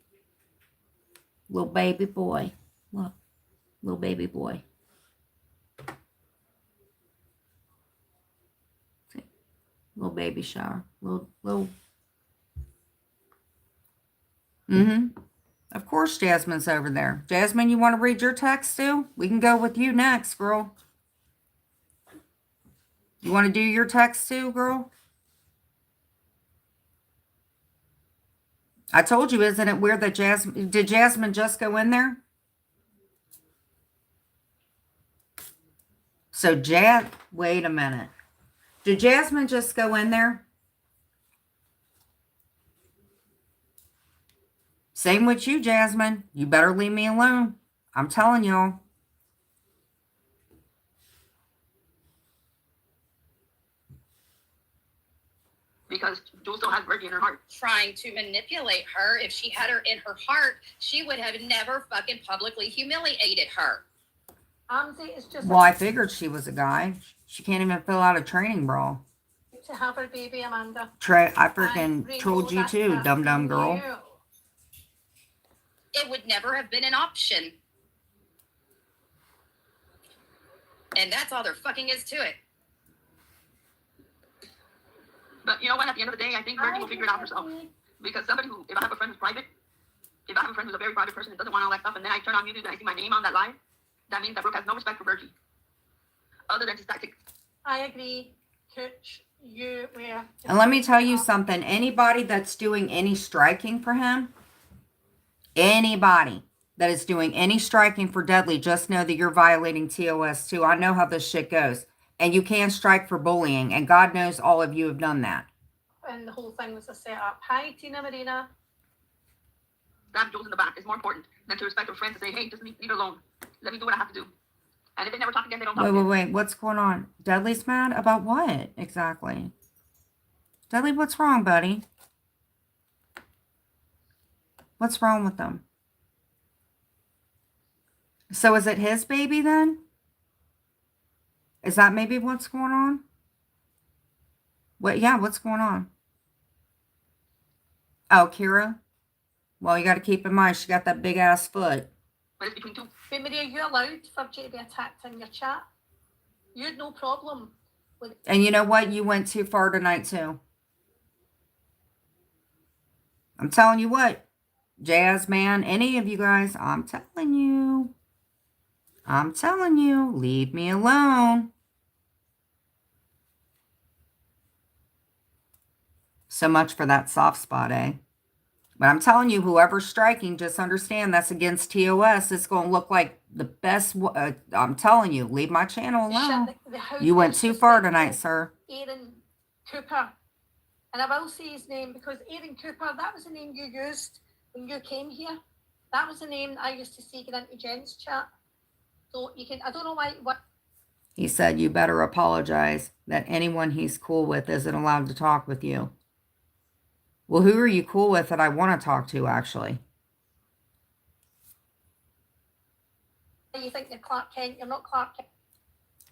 Speaker 1: Little baby boy. Look. Little baby boy. See? Little baby shower. Little. Of course Jasmine's over there. Jasmine, you want to read your text too? We can go with you next, girl. You want to do your text too, girl? I told you, isn't it weird that did Jasmine just go in there? So wait a minute. Did Jasmine just go in there? Same with you, Jasmine. You better leave me alone. I'm telling y'all.
Speaker 7: Because Jules still has Virgie in her heart.
Speaker 6: Trying to manipulate her. If she had her in her heart, she would have never fucking publicly humiliated her.
Speaker 4: It's just
Speaker 1: Well, I figured she was a guy. She can't even fill out a training brawl.
Speaker 4: to have her baby, Amanda.
Speaker 1: I freaking trolled you too, dumb girl.
Speaker 6: It would never have been an option. And that's all there fucking is to it.
Speaker 7: But you know what? At the end of the day, I think Virgie will figure it out herself. Because somebody who, if I have a friend who's private, if I have a friend who's a very private person and doesn't want all that stuff, and then I turn on YouTube and I see my name on that live, that means that Brooke has no respect for Virgie. Other than his tactics.
Speaker 4: I agree, Coach. You were.
Speaker 1: And let me tell you something. Anybody that's doing any striking for him, anybody that is doing any striking for Dudley, just know that you're violating TOS too. I know how this shit goes. And you can strike for bullying. And God knows all of you have done that.
Speaker 4: And the whole thing was a setup. Hi, Tina Marina.
Speaker 7: Grab Jules in the back is more important than to respect a friend to say, hey, just leave it alone. Let me do what I have to do. And if they never talk again, they don't talk again.
Speaker 1: Wait. What's going on? Dudley's mad about what exactly? Dudley, what's wrong, buddy? What's wrong with them? So is it his baby then? Is that maybe what's going on? What? Yeah, what's going on? Oh, Kira? Well, you got to keep in mind, she got that big ass foot.
Speaker 7: But it's between two.
Speaker 4: But Maria, you allowed for Jay to be attacked in your chat. You had no problem with
Speaker 1: And you know what? You went too far tonight, too. I'm telling you what, Jazz, man, any of you guys, I'm telling you, leave me alone. So much for that soft spot, eh? But I'm telling you, whoever's striking, just understand that's against TOS. It's going to look like the best. I'm telling you, leave my channel alone. You went too far tonight, sir.
Speaker 4: Aaron Cooper. And I will say his name because Aaron Cooper, that was the name you used when you came here. That was the name I used to see get into Jen's chat. So you can, I don't know why. What
Speaker 1: He said you better apologize that anyone he's cool with isn't allowed to talk with you. Well, who are you cool with that I want to talk to, actually?
Speaker 4: you think you're Clark Kent? You're not Clark Kent.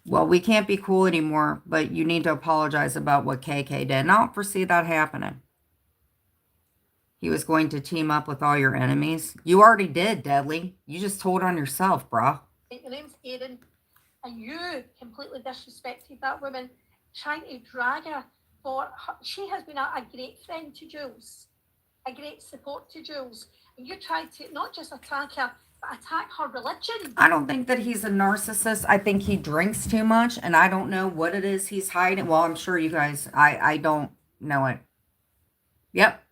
Speaker 1: Well, we can't be cool anymore, but you need to apologize about what KK did. And I don't foresee that happening. He was going to team up with all your enemies. You already did, Deadly. You just told on yourself, brah.
Speaker 4: Your name's Aaron, and you completely disrespected that woman, trying to drag her for her. She has been a great friend to Jules, a great support to Jules, and you tried to not just attack her, but attack her religion.
Speaker 1: I don't think that he's a narcissist. I think he drinks too much, and I don't know what it is he's hiding. Well, I'm sure you guys, I don't know it. Yep.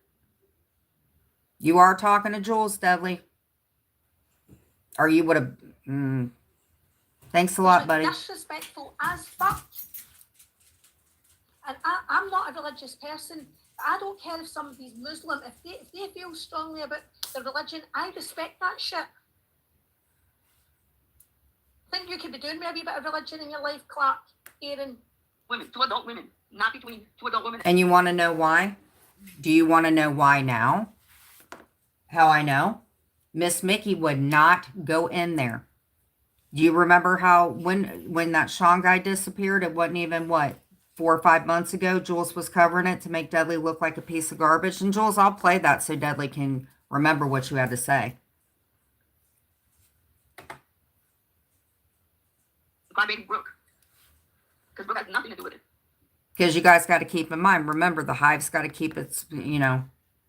Speaker 1: You are talking to Jules, Deadly. Or you would have... Thanks a lot, buddy.
Speaker 4: Disrespectful as fuck. And I'm not a religious person. I don't care if somebody's Muslim. If they feel strongly about their religion, I respect that shit. I think you could be doing maybe a bit of religion in your life, Clark, Aaron.
Speaker 7: Women, two adult women, not between two adult women.
Speaker 1: And you want to know why? Do you want to know why now? How I know? Miss Mickey would not go in there. Do you remember how when that Sean guy disappeared, it wasn't even, what, 4 or 5 months ago, Jules was covering it to make Dudley look like a piece of garbage? And Jules, I'll play that so Dudley can remember what you had to say.
Speaker 7: I made Brooke. Because Brooke has nothing to do with it.
Speaker 1: Because you guys got to keep in mind, remember, the hive's got to keep its,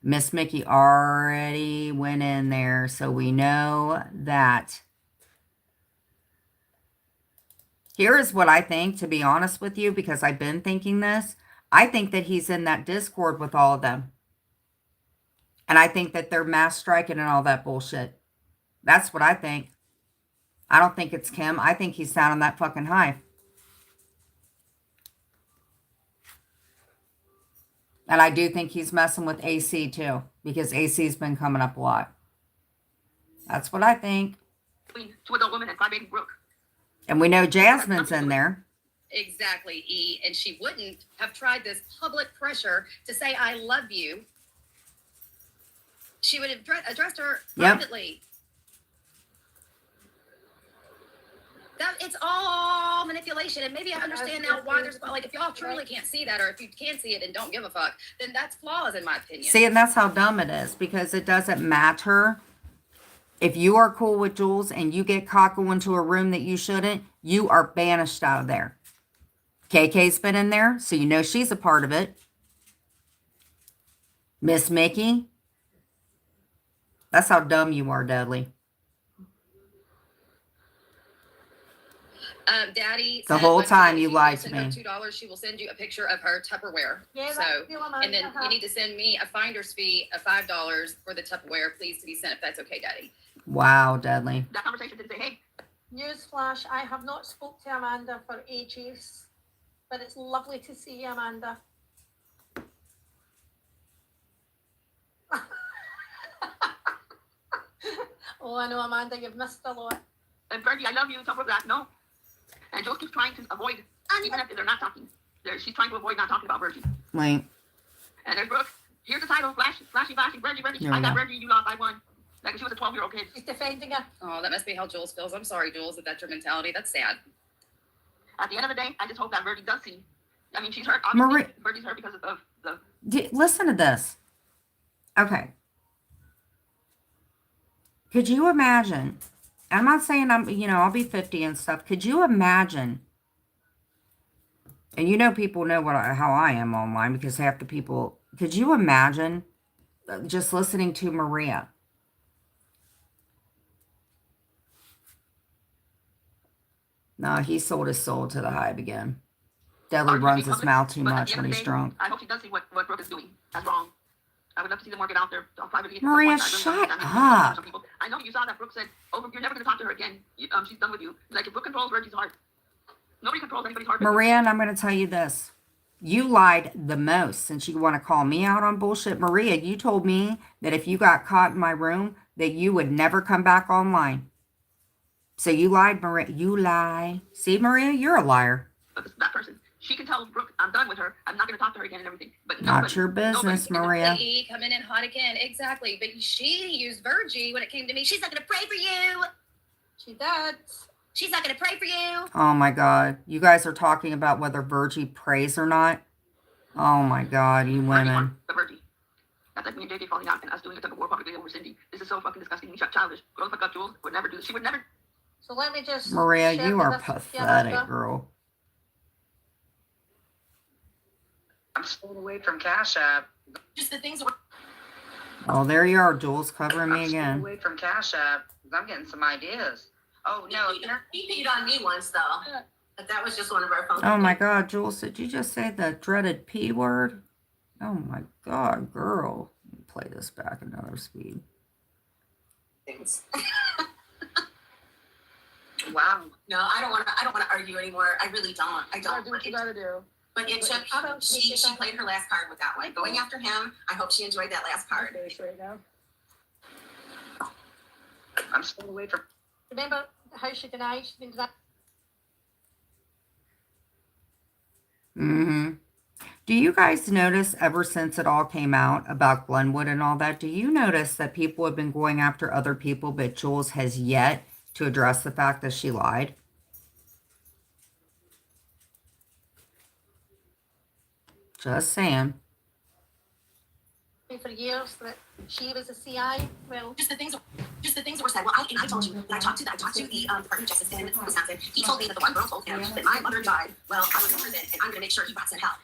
Speaker 1: Miss Mickey already went in there, so we know that. Here is what I think, to be honest with you, because I've been thinking this. I think that he's in that Discord with all of them. And I think that they're mass striking and all that bullshit. That's what I think. I don't think it's Kim. I think he's down on that fucking hive. And I do think he's messing with AC too, because AC's been coming up a lot. That's what I think.
Speaker 7: Between two adult women and crybaby Brooke.
Speaker 1: And we know Jasmine's in there.
Speaker 6: Exactly, E. And she wouldn't have tried this public pressure to say, I love you. She would have addressed her privately. It's all manipulation. And maybe I understand now why there's, like, if y'all truly can't see that, or if you can see it and don't give a fuck, then that's flaws in my opinion.
Speaker 1: See, and that's how dumb it is, because it doesn't matter. If you are cool with Jules and you get caught going to a room that you shouldn't, you are banished out of there. KK's been in there, so you know she's a part of it. Miss Mickey. That's how dumb you are, Dudley.
Speaker 6: Daddy,
Speaker 1: the whole time you lied to me.
Speaker 6: $2, she will send you a picture of her Tupperware.
Speaker 4: Yeah,
Speaker 6: so, and then you need to send me a finder's fee of $5 for the Tupperware, please, to be sent, if that's okay, Daddy.
Speaker 1: Wow, Dudley.
Speaker 7: That conversation didn't say, hey.
Speaker 4: Newsflash, I have not spoke to Amanda for ages, but it's lovely to see you, Amanda. Oh, I know, Amanda, you've missed a lot.
Speaker 7: And Fergie, I love you, top of that, no. And Jules keeps trying to avoid, even if they're not talking. She's trying to avoid not talking about Virgie.
Speaker 1: Wait.
Speaker 7: And there's Brooke. Here's the title, flashy, Virgie. I got Virgie, you lost, I won. Like she was a 12-year-old kid.
Speaker 4: She's defending her.
Speaker 6: Oh, that must be how Jules feels. I'm sorry, Jules, if that's your mentality. That's sad.
Speaker 7: At the end of the day, I just hope that Virgie does see. I mean, she's hurt.
Speaker 1: Maria-
Speaker 7: Obviously, Virgie's hurt because of the.
Speaker 1: Listen to this. Okay. Could you imagine? I'm not saying I'll be 50 and stuff. Could you imagine? And people know how I am online because half the people. Could you imagine just listening to Maria? No, he sold his soul to the hive again. Dudley runs his mouth too much when he's drunk.
Speaker 7: I hope she does see what Brooke is doing. That's wrong. I would love to see them work it out there privately.
Speaker 1: Maria, shut up.
Speaker 7: I know you saw that Brooke said, "Oh, you're never going to talk to her again. She's done with you." Like if Brooke controls Virgie's heart, nobody controls anybody's heart.
Speaker 1: Maria, and I'm going to tell you this. You lied the most since you want to call me out on bullshit. Maria, you told me that if you got caught in my room, that you would never come back online. So you lied, Maria. You lie. See, Maria, you're a liar.
Speaker 7: But that person, she can tell Brooke, I'm done with her. I'm not going to talk to her again and everything. But
Speaker 1: not your business, Maria.
Speaker 6: Coming in hot again. Exactly. But she used Virgie when it came to me. She's not going to pray for you.
Speaker 4: She did.
Speaker 6: She's not going to pray for you.
Speaker 1: Oh, my God. You guys are talking about whether Virgie prays or not? Oh, my God, you women.
Speaker 7: The Virgie. That's like me and JJ falling out and us doing a tug of war publicly over Cindy. This is so fucking disgusting. Childish. Grow the fuck up, Jules. Would never do this. She would never.
Speaker 4: So let me just.
Speaker 1: Maria,
Speaker 4: share
Speaker 1: you
Speaker 4: with
Speaker 1: are
Speaker 4: us-
Speaker 1: pathetic, girl.
Speaker 8: I'm staying away from Cash App.
Speaker 6: Just the things that
Speaker 1: Oh, there you are, Jules, covering me
Speaker 8: I'm staying
Speaker 1: again.
Speaker 8: away from Cash App because I'm getting some ideas. Oh no,
Speaker 9: He peed on me once though. But that was just one of our phone
Speaker 1: Oh, my God, Jules, did you just say the dreaded P word? Oh, my God, girl. Let me play this back another speed.
Speaker 9: things.
Speaker 8: wow.
Speaker 9: No, I don't want to argue anymore. I really don't. I don't.
Speaker 8: Do what you gotta do.
Speaker 9: But it took. She played her last card with that one, going after him. I hope she enjoyed that last card.
Speaker 8: I'm staying away from.
Speaker 4: Remember how she denied she didn't.
Speaker 1: Mm-hmm. Do you guys notice ever since it all came out about Glenwood and all that, do you notice that people have been going after other people, but Jules has yet to address the fact that she lied? Just saying.
Speaker 4: For years that she was a CI. Well,
Speaker 6: just the things that were said. Well, I told you that I talked to the Department of Justice in Wisconsin. He told me that the one girl told him that my mother died. Well, I was innocent, and I'm going to make sure he rots in hell.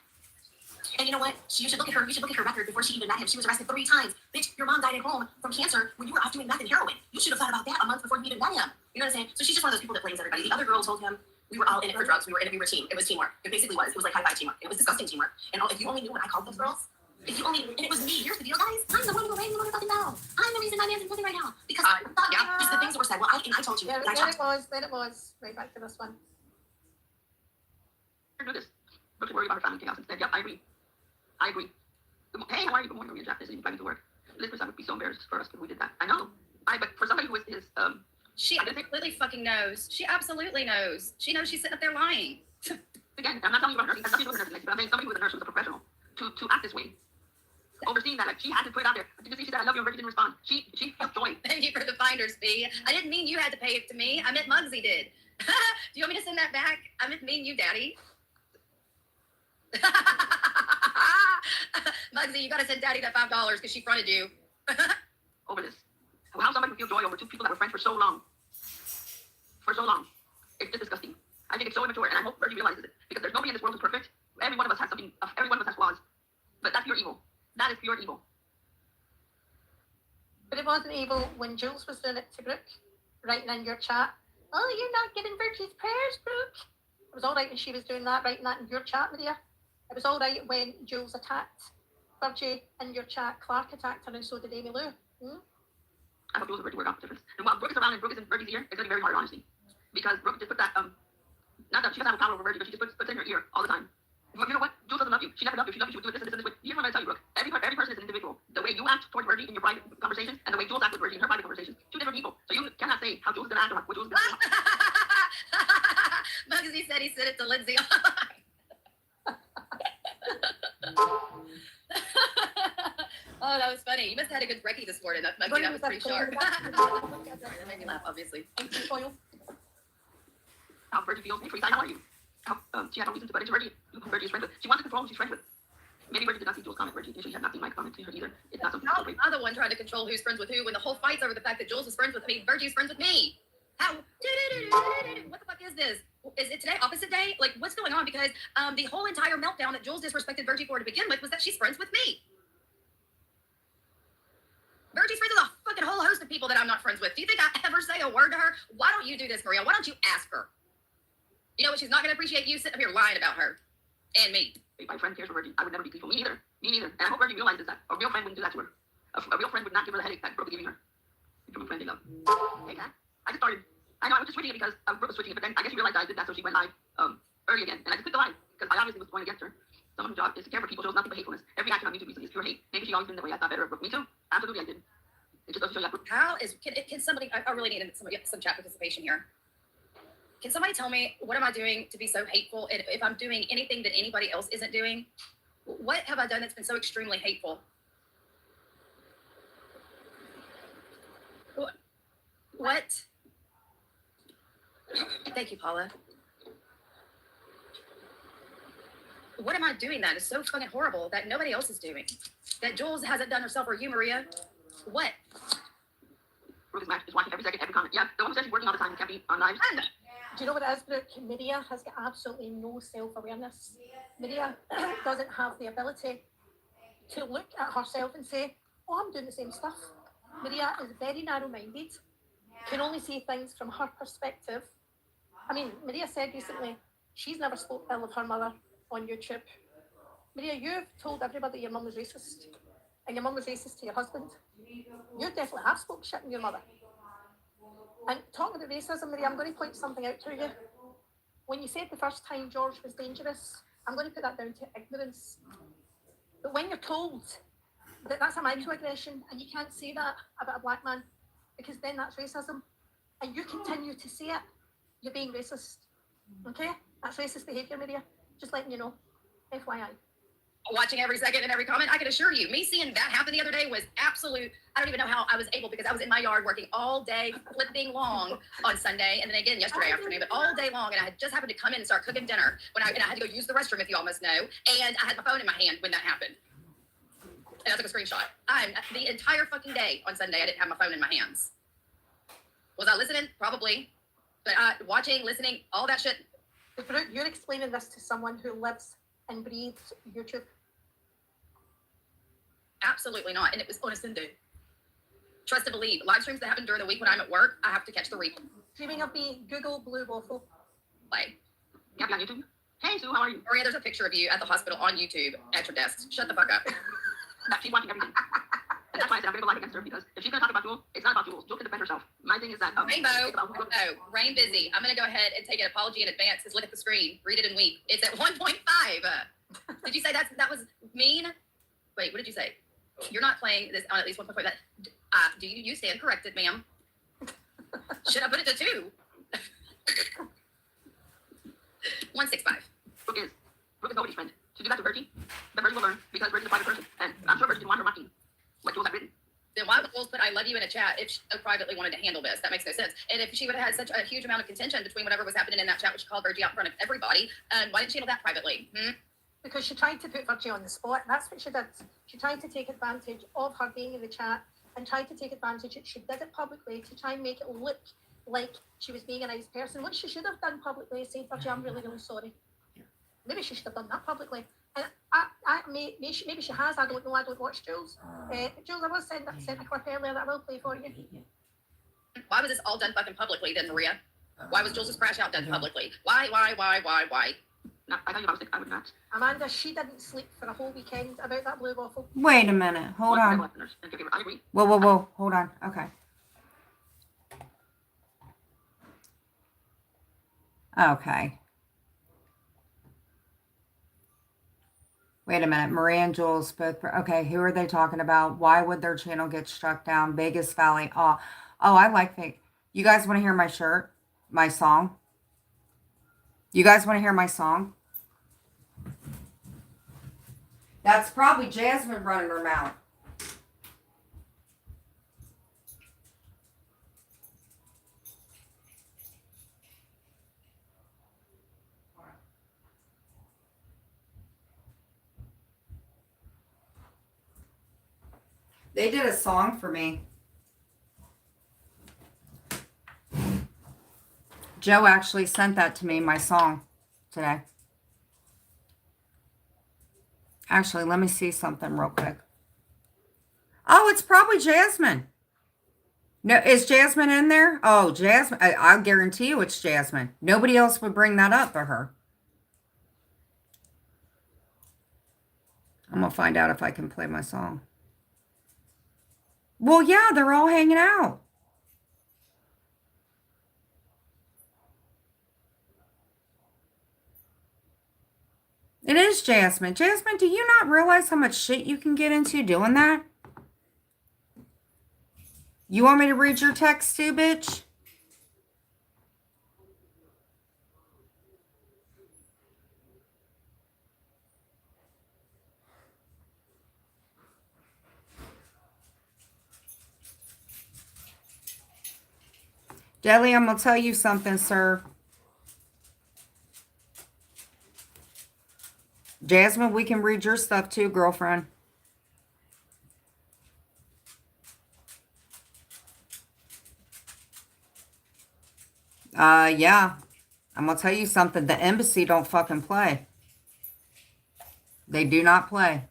Speaker 6: And you know what? You should look at her. You should look at her record before she even met him. She was arrested 3 times. Bitch, your mom died at home from cancer when you were off doing meth and heroin. You should have thought about that a month before you even met him. You know what I'm saying? So she's just one of those people that blames everybody. The other girl told him we were all in it for drugs. We were a team. It was teamwork. It basically was. It was like high five teamwork. It was disgusting teamwork. And if you only knew what I called those girls. If you only, and it was me. Here's the deal, guys. I'm the one who rang the motherfucking bell. I'm the reason my man's in prison right now because I thought, just the things that were said. Well, I told you.
Speaker 4: there
Speaker 6: that I
Speaker 4: it
Speaker 6: talked.
Speaker 4: was. There it was. Right back to this one.
Speaker 7: Do this. Look to worry about her family chaos instead. Yep, I agree. Hey, how are you? Good morning. You're Japanese and you to work. Listeners, I would be so embarrassed for us if we did that. I know. But for somebody who is
Speaker 6: She absolutely fucking knows. She absolutely knows. She knows she's sitting up there lying.
Speaker 7: again, I'm not telling you about nursing. That's nothing to do with nursing, but I'm saying somebody who was a nurse who's a professional to act this way. Overseeing that, like she had to put it out there. Did you see she said I love you and Virgie didn't respond? She felt joy.
Speaker 6: Thank you for the finder's fee. I didn't mean you had to pay it to me. I meant Muggsy did. Do you want me to send that back? I meant me and you, Daddy. Muggsy, you gotta send Daddy that $5 because she fronted you.
Speaker 7: Over this. How somebody would feel joy over 2 people that were friends for so long. For so long. It's just disgusting. I think it's so immature, and I hope Virgie realizes it. Because there's nobody in this world who's perfect. Every one of us has something, every one of us has flaws. But that's pure evil. That is pure evil.
Speaker 4: But it wasn't evil when Jules was doing it to Brooke, writing in your chat. Oh, you're not getting Virgie's prayers, Brooke. It was all right when she was doing that, writing that in your chat, Lydia. It was all right when Jules attacked Virgie in your chat. Clark attacked her, and so did Amy Lou.
Speaker 7: I hope Jules and Virgie work out the difference. And while Brooke is around and Brooke is in Virgie's ear, it's going to be very hard, honestly. Because Brooke just put that, not that she doesn't have power over Virgie, but she just puts it in her ear all the time. You know what? Jules doesn't love you. She never loved you. She loved you. She would do this and this and this. Here's what I tell you, Brooke. Every person is an individual. The way you act towards Virgie in your private conversations and the way Jules acts with Virgie in her private conversations, 2 different people. So you cannot say how Jules is going to act or what Jules is going to do.
Speaker 6: Muggsy said he sent it to Lindsay. Oh, that was funny. You must have had a good brekkie this morning. That Muggsy, that was pretty sharp. That made me laugh, obviously.
Speaker 7: How Virgie feels. Hey, Freeside, how are you? she had no reason to butt into Virgie, who Virgie is friends with. She wants to control who she's friends with. Maybe Virgie did not see Jules' comment. Virgie initially had not seen my comment to her either. It's not something to celebrate.
Speaker 6: I'm the one trying to control who's friends with who when the whole fight's over the fact that Jules is friends with me. Virgie's friends with me. How? What the fuck is this? Is it today opposite day? Like, what's going on? Because the whole entire meltdown that Jules disrespected Virgie for to begin with was that she's friends with me. Virgie's friends with a fucking whole host of people that I'm not friends with. Do you think I ever say a word to her? Why don't you do this, Maria? Why don't you ask her? You know what? She's not going to appreciate you sitting up here lying about her and me.
Speaker 7: If my friend cares for Virgie, I would never be peaceful. Me neither. Me neither. And I hope Virgie realizes that. A real friend wouldn't do that to her. A real friend would not give her the headache that Brooke is giving her. From a friend they love. Hey, Kat. I just started. I know I was just switching it because Brooke was switching it, but then I guess you realized that I did that, so she went live early again. And I just clicked the live because I obviously was going against her. Someone whose job is to care for people shows nothing but hatefulness. Every action on YouTube recently is pure hate. Maybe she always been that way. I thought better of Brooke. Me too. Absolutely, I did. It just doesn't show you that.
Speaker 6: How is can somebody? I really need some chat participation here. Can somebody tell me what am I doing to be so hateful? And if I'm doing anything that anybody else isn't doing, what have I done that's been so extremely hateful? What? Thank you, Paula. What am I doing that is so fucking horrible that nobody else is doing? That Jules hasn't done herself or you, Maria? What?
Speaker 7: Brooke is mad. Just watching every second, every comment. Yeah, the one who says she's working all the time and can't be on live.
Speaker 4: Do you know what it is, Brooke? Maria has got absolutely no self-awareness. Maria doesn't have the ability to look at herself and say, oh, I'm doing the same stuff. Maria is very narrow-minded, can only see things from her perspective. I mean, Maria said recently she's never spoke ill of her mother on YouTube. Maria, you've told everybody your mum was racist, and your mum was racist to your husband. You definitely have spoke shit on your mother. And talking about racism, Maria, I'm going to point something out to you. When you said the first time George was dangerous, I'm going to put that down to ignorance. But when you're told that that's a microaggression and you can't say that about a black man, because then that's racism, and you continue to say it, you're being racist. Okay? That's racist behaviour, Maria. Just letting you know. FYI.
Speaker 6: Watching every second and every comment, I can assure you, me seeing that happen the other day was absolute. I don't even know how I was able, because I was in my yard working all day, flipping long on Sunday, and then again yesterday afternoon, but all day long, and I had just happened to come in and start cooking dinner when I had to go use the restroom, if you almost know, and I had my phone in my hand when that happened. And I took a screenshot. The entire fucking day on Sunday, I didn't have my phone in my hands. Was I listening? Probably. But watching, listening, all that shit.
Speaker 4: Brooke, you're explaining this to someone who lives and breathes YouTube.
Speaker 6: Absolutely not. And it was on a Sunday. Trust and believe. Live streams that happen during the week when I'm at work, I have to catch the replay.
Speaker 4: Dreaming of me, Google Blue Waffle.
Speaker 7: Yeah, be on YouTube. Hey, Sue, how are you?
Speaker 6: Maria, there's a picture of you at the hospital on YouTube at your desk. Shut the fuck up.
Speaker 7: She's watching everything. And that's why I said I'm going to go live against her, because if she's going to talk about Jules, it's not about Jules. Jules can defend herself. My thing is that...
Speaker 6: Rainbow. Oh, Rain Busy. I'm going to go ahead and take an apology in advance, because look at the screen. Read it and weep. It's at 1.5. Did you say that was mean? Wait, what did you say? You're not playing this on at least 1.5. Do you stand corrected, ma'am? Should I put it to 2? 165.
Speaker 7: Brooke is nobody's friend. To do that to Virgie, but Virgie will learn, because Virgie's a private person. And I'm sure Virgie didn't want her mocking what Jules had written.
Speaker 6: Then why would Jules put I love you in a chat if she privately wanted to handle this? That makes no sense. And if she would have had such a huge amount of contention between whatever was happening in that chat, which she called Virgie out in front of everybody, why didn't she handle that privately?
Speaker 4: Because she tried to put Virgie on the spot. That's what she did. She tried to take advantage of her being in the chat and tried to take advantage. She did it publicly to try and make it look like she was being a nice person, which she should have done publicly, saying, Virgie, I'm really, really sorry. Maybe she should have done that publicly. And maybe she has. I don't know. I don't watch Jules. Jules, I was sent a clip earlier that I will play for you.
Speaker 6: Why was this all done fucking publicly then, Maria? Why was Jules' crash out done publicly? Why?
Speaker 7: No, I thought you about sick. I would not.
Speaker 4: Amanda, she didn't sleep for a whole weekend about that blue waffle.
Speaker 1: Wait a minute. Hold on.
Speaker 7: I agree.
Speaker 1: Whoa. Hold on. Okay. Okay. Wait a minute. Maria and Jules both. Okay, who are they talking about? Why would their channel get struck down? Vegas Valley. Oh, I like Vegas. You guys want to hear my shirt? My song? You guys want to hear my song? That's probably Jasmine running her mouth. They did a song for me. Joe actually sent that to me, my song, today. Actually, let me see something real quick. Oh, it's probably Jasmine. No, is Jasmine in there? Oh, Jasmine. I'll guarantee you it's Jasmine. Nobody else would bring that up but her. I'm going to find out if I can play my song. Well, yeah, they're all hanging out. It is Jasmine. Jasmine, do you not realize how much shit you can get into doing that? You want me to read your text too, bitch? Deli, I'm going to tell you something, sir. Jasmine, we can read your stuff too, girlfriend. Yeah. I'm going to tell you something. The embassy don't fucking play. They do not play.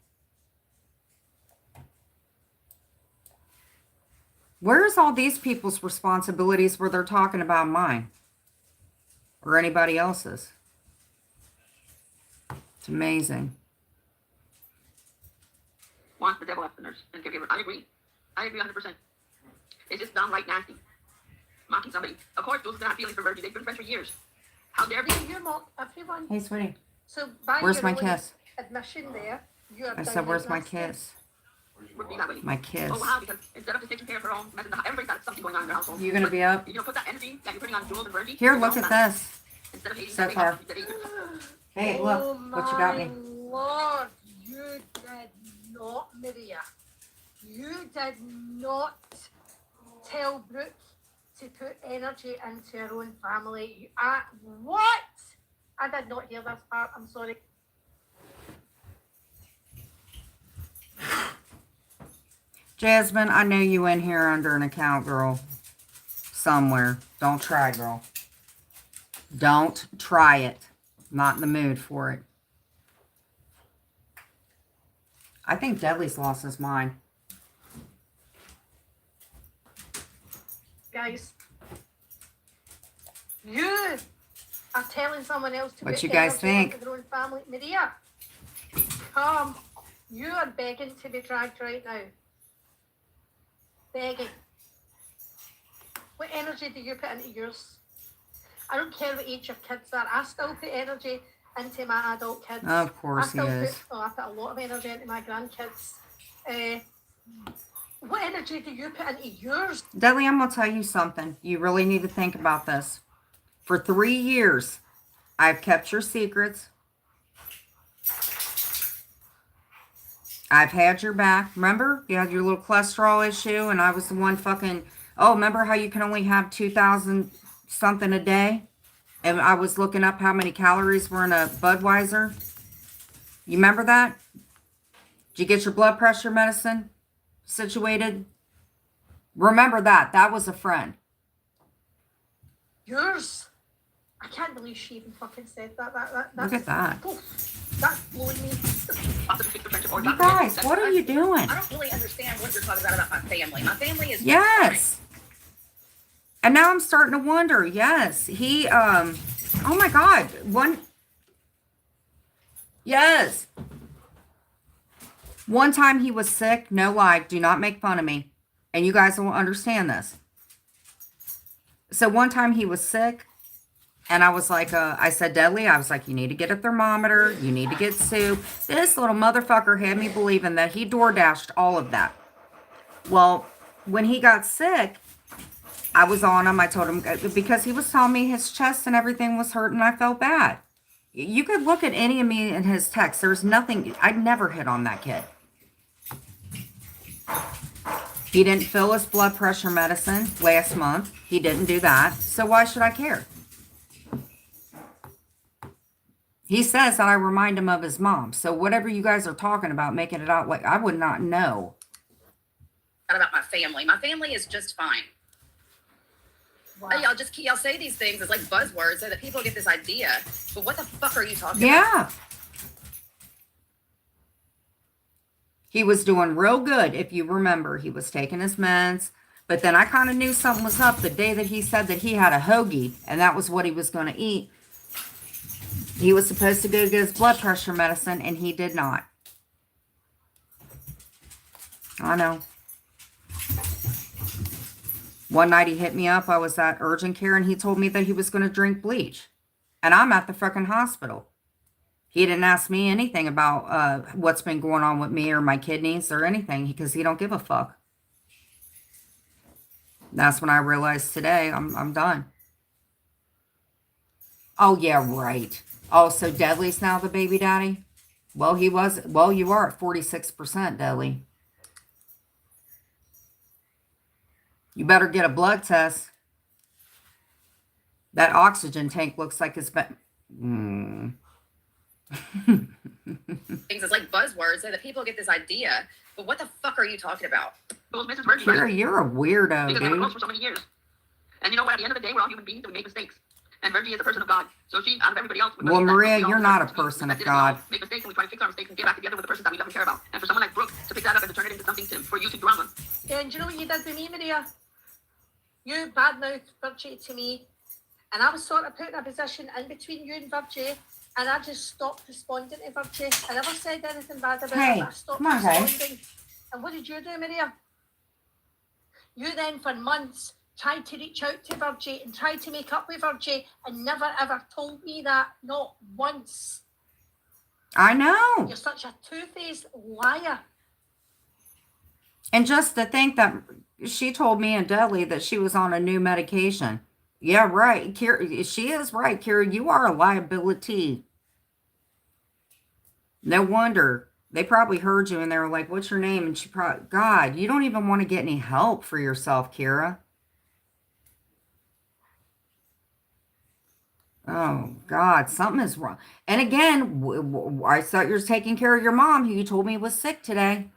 Speaker 1: Where's all these people's responsibilities where they're talking about mine? Or anybody else's? It's amazing.
Speaker 7: Want the devil after the nurse and caregiver. I agree 100%. It's just downright nasty. Mocking somebody. Of course, those that have feelings for Virgie, they've been friends for years. How dare they?
Speaker 4: You mock everyone.
Speaker 1: Hey, sweetie.
Speaker 4: So by
Speaker 1: Where's
Speaker 4: your
Speaker 1: my
Speaker 4: own
Speaker 1: kiss?
Speaker 4: admission there, you are
Speaker 1: I said, where's my
Speaker 4: nasty.
Speaker 1: kiss?
Speaker 7: Would be that way.
Speaker 1: My kiss.
Speaker 7: Oh, wow, because instead of just taking care of her own mess, everybody's got something going on in their household.
Speaker 1: You gonna be up?
Speaker 7: You know, put that energy that you're putting on Jules and Virgie.
Speaker 1: Here, look at this.
Speaker 7: Instead of hating
Speaker 1: So
Speaker 7: them,
Speaker 1: far.
Speaker 7: they hate you.
Speaker 1: Hey, look.
Speaker 4: Oh
Speaker 1: What you got me?
Speaker 4: my Lord, you did not, Maria. You did not tell Brooke to put energy into her own family. What? I did not hear this part. I'm sorry.
Speaker 1: Jasmine, I know you in here under an account, girl. Somewhere. Don't try, girl. Don't try it. Not in the mood for it. I think Dudley's lost his mind.
Speaker 4: Guys, you are telling someone else to
Speaker 1: What
Speaker 4: put
Speaker 1: you guys
Speaker 4: energy
Speaker 1: think?
Speaker 4: into their own family. Maria, come. You are begging to be dragged right now. Begging. What energy do you put into yours? I don't care what age your kids are. I still put energy into my adult kids.
Speaker 1: Of course he is.
Speaker 4: I put a lot of energy into my grandkids. What energy do you put into yours?
Speaker 1: Dudley, I'm going to tell you something. You really need to think about this. For 3 years, I've kept your secrets. I've had your back. Remember? You had your little cholesterol issue, and I was the one fucking... Oh, remember how you can only have 2,000 something a day? And I was looking up how many calories were in a Budweiser. You remember that? Did you get your blood pressure medicine situated? Remember that. That was a friend.
Speaker 4: Yours? I can't believe she even fucking said that.
Speaker 1: Look at that.
Speaker 4: That's blowing me.
Speaker 1: You guys, what are you doing?
Speaker 6: I don't really understand what you're talking about my family. My family is
Speaker 1: Yes. And now I'm starting to wonder. Yes. He, oh my God. Yes. One time he was sick. No lie. Do not make fun of me. And you guys will understand this. So one time he was sick. And I was like, I said, Dudley, I was like, you need to get a thermometer. You need to get soup. This little motherfucker had me believing that he DoorDashed all of that. Well, when he got sick, I was on him. I told him, because he was telling me his chest and everything was hurting. I felt bad. You could look at any of me in his text. There's nothing. I'd never hit on that kid. He didn't fill his blood pressure medicine last month. He didn't do that. So why should I care? He says that I remind him of his mom. So whatever you guys are talking about, making it out like I would not know.
Speaker 6: family. My family is just fine.
Speaker 4: Wow.
Speaker 6: Y'all say these things as like buzzwords so that people get this idea. But what the fuck are you talking about?
Speaker 1: Yeah. He was doing real good. If you remember, he was taking his meds. But then I kind of knew something was up the day that he said that he had a hoagie and that was what he was going to eat. He was supposed to go get his blood pressure medicine and he did not. I know. One night he hit me up. I was at urgent care and he told me that he was going to drink bleach. And I'm at the fucking hospital. He didn't ask me anything about what's been going on with me or my kidneys or anything because he don't give a fuck. That's when I realized today I'm done. Oh, yeah, right. Oh, so Deadly's now the baby daddy? Well, you are at 46%, Deadly. You better get a blood test. That oxygen tank looks like it's been...
Speaker 6: Things as like buzzwords so that people get this idea. But what the fuck are you talking about?
Speaker 7: It was Mrs. Virgie.
Speaker 1: Kira, you're a weirdo,
Speaker 7: Because we were
Speaker 1: dude.
Speaker 7: close for so many years. And you know what? At the end of the day, we're all human beings and we make mistakes. And Virgie is a person of God. So she, out of everybody else...
Speaker 1: Well, Maria, you're not a person of God.
Speaker 7: Make mistakes and we try to fix our mistakes and get back together with the person that we love and care about. And for someone like Brooke to pick that up and to turn it into something for YouTube drama.
Speaker 4: Yeah, and do you know what you did with me, Maria? You badmouthed Virgie to me, and I was sort of put in a position in between you and Virgie, and I just stopped responding to Virgie. I never said anything bad about
Speaker 1: Hey,
Speaker 4: her, but I stopped
Speaker 1: come on, guys.
Speaker 4: responding. And what did you do, Maria? You then, for months, tried to reach out to Virgie and tried to make up with Virgie, and never ever told me that, not once.
Speaker 1: I know.
Speaker 4: You're such a two-faced liar.
Speaker 1: And just to think that she told me and Dudley that she was on a new medication. Yeah, right. Kira, she is right, Kira. You are a liability. No wonder. They probably heard you and they were like, what's your name? And she probably, God, you don't even want to get any help for yourself, Kira. Oh, God, something is wrong. And again, I thought you were taking care of your mom, who you told me was sick today.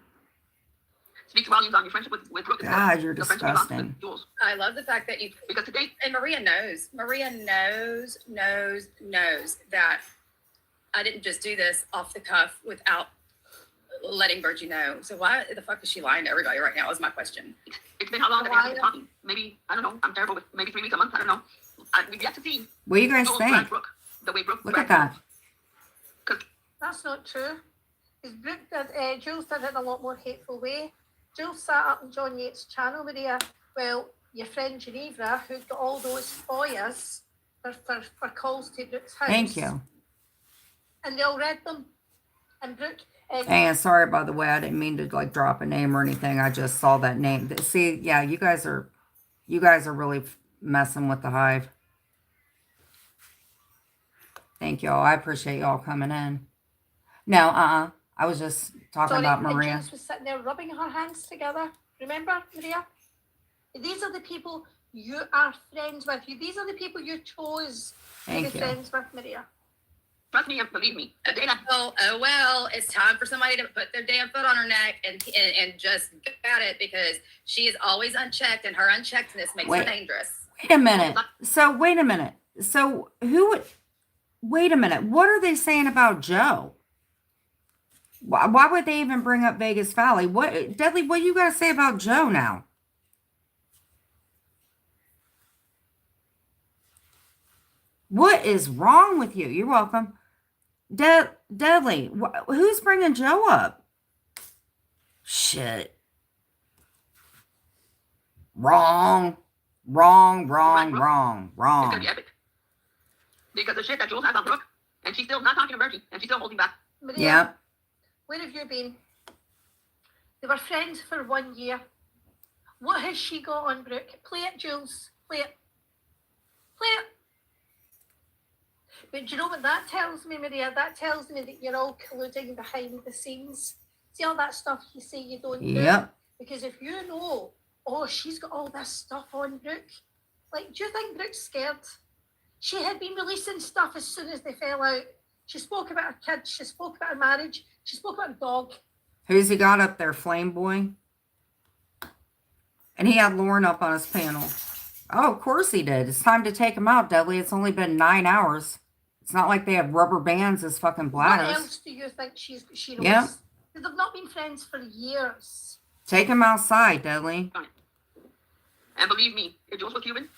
Speaker 7: Speaks volumes on your friendship with Brooke.
Speaker 1: God, you're
Speaker 7: The friendship you lost
Speaker 1: disgusting.
Speaker 7: with Jules.
Speaker 6: I love the fact that you...
Speaker 7: Because today...
Speaker 6: And Maria knows that I didn't just do this off the cuff without letting Virgie know. So why the fuck is she lying to everybody right now is my question.
Speaker 7: It's been how long that they have been talking? Maybe, I don't know. I'm terrible with maybe 3 weeks, a month. I don't know. We've yet to see.
Speaker 1: What do you guys
Speaker 7: Jules
Speaker 1: think?
Speaker 7: drag Brooke, the way Brooke
Speaker 1: Look at
Speaker 7: dragged
Speaker 1: that.
Speaker 7: Jules.
Speaker 4: That's not true. Because Brooke did, Jules did it in a lot more hateful way. Jules sat up on John Yates' channel, Maria. Well, your friend Geneva, who got all those FOIAs for calls to Brooke's house.
Speaker 1: Thank you.
Speaker 4: And they all read them. And Brooke...
Speaker 1: And sorry, by the way, I didn't mean to like drop a name or anything. I just saw that name. See, yeah, you guys are really messing with the hive. Thank y'all. I appreciate y'all coming in. No, I was just talking about Maria.
Speaker 4: And Jules was sitting there rubbing her hands together. Remember, Maria? These are the people you are friends with. These are the people you chose to be
Speaker 1: Thank you.
Speaker 4: friends with, Maria.
Speaker 7: Trust me and believe me. The day that
Speaker 6: Oh well, it's time for somebody to put their damn foot on her neck and just get at it because she is always unchecked and her uncheckedness makes her dangerous.
Speaker 1: Wait a minute. So wait a minute. So wait a minute. What are they saying about Joe? Why would they even bring up Vegas Valley? What, Deadly, what you got to say about Joe now? What is wrong with you? You're welcome. Deadly, who's bringing Joe up? Shit. Wrong.
Speaker 7: it's gonna be epic. Because the shit that Jules has on Brooke, and she's still not talking to Virgie, and she's still holding back.
Speaker 4: Maria,
Speaker 1: Yeah.
Speaker 4: where have you been? They were friends for 1 year. What has she got on Brooke? Play it, Jules. Play it. Play it. But do you know what that tells me, Maria? That tells me that you're all colluding behind the scenes. See all that stuff you say you don't do?
Speaker 1: Yep.
Speaker 4: Because if you know, oh, she's got all this stuff on Brooke, like, do you think Brooke's scared? She had been releasing stuff as soon as they fell out. She spoke about her kids. She spoke about her marriage. She spoke about her dog.
Speaker 1: Who's he got up there? Flame Boy? And he had Lauren up on his panel. Oh, of course he did. It's time to take him out, Dudley. It's only been 9 hours. It's not like they have rubber bands as fucking bladders.
Speaker 4: What else do you think she knows?
Speaker 1: Yeah.
Speaker 4: They've not been friends for years.
Speaker 1: Take him outside, Dudley.
Speaker 7: And believe me, if Jules was Cuban,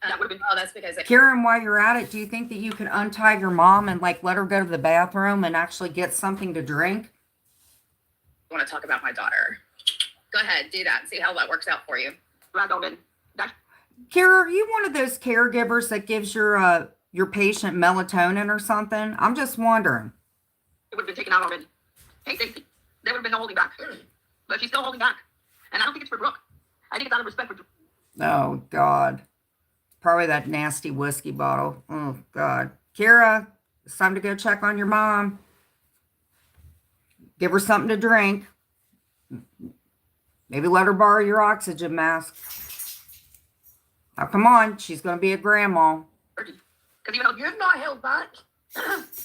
Speaker 7: that would have been.
Speaker 6: Oh, that's because
Speaker 1: Kieran, while you're at it, do you think that you could untie your mom and like let her go to the bathroom and actually get something to drink?
Speaker 6: I want to talk about my daughter. Go ahead, do that. See how that works out for you.
Speaker 7: Right on, then.
Speaker 1: Kira, are you one of those caregivers that gives your patient melatonin or something? I'm just wondering.
Speaker 7: It would have been taken out already. Hey, Stacey, there would have been no holding back. But she's still holding back. And I don't think it's for Brooke. I think it's out of respect for.
Speaker 1: Oh, God. Probably that nasty whiskey bottle. Oh, God. Kira, it's time to go check on your mom. Give her something to drink. Maybe let her borrow your oxygen mask. Now, come on. She's going to be a grandma.
Speaker 7: Because even though
Speaker 4: You've not held back.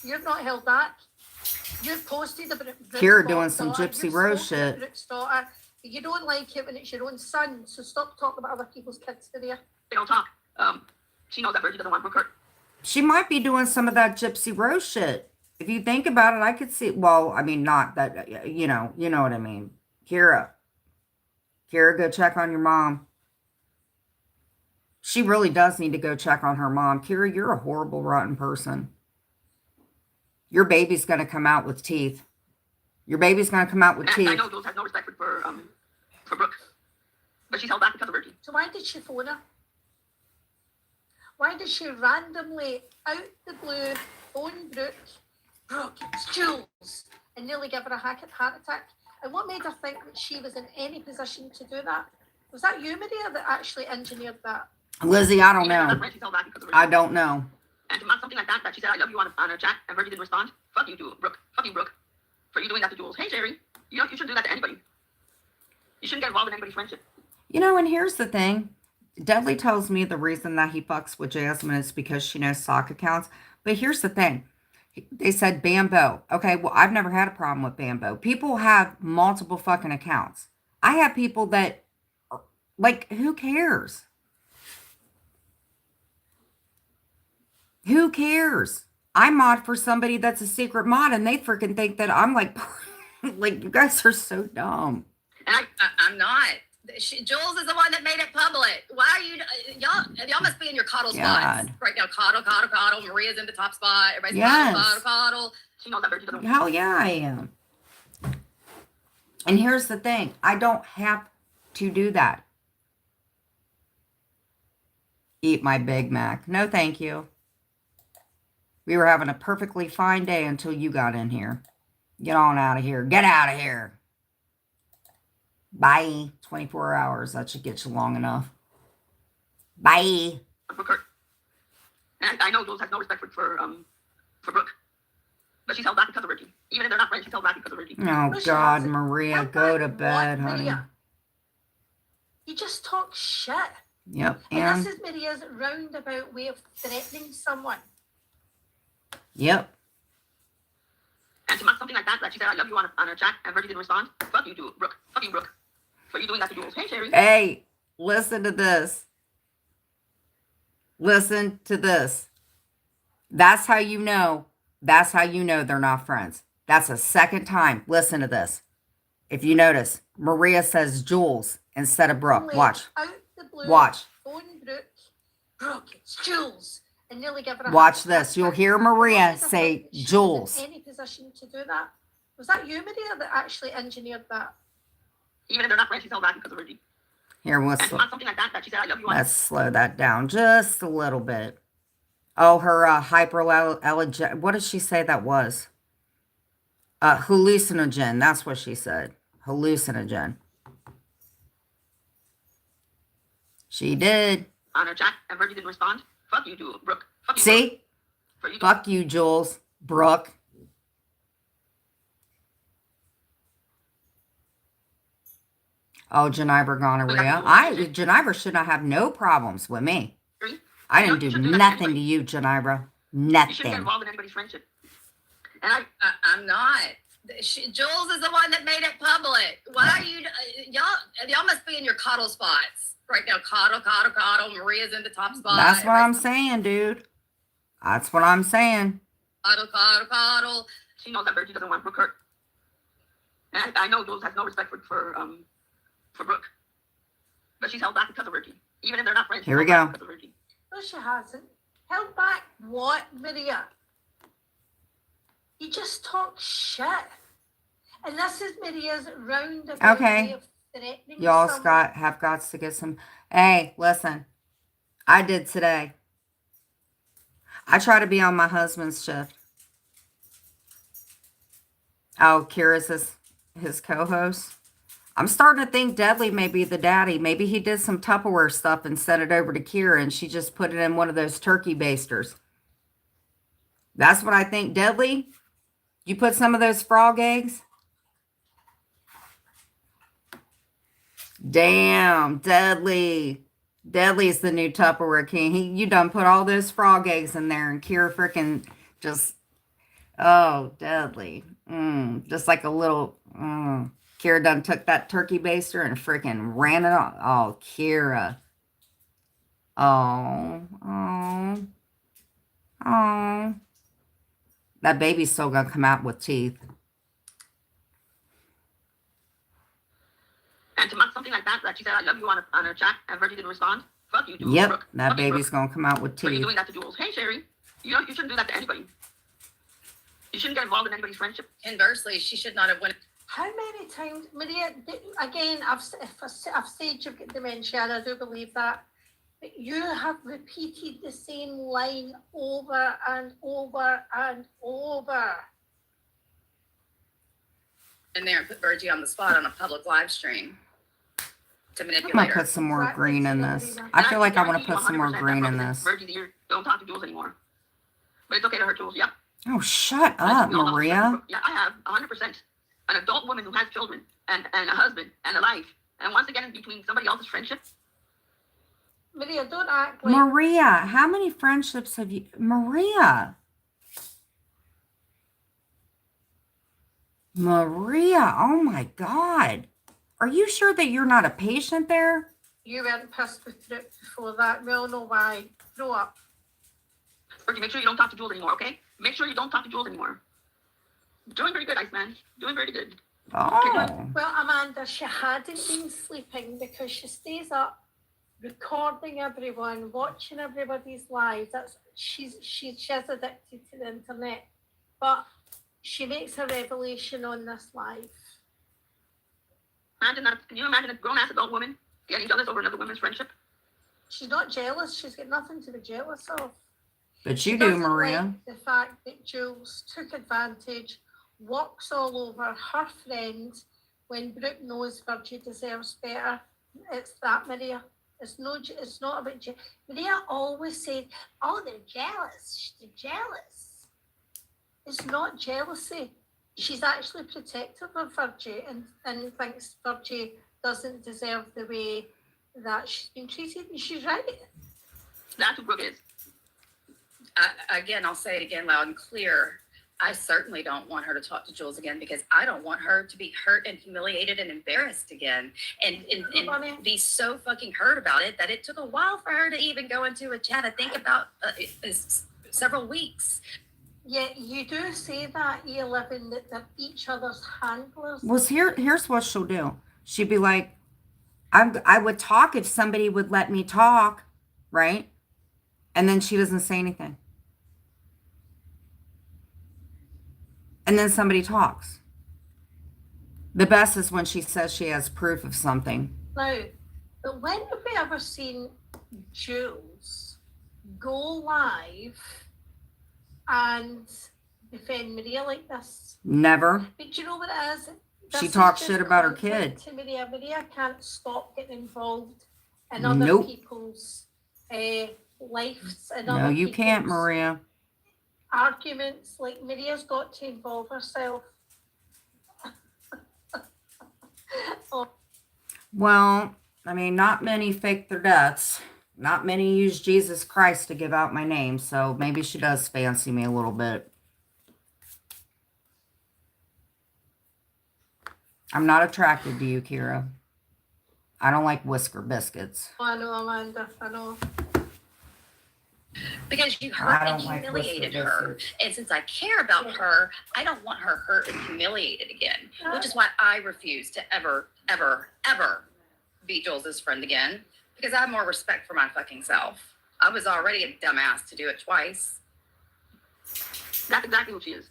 Speaker 4: You've not held back. You've posted about Brooke's
Speaker 1: Kira doing some
Speaker 4: daughter.
Speaker 1: Gypsy
Speaker 4: You've
Speaker 1: Rose
Speaker 4: spoken about
Speaker 1: shit.
Speaker 4: Brooke's daughter. You don't like it when it's your own son, so stop talking about other people's kids today.
Speaker 7: they don't talk, she knows that Virgie doesn't want Brooke hurt.
Speaker 1: She might be doing some of that Gypsy Rose shit. If you think about it, I could see. Well, I mean, not that, you know what I mean. Kira, go check on your mom. She really does need to go check on her mom. Kira, you're a horrible, rotten person. Your baby's going to come out with teeth. Your baby's going to come out with
Speaker 7: And
Speaker 1: teeth.
Speaker 7: I know Jules has no respect for Brooke. But she's held back because of Virgie.
Speaker 4: So why did she phone her? Why did she randomly, out the blue, phone Brooke, it's Jules, and nearly give her a heart attack? And what made her think that she was in any position to do that? Was that you, Maria, that actually engineered that?
Speaker 1: Lizzie, I don't
Speaker 7: Even though
Speaker 1: know.
Speaker 7: her friend, she's held back because of Virgie.
Speaker 1: I don't know.
Speaker 7: And to mock something like that she said, I love you on a chat, and Virgie didn't respond. Fuck you, Brooke. Fuck you, Brooke. For you doing that to Jules. Hey, Sherry, you shouldn't do that to anybody. You shouldn't get involved in anybody's friendship.
Speaker 1: And here's the thing. Dudley tells me the reason that he fucks with Jasmine is because she knows sock accounts. But here's the thing. They said Bambo. Okay, well, I've never had a problem with Bambo. People have multiple fucking accounts. I have people that, like, who cares? Who cares? I mod for somebody that's a secret mod, and they freaking think that I'm like, like, you guys are so dumb.
Speaker 7: And
Speaker 6: I'm not. Jules is the one that made it public. Why are you, y'all must be in your coddle spots right now. Coddle. Maria's in the top spot. Everybody's coddle.
Speaker 7: She knows that Virgie doesn't.
Speaker 1: Hell yeah, I am. And here's the thing. I don't have to do that. Eat my Big Mac. No, thank you. We were having a perfectly fine day until you got in here. Get on out of here. Get out of here. Bye. 24 hours. That should get you long enough. Bye.
Speaker 7: And I know Jules has no respect for Brooke. But she's held back because of Virgie. Even if they're not friends, she's held back because of Virgie.
Speaker 1: Oh, God, Maria. Go to bed, honey.
Speaker 4: You just talk shit.
Speaker 1: Yep.
Speaker 4: And this is Maria's roundabout way of threatening someone.
Speaker 1: Yep.
Speaker 7: And to mock something like that she said, I love you on a chat, and Virgie didn't respond. Fuck you, Brooke. Fuck you, Brooke. For you doing that to Jules. Hey, Sherry.
Speaker 1: Hey, listen to this. Listen to this. That's how you know. That's how you know they're not friends. That's the second time. Listen to this. If you notice, Maria says Jules instead of Brooke. Watch.
Speaker 4: Out the blue,
Speaker 1: Watch.
Speaker 4: phone Brooke, it's Jules. And nearly give her a
Speaker 1: Watch
Speaker 4: heart
Speaker 1: this.
Speaker 4: attack.
Speaker 1: You'll hear Maria say
Speaker 4: She was
Speaker 1: Jules.
Speaker 4: in any position to do that? Was that you, Maria, that actually engineered that?
Speaker 7: Even if they're not friends, she's held back because of Virgie.
Speaker 1: Here,
Speaker 7: And to mock something like that she said, I love you on
Speaker 1: let's slow that down just a little bit. Oh, her what did she say that was? Hallucinogen. That's what she said. Hallucinogen. She did.
Speaker 7: on her chat, and Virgie didn't respond. Fuck you, Brooke. Fuck you,
Speaker 1: See?
Speaker 7: Brooke.
Speaker 1: Fuck you, Jules. Brooke. Oh, Geneva gonorrhea. Geneva should not have no problems with me. I didn't do nothing to you, Geneva.
Speaker 7: You shouldn't get
Speaker 1: Nothing.
Speaker 7: involved in anybody's friendship. And
Speaker 6: I'm not. Jules is the one that made it public. Why are you, y'all must be in your coddle spots right now. Coddle. Maria's in the top spot.
Speaker 1: That's what I'm saying, dude. That's what I'm saying.
Speaker 6: Coddle.
Speaker 7: She knows that Virgie doesn't want Brooke hurt. And I know Jules has no respect for Brooke. But she's held back because of Virgie. Even if they're not friends.
Speaker 1: Here we go.
Speaker 4: No, she hasn't. Held back what, Maria? You just talk shit. And this is Maria's roundabout way of threatening
Speaker 1: Y'all
Speaker 4: someone.
Speaker 1: have got to get some. Hey, listen. I did today. I try to be on my husband's shift. Oh, Kira's his co-host. I'm starting to think Deadly may be the daddy. Maybe he did some Tupperware stuff and sent it over to Kira, and she just put it in one of those turkey basters. That's what I think. Deadly, you put some of those frog eggs? Damn, Deadly. Deadly's the new Tupperware king. You done put all those frog eggs in there, and Kira freaking just, oh, Deadly. Just like a little, Kira done took that turkey baster and freaking ran it off. Oh, Kira. Oh. That baby's still gonna come out with teeth.
Speaker 7: And to mock something like that she said, I love you on a chat, and Virgie didn't respond. Fuck you, Jules.
Speaker 1: Yep,
Speaker 7: Brooke.
Speaker 1: that
Speaker 7: Fuck you,
Speaker 1: baby's
Speaker 7: Brooke.
Speaker 1: gonna come out with
Speaker 7: For you
Speaker 1: teeth.
Speaker 7: doing that to Jules. Hey, Sherry. You shouldn't do that to anybody. You shouldn't get involved in anybody's friendship.
Speaker 6: Conversely, she should not have went.
Speaker 4: How many times, Maria, again, I've said you've got dementia, and I do believe that. But you have repeated the same line over and over and over.
Speaker 6: in there and put Virgie on the spot on a public live stream to
Speaker 1: I'm
Speaker 6: manipulate
Speaker 1: gonna
Speaker 6: her.
Speaker 1: put some more green in this. I feel like I want to put some more green in this.
Speaker 7: Virgie's ear. Don't talk to Jules anymore. But it's okay to hurt Jules. Yeah.
Speaker 1: Oh, shut up, Maria.
Speaker 7: Yeah, I have 100%. An adult woman who has children and a husband and a life and wants to get in between somebody else's friendship.
Speaker 4: Maria, don't act like...
Speaker 1: Maria, how many friendships have you... Maria, oh my God. Are you sure that you're not a patient there?
Speaker 4: You weren't pissed with Brooke before that. We all know why. Grow up.
Speaker 7: Virgie, make sure you don't talk to Jules anymore, okay? Make sure you don't talk to Jules anymore. Doing very good, Iceman. Doing very good.
Speaker 1: Oh.
Speaker 4: Well, Amanda, she hadn't been sleeping because she stays up recording everyone, watching everybody's lives. She's addicted to the internet. But she makes a revelation on this live.
Speaker 7: Imagine that. Can you imagine a grown-ass adult woman getting jealous over another woman's friendship?
Speaker 4: She's not jealous. She's got nothing to be jealous of.
Speaker 1: But you do, Maria.
Speaker 4: Like the fact that Jules took advantage, walks all over her friend when Brooke knows Virgie deserves better. It's that, Maria. It's not about Maria always said, "Oh, they're jealous. They're jealous." It's not jealousy. She's actually protective of Virgie and thinks Virgie doesn't deserve the way that she's been treated. And she's right.
Speaker 7: That's who Brooke is.
Speaker 6: Again, I'll say it again loud and clear. I certainly don't want her to talk to Jules again because I don't want her to be hurt and humiliated and embarrassed again and be so fucking hurt about it that it took a while for her to even go into a chat. I think about several weeks.
Speaker 4: Yeah, you do say that, E11, that they're each other's handlers.
Speaker 1: Well, here's what she'll do. She'd be like, I would talk if somebody would let me talk, right? And then she doesn't say anything. And then somebody talks. The best is when she says she has proof of something.
Speaker 4: Now, but when have we ever seen Jules go live and defend Maria like this?
Speaker 1: Never.
Speaker 4: But do you know what it is?
Speaker 1: She
Speaker 4: This
Speaker 1: talks
Speaker 4: is
Speaker 1: shit
Speaker 4: just
Speaker 1: about her
Speaker 4: content
Speaker 1: kid.
Speaker 4: to Maria. Maria can't stop getting involved in other people's lives. And
Speaker 1: No,
Speaker 4: other
Speaker 1: you can't,
Speaker 4: people's
Speaker 1: Maria.
Speaker 4: arguments. Like, Maria's got to involve herself.
Speaker 1: Well, I mean, not many fake their deaths. Not many use Jesus Christ to give out my name. So maybe she does fancy me a little bit. I'm not attracted to you, Kira. I don't like whisker biscuits.
Speaker 4: Oh, I know, Amanda. I know.
Speaker 6: Because you
Speaker 1: I
Speaker 6: hurt and
Speaker 1: don't like
Speaker 6: humiliated
Speaker 1: whisker
Speaker 6: her.
Speaker 1: biscuits.
Speaker 6: And since I care about her, I don't want her hurt and humiliated again. Which is why I refuse to ever, ever, ever be Jules' friend again. Because I have more respect for my fucking self. I was already a dumbass to do it twice.
Speaker 7: That's exactly who she is.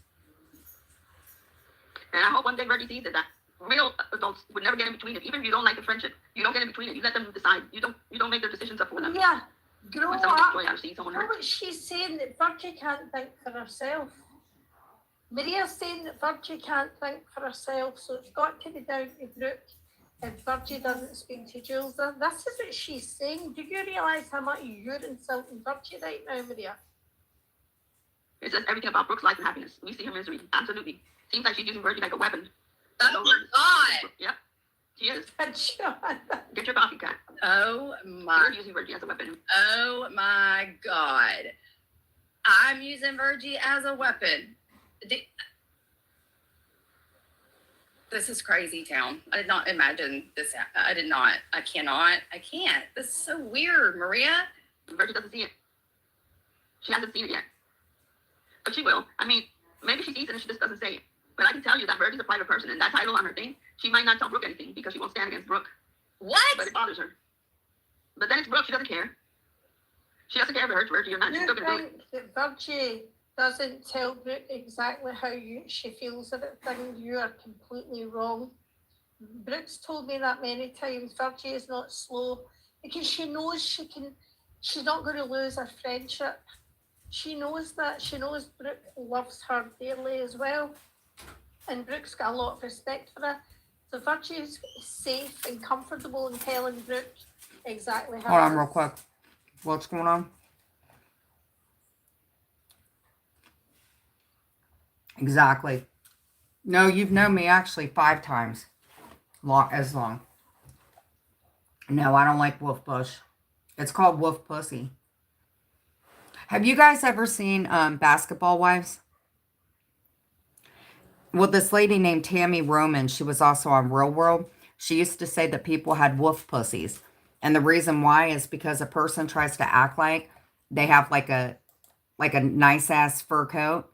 Speaker 7: And I hope one day Virgie sees that real adults would never get in between it. Even if you don't like the friendship, you don't get in between it. You let them decide. You don't make their decisions up for them.
Speaker 4: Yeah. Grow
Speaker 7: When someone gets
Speaker 4: up.
Speaker 7: joy out of seeing someone
Speaker 4: No,
Speaker 7: hurt.
Speaker 4: but she's saying that Virgie can't think for herself. Maria's saying that Virgie can't think for herself, so it's got to be down to Brooke if Virgie doesn't speak to Jules. This is what she's saying. Do you realise how much you're insulting Virgie right now, Maria?
Speaker 7: It says everything about Brooke's life and happiness. We see her misery. Absolutely. Seems like she's using Virgie like a weapon.
Speaker 6: Oh my God.
Speaker 7: Yep. She is.
Speaker 4: John.
Speaker 7: Get your coffee, Kat.
Speaker 6: Oh my.
Speaker 7: You're using Virgie as a weapon.
Speaker 6: Oh my God. I'm using Virgie as a weapon. This is crazy town. I did not imagine this. I did not. I cannot. I can't. This is so weird, Maria.
Speaker 7: Virgie doesn't see it. She hasn't seen it yet. But she will. I mean, maybe she sees it and she just doesn't say it. But I can tell you that Virgie's a private person, and that title on her thing, she might not tell Brooke anything because she won't stand against Brooke.
Speaker 6: What?
Speaker 7: But it bothers her. But then it's Brooke. She doesn't care. She doesn't care if it hurts Virgie or not. She's
Speaker 4: You
Speaker 7: still going to do it.
Speaker 4: think that Virgie doesn't tell Brooke exactly how she feels about things? You are completely wrong. Brooke's told me that many times. Virgie is not slow because she knows she's not going to lose her friendship. She knows that. She knows Brooke loves her dearly as well. And Brooke's got a lot of respect for her. So Virgie is safe and comfortable in telling Brooke exactly how.
Speaker 1: Hold on real quick. What's going on? Exactly. No, you've known me actually 5 times. As long. No, I don't like wolf bush. It's called wolf pussy. Have you guys ever seen Basketball Wives? Well, this lady named Tammy Roman, she was also on Real World. She used to say that people had wolf pussies. And the reason why is because a person tries to act like they have like a nice ass fur coat.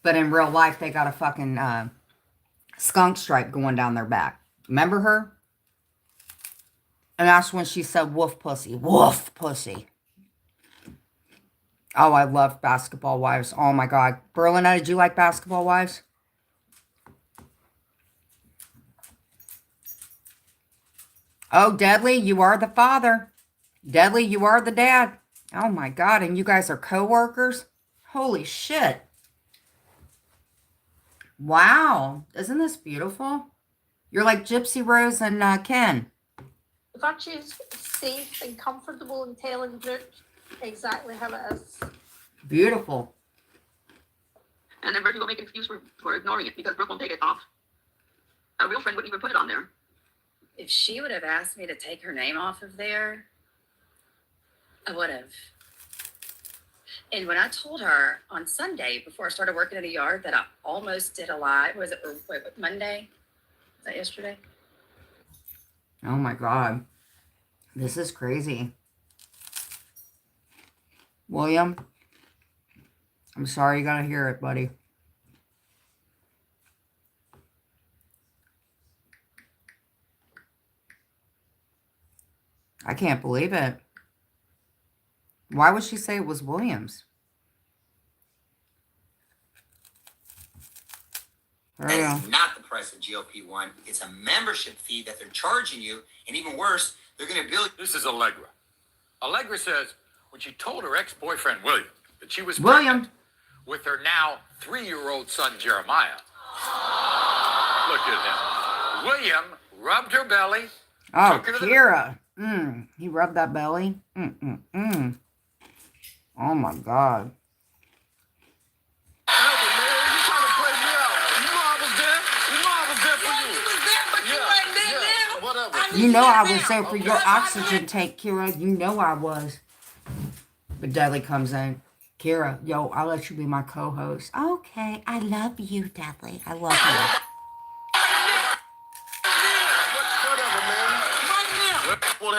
Speaker 1: But in real life, they got a fucking skunk stripe going down their back. Remember her? And that's when she said wolf pussy. Wolf pussy. Oh, I love Basketball Wives. Oh my God. Berlina, did you like Basketball Wives? Oh, Deadly, you are the father. Deadly, you are the dad. Oh my God. And you guys are co-workers? Holy shit. Wow. Isn't this beautiful? You're like Gypsy Rose and Ken.
Speaker 4: Virgie is safe and comfortable in telling Brooke exactly how it is.
Speaker 1: Beautiful.
Speaker 7: And then Virgie will make an excuse for ignoring it because Brooke won't take it off. A real friend wouldn't even put it on there.
Speaker 6: If she would have asked me to take her name off of there, I would have. And when I told her on Sunday before I started working in a yard that I almost did a live, was it Monday? Was that yesterday?
Speaker 1: Oh my God. This is crazy. William, I'm sorry you gotta hear it, buddy. I can't believe it. Why would she say it was Williams? There we go.
Speaker 10: That is not the price of GLP-1. It's a membership fee that they're charging you. And even worse, they're going to bill you.
Speaker 11: This is Allegra. Allegra says when she told her ex-boyfriend, William, that she was
Speaker 1: William.
Speaker 11: pregnant with her now 3-year-old son, Jeremiah. Look at him. William rubbed her belly.
Speaker 1: Oh,
Speaker 11: took her to
Speaker 1: Kira. He rubbed that belly. Oh my God. You know I was there for your oxygen tank, Kira. You know I was. But Dudley comes in. Kira, yo, I'll let you be my co-host. Okay, I love you, Dudley. I love you.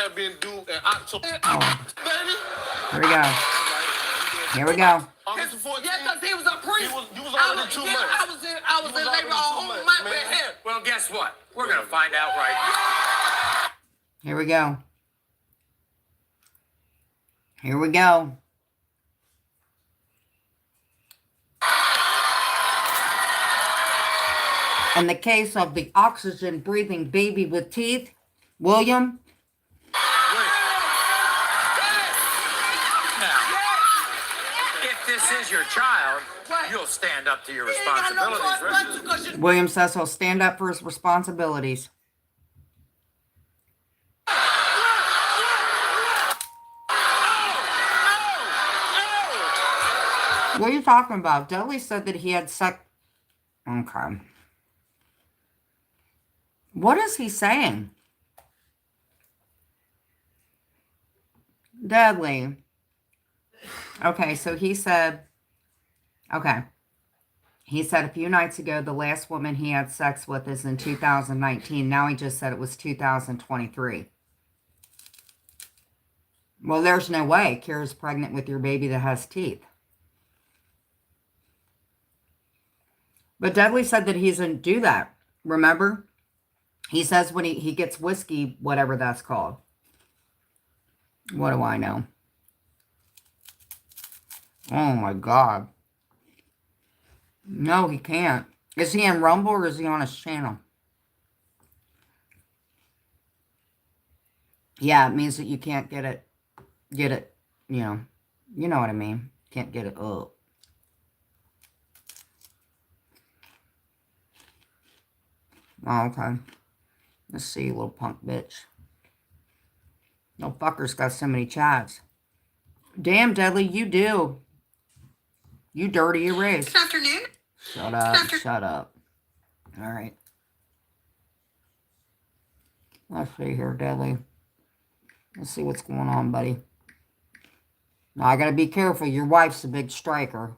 Speaker 12: child being due in October. Baby.
Speaker 1: Here we go. Here we go.
Speaker 12: August the 14th. Yeah, because he was a priest. You was already 2 months. I was in labor a whole month with him.
Speaker 11: Well, guess what? We're going to find out right now.
Speaker 1: Here we go. Here we go. In the case of the oxygen-breathing baby with teeth, William.
Speaker 11: Now, if this is your child, you'll stand up to your responsibilities.
Speaker 1: William says he'll stand up for his responsibilities. What are you talking about? Dudley said that he had sex. Okay. What is he saying? Dudley. Okay, so he said, okay. He said a few nights ago the last woman he had sex with is in 2019. Now he just said it was 2023. Well, there's no way Kira's pregnant with your baby that has teeth. But Dudley said that he doesn't do that. Remember? He says when he gets whiskey, whatever that's called. What do I know? Oh my God. No, he can't. Is he in Rumble or is he on his channel? Yeah, it means that you can't get it, you know what I mean. Can't get it up. Oh, okay. Let's see, little punk bitch. No fucker's got so many chats. Damn, Dudley, you do. You dirty erase.
Speaker 9: Good afternoon.
Speaker 1: Shut up. Shut up. All right. Let's see here, Dudley. Let's see what's going on, buddy. Now, I gotta be careful. Your wife's a big striker.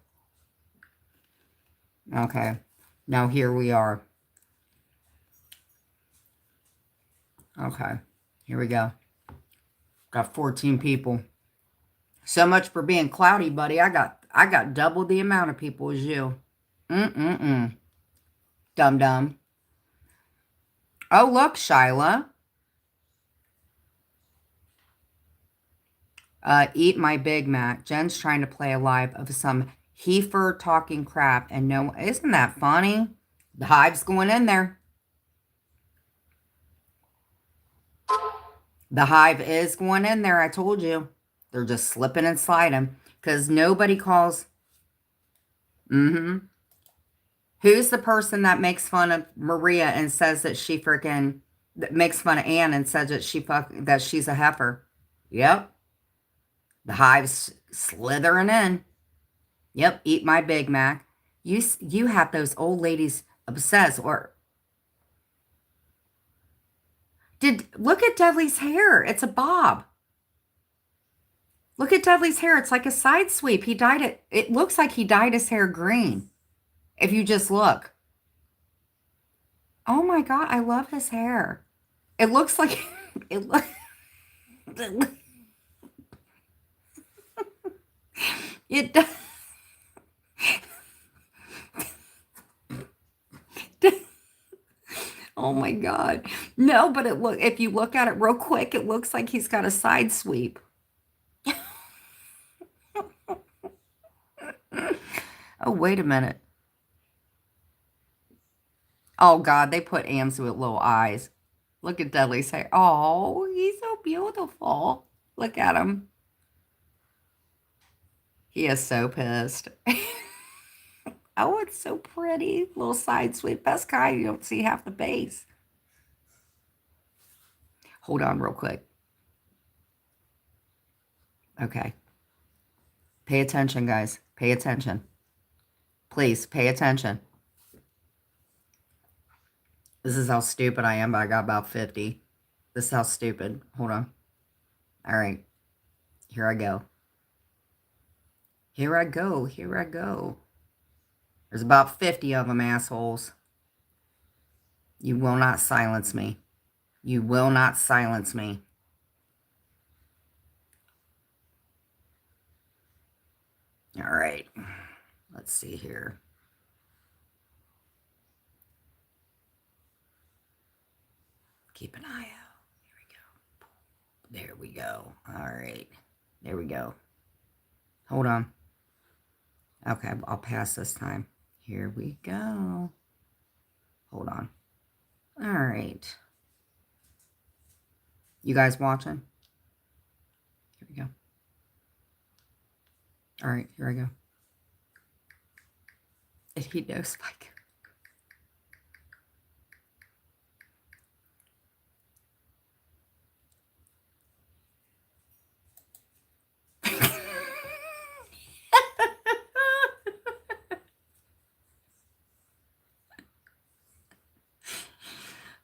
Speaker 1: Okay. Now, here we are. Okay. Here we go. Got 14 people. So much for being cloudy, buddy. I got double the amount of people as you. Dum-dum. Oh, look, Shyla. Eat my Big Mac. Jen's trying to play a live of some heifer talking crap. And no, isn't that funny? The hive's going in there. The hive is going in there. I told you. They're just slipping and sliding. Because nobody calls. Who's the person that makes fun of Maria and says that she freaking makes fun of Anne and says that that she's a heifer? Yep. The hive's slithering in. Yep. Eat my Big Mac. You have those old ladies obsessed or. Look at Dudley's hair. It's a bob. Look at Dudley's hair. It's like a side sweep. He dyed it. It looks like he dyed his hair green. If you just look. Oh my God. I love his hair. It looks like it looks. It does. Oh my God. No, but if you look at it real quick, it looks like he's got a side sweep. Oh, wait a minute. Oh God, they put Am's with little eyes. Look at Dudley's hair. Oh, he's so beautiful. Look at him. He is so pissed. Oh, it's so pretty. Little side sweep. Best guy. You don't see half the base. Hold on real quick. Okay. Pay attention, guys. Pay attention. Please, pay attention. This is how stupid I am, but I got about 50. This is how stupid. Hold on. All right. Here I go. Here I go. Here I go. There's about 50 of them, assholes. You will not silence me. You will not silence me. All right. Let's see here. Keep an eye out. There we go. All right. There we go. Hold on. Okay, I'll pass this time. Here we go. Hold on. All right. You guys watching? Here we go. All right, here I go. And he knows, like...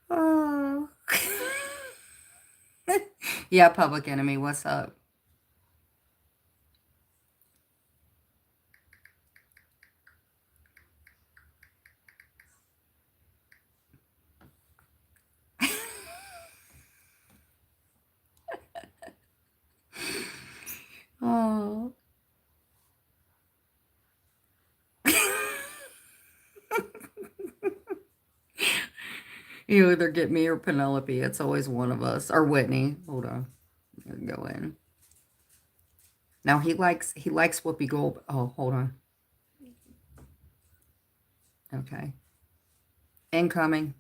Speaker 1: Oh. Yeah, Public Enemy, what's up? Oh. You either get me or Penelope. It's always one of us. Or Whitney. Hold on. Go in. Now he likes Whoopi Gold. Oh, hold on. Okay. Incoming.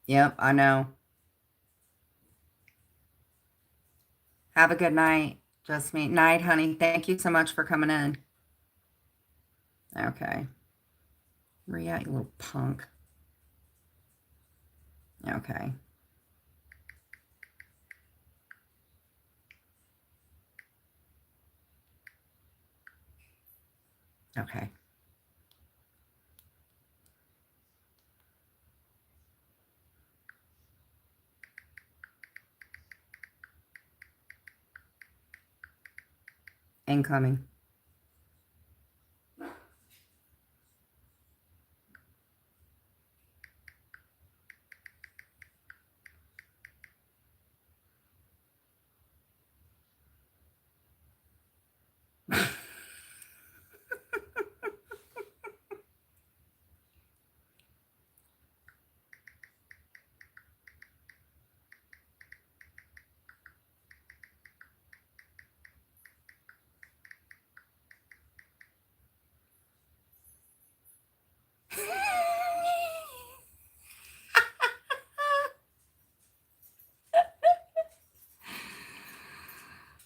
Speaker 1: Yep, I know. Have a good night. Just me. Night, honey. Thank you so much for coming in. Okay. Where you at, you little punk? Okay. Okay. Incoming.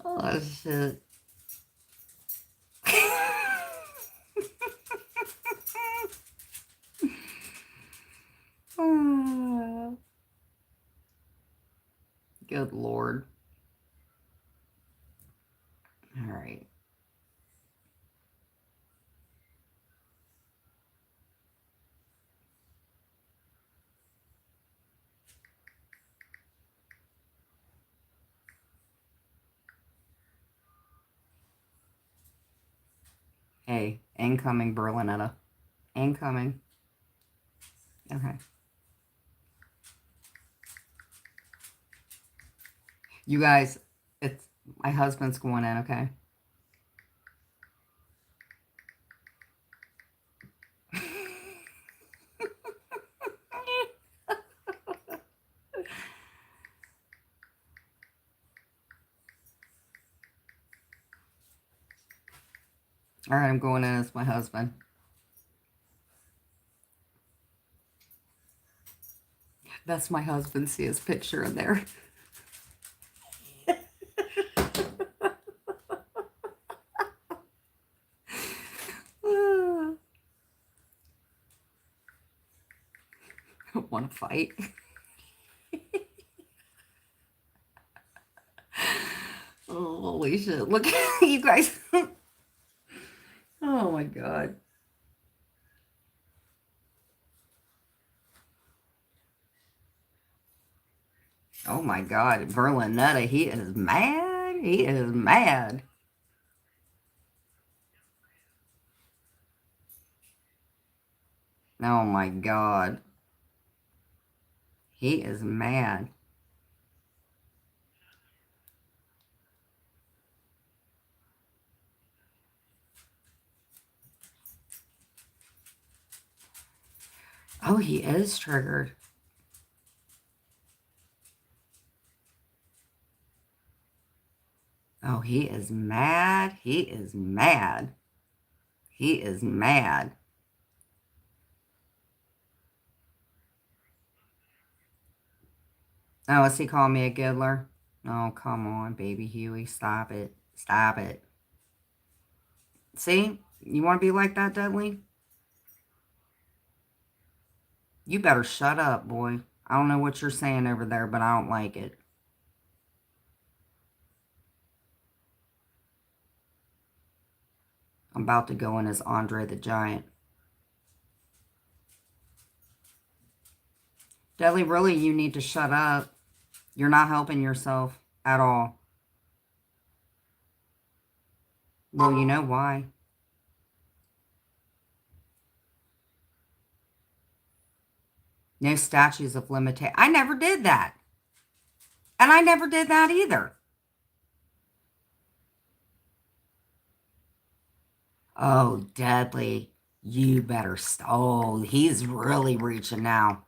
Speaker 1: Oh, shit. Oh. Good Lord. All right. Hey, incoming, Berlinetta. Incoming. Okay. You guys, it's my husband's going in, okay? All right, I'm going in as my husband. That's my husband. See his picture in there. Want to fight? Oh, holy shit. Look at you guys. Oh my God. Oh my God. Berlinetta, he is mad. He is mad. Oh my God. He is mad. Oh, he is triggered. Oh, he is mad. He is mad. He is mad. Oh, is he calling me a giggler? Oh, come on, baby Huey. Stop it. Stop it. See? You want to be like that, Dudley? You better shut up, boy. I don't know what you're saying over there, but I don't like it. I'm about to go in as Andre the Giant. Dudley, really, you need to shut up. You're not helping yourself at all. Well, you know why. No statutes of limitation. I never did that. And I never did that either. Oh, Dudley, you better. Oh, he's really reaching now.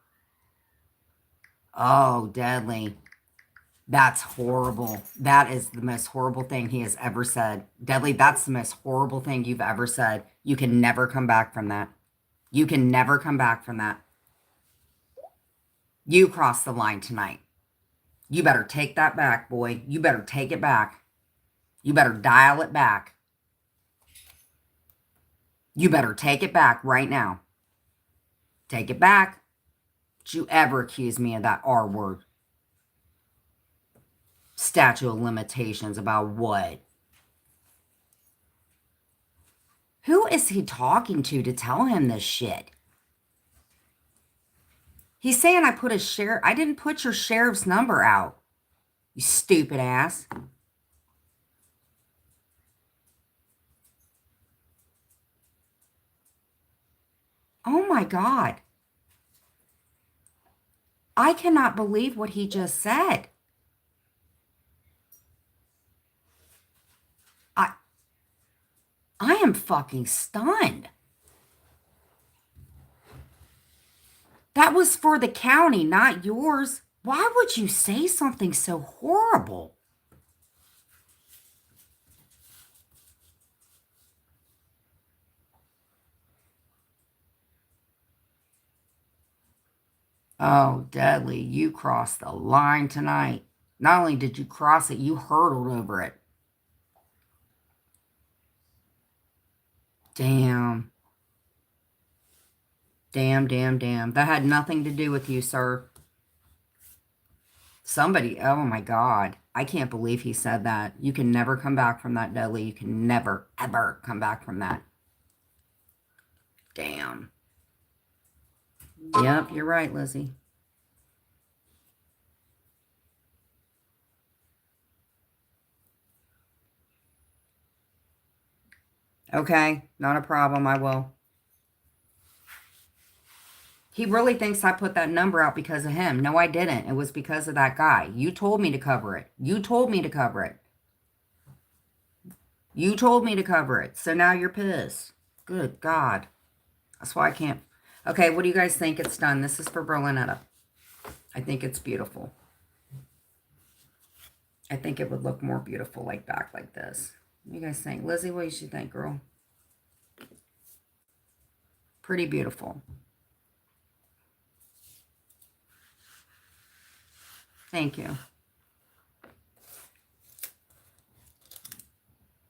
Speaker 1: Oh, Dudley. That's horrible. That is the most horrible thing he has ever said. Dudley, that's the most horrible thing you've ever said. You can never come back from that. You can never come back from that. You crossed the line tonight. You better take that back, boy. You better take it back. You better dial it back. You better take it back right now. Take it back. Don't you ever accuse me of that R word. Statute of limitations about what? Who is he talking to tell him this shit? He's saying I put a sheriff. I didn't put your sheriff's number out. You stupid ass. Oh my God. I cannot believe what he just said. I am fucking stunned. That was for the county, not yours. Why would you say something so horrible? Oh, Dudley, you crossed the line tonight. Not only did you cross it, you hurdled over it. Damn. Damn, damn, damn. That had nothing to do with you, sir. Somebody, oh my God. I can't believe he said that. You can never come back from that, Dudley. You can never, ever come back from that. Damn. Yep, you're right, Lizzie. Okay, not a problem. I will. He really thinks I put that number out because of him. No, I didn't. It was because of that guy. You told me to cover it. You told me to cover it. You told me to cover it. So now you're pissed. Good God. That's why I can't. Okay, what do you guys think? It's done. This is for Berlinetta. I think it's beautiful. I think it would look more beautiful like back like this. What do you guys think? Lizzie, what do you think, girl? Pretty beautiful. Thank you.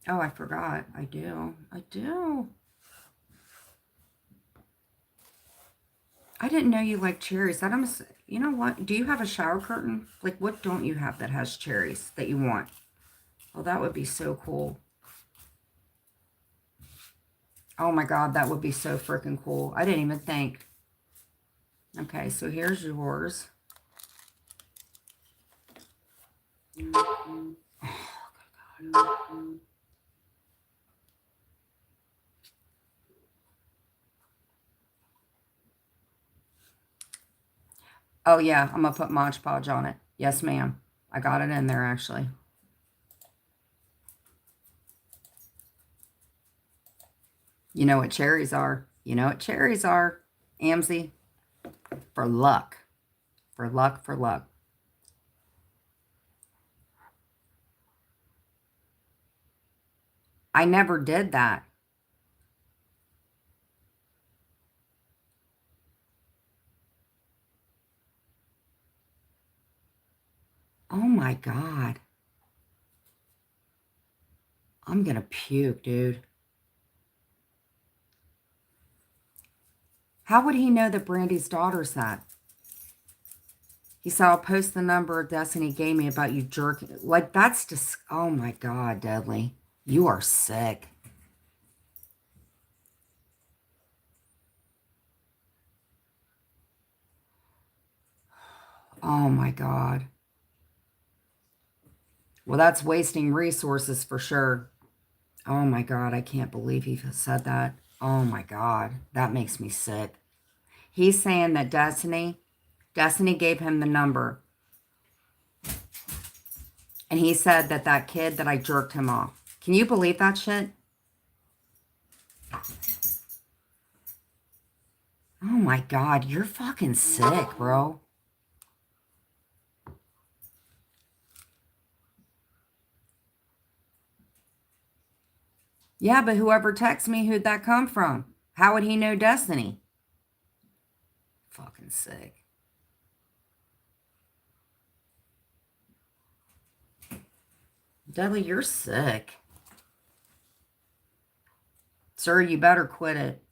Speaker 1: Oh, I forgot. I do. I do. I didn't know you like cherries. That almost, you know what? Do you have a shower curtain? Like, what don't you have that has cherries that you want? Oh, that would be so cool. Oh my God, that would be so freaking cool. I didn't even think. Okay, so here's yours. Oh, God. Oh, yeah, I'm going to put Mod Podge on it. Yes, ma'am. I got it in there, actually. You know what cherries are. You know what cherries are, Amzie? For luck. For luck, for luck. I never did that. Oh, my God. I'm going to puke, dude. How would he know that Brandy's daughter's that? He said, I'll post the number Destiny gave me about you jerking. Like, that's just, oh my God, Deadly. You are sick. Oh my God. Well, that's wasting resources for sure. Oh my God, I can't believe he said that. Oh my God, that makes me sick. He's saying that Destiny gave him the number. And he said that that kid that I jerked him off. Can you believe that shit? Oh my God, you're fucking sick, bro. Yeah, but whoever texts me, who'd that come from? How would he know Destiny? Fucking sick. Dudley, you're sick. Sir, you better quit it.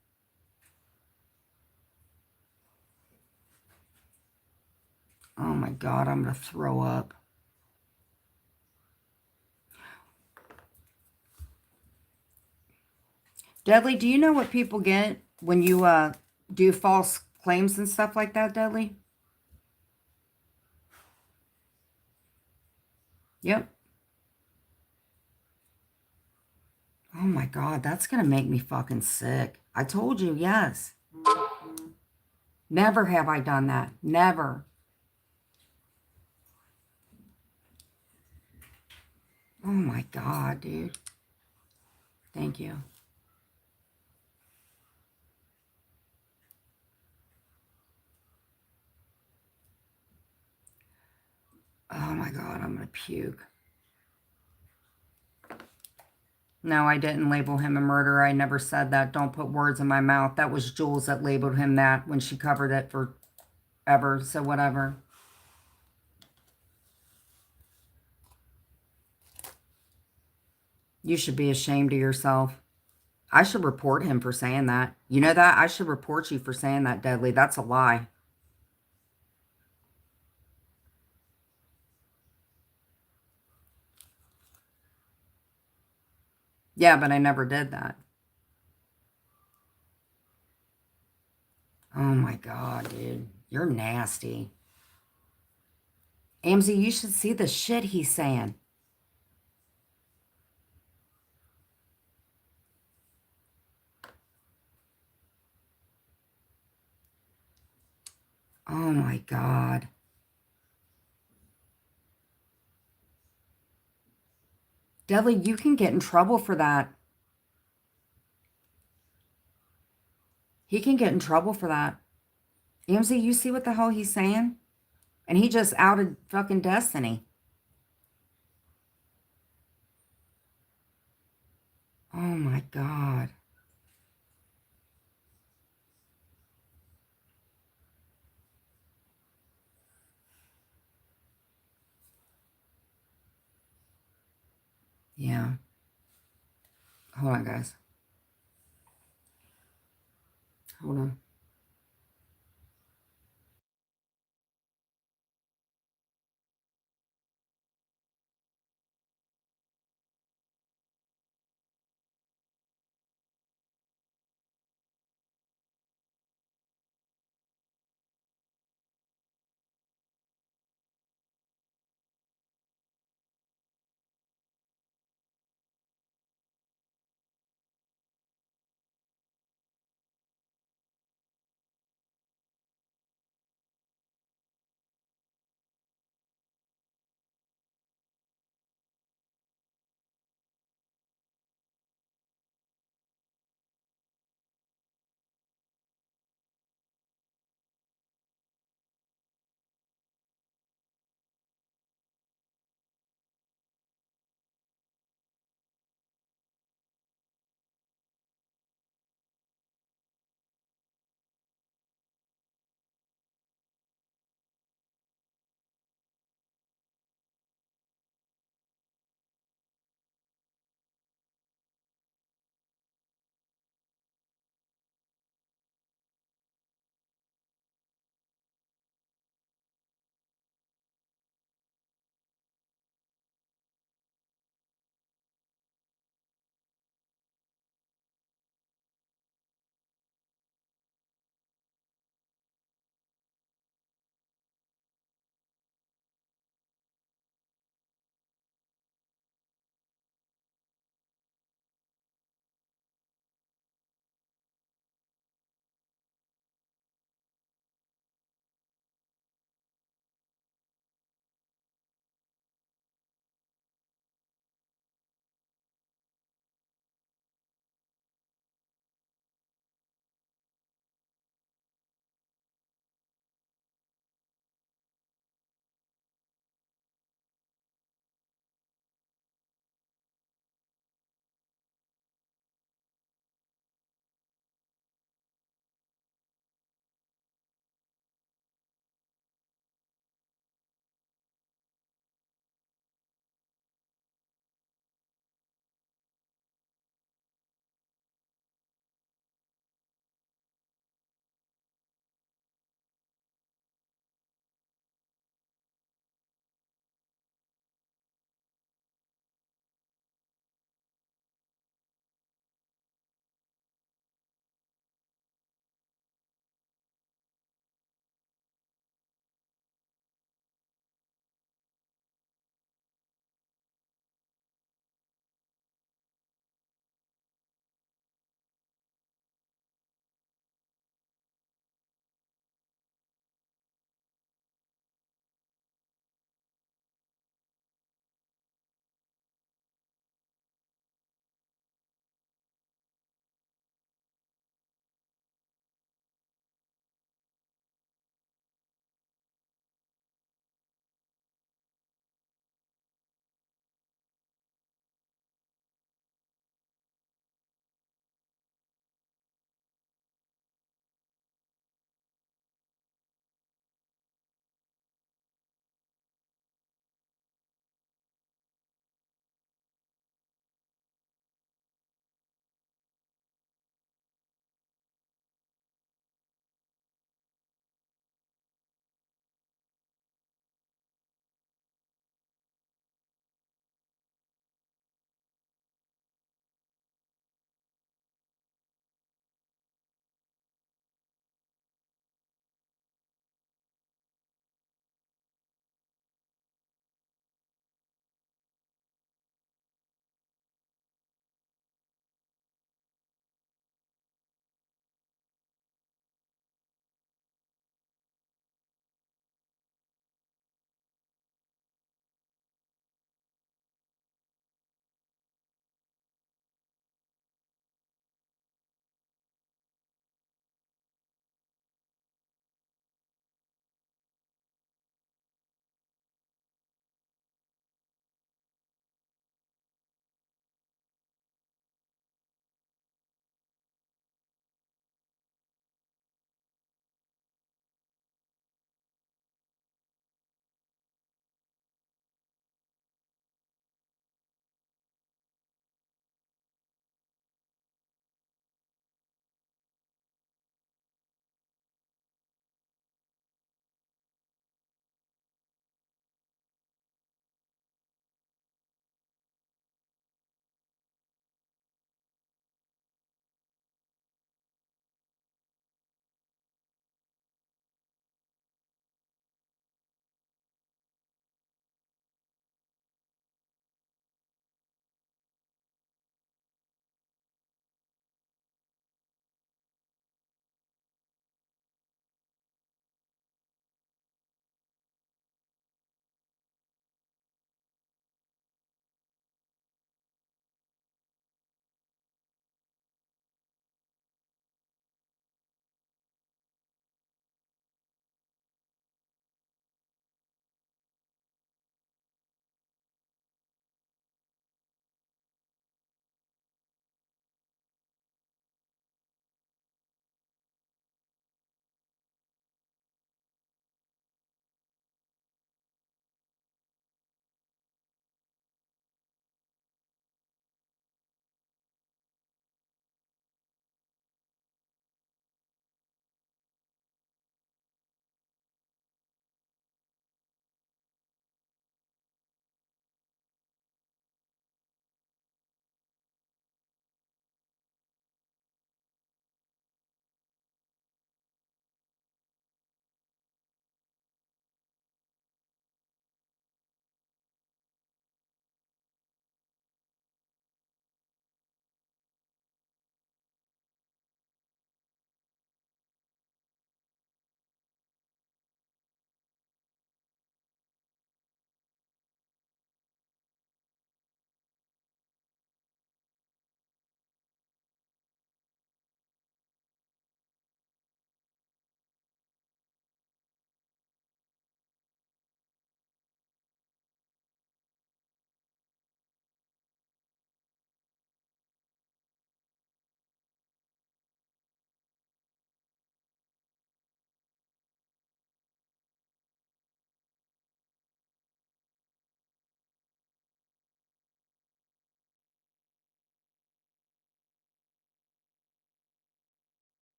Speaker 1: Oh my God, I'm going to throw up. Dudley, do you know what people get when you do false claims and stuff like that, Dudley? Yep. Oh my God, that's going to make me fucking sick. I told you, yes. Never have I done that. Never. Oh my God, dude. Thank you. Oh my God, I'm going to puke. No, I didn't label him a murderer. I never said that. Don't put words in my mouth. That was Jules that labeled him that when she covered it forever. So whatever. You should be ashamed of yourself. I should report him for saying that. You know that? I should report you for saying that, Deadly. That's a lie. Yeah, but I never did that. Oh my God, dude. You're nasty. Amzie, you should see the shit he's saying. Oh my God. Deadly, you can get in trouble for that. He can get in trouble for that. Amzie, you see what the hell he's saying? And he just outed fucking Destiny. Oh my God. Yeah. Hold on, guys. Hold on.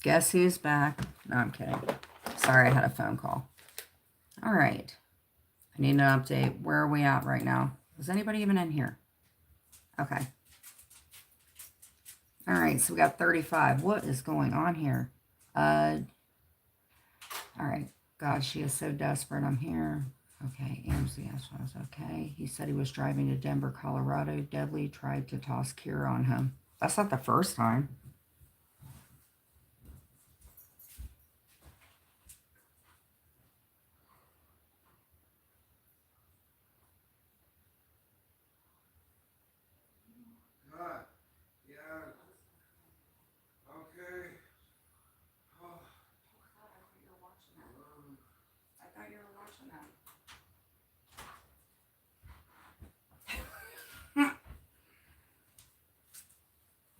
Speaker 1: Guess who's back? No, I'm kidding. Sorry, I had a phone call. All right. I need an update. Where are we at right now? Is anybody even in here? Okay. All right, so we got 35. What is going on here? All right. God, she is so desperate. I'm here. Okay, Amsey, was okay. He said he was driving to Denver, Colorado. Dudley tried to toss Kira on him. That's not the first time.
Speaker 12: Yeah. Okay. Oh.
Speaker 1: I thought you were watching that.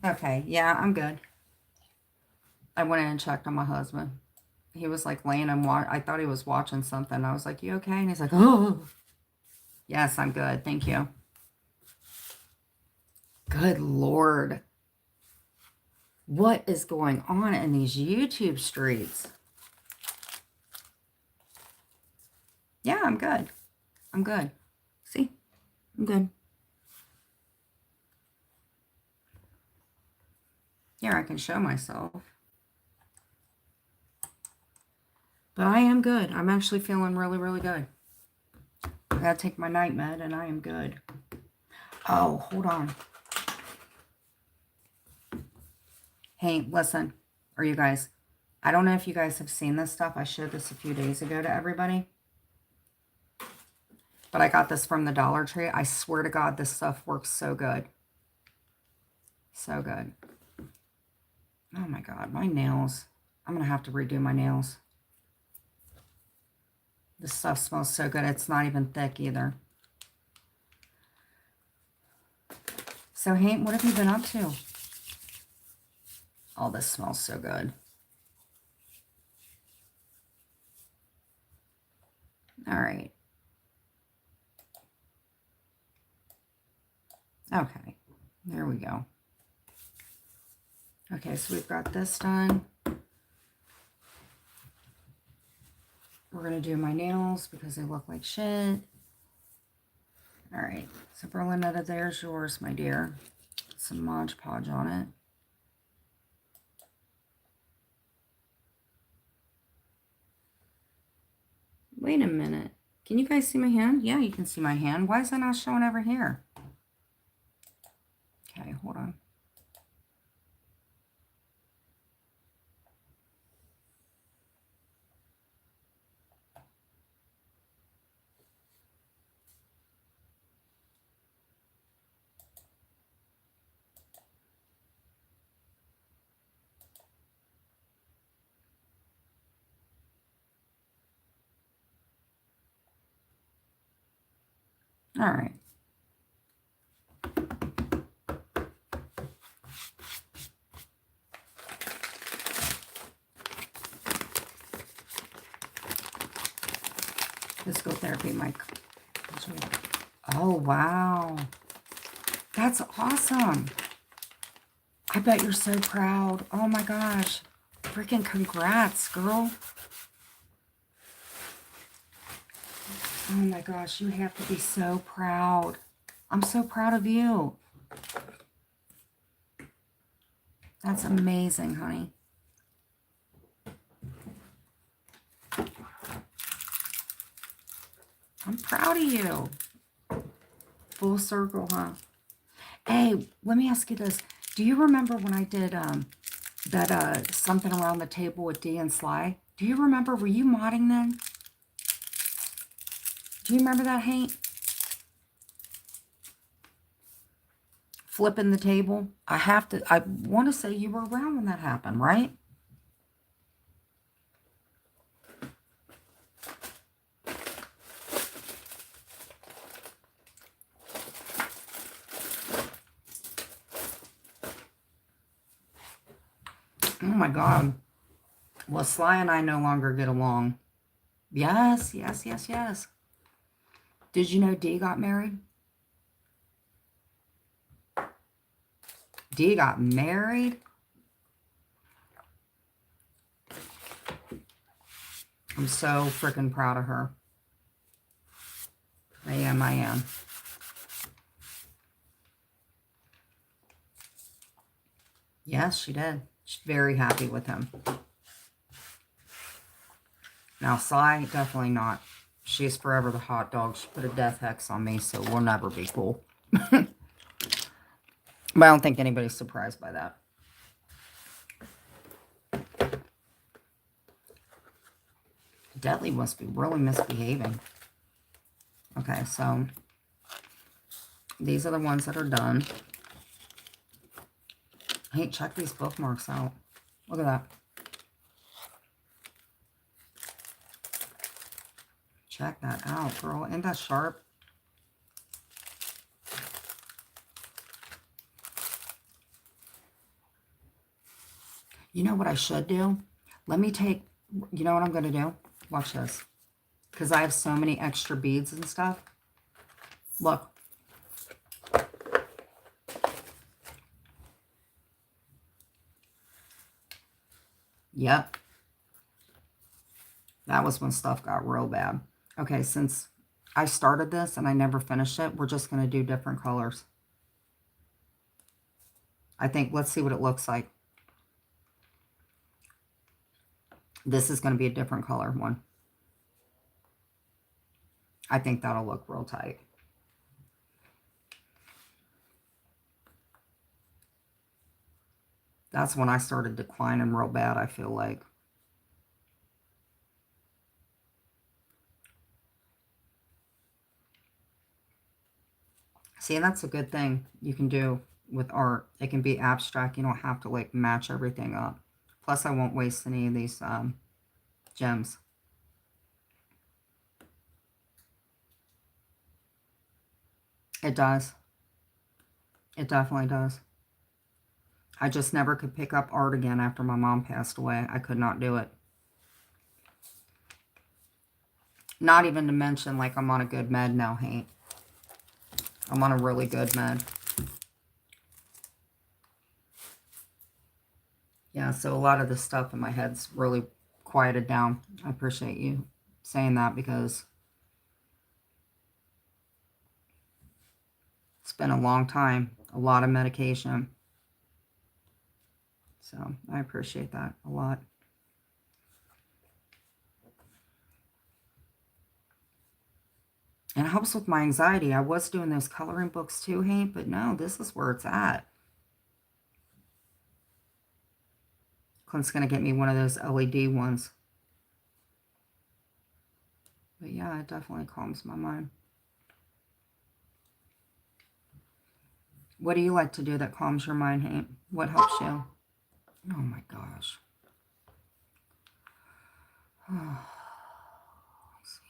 Speaker 1: Okay, yeah, I'm good. I went in and checked on my husband. He was like laying and I thought he was watching something. I was like, you okay? And he's like, oh. Yes, I'm good. Thank you. Good Lord. What is going on in these YouTube streets? Yeah, I'm good. I'm good. See? I'm good. Here, I can show myself. But I am good. I'm actually feeling really, really good. I gotta take my night med and I am good. Oh, hold on. Hey, listen, or you guys, I don't know if you guys have seen this stuff. I showed this a few days ago to everybody. But I got this from the Dollar Tree. I swear to God, this stuff works so good. So good. Oh my God, my nails. I'm going to have to redo my nails. This stuff smells so good. It's not even thick either. So, Hank, what have you been up to? Oh, this smells so good. All right. Okay, there we go. Okay, so we've got this done. We're going to do my nails because they look like shit. All right, so Berlinetta, there's yours, my dear. Some Mod Podge on it. Wait a minute. Can you guys see my hand? Yeah, you can see my hand. Why is that not showing over here? Okay, hold on. All right. Physical therapy, Mike. Oh, wow. That's awesome. I bet you're so proud. Oh, my gosh. Freaking congrats, girl. Oh, my gosh. You have to be so proud. I'm so proud of you. That's amazing, honey. I'm proud of you. Full circle, huh? Hey, let me ask you this. Do you remember when I did that something around the table with Dee and Sly? Do you remember? Were you modding then? Do you remember that, Hank? Flipping the table? I want to say you were around when that happened, right? Oh my God. Well, Sly and I no longer get along. Yes, yes, yes, yes. Did you know Dee got married? Dee got married? I'm so freaking proud of her. I am. Yes, she did. She's very happy with him. Now, Sly, definitely not. She's forever the hot dog. She put a death hex on me, so we'll never be cool. But I don't think anybody's surprised by that. Deadly must be really misbehaving. Okay, so these are the ones that are done. Hey, check these bookmarks out. Look at that. Check that out, girl. Ain't that sharp? You know what I should do? Let me take, you know what I'm going to do? Watch this. Because I have so many extra beads and stuff. Look. Yep. That was when stuff got real bad. Okay, since I started this and I never finished it, we're just going to do different colors. I think, let's see what it looks like. This is going to be a different color one. I think that'll look real tight. That's when I started declining real bad, I feel like. See, and that's a good thing you can do with art. It can be abstract. You don't have to, like, match everything up. Plus, I won't waste any of these gems. It does. It definitely does. I just never could pick up art again after my mom passed away. I could not do it. Not even to mention, like, I'm on a good med now, Hank. I'm on a really good med. Yeah, so a lot of the stuff in my head's really quieted down. I appreciate you saying that because it's been a long time. A lot of medication. So I appreciate that a lot. And it helps with my anxiety. I was doing those coloring books too, Hank, but no, this is where it's at. Clint's going to get me one of those LED ones. But yeah, it definitely calms my mind. What do you like to do that calms your mind, Hank? What helps you? Oh my gosh. Let's see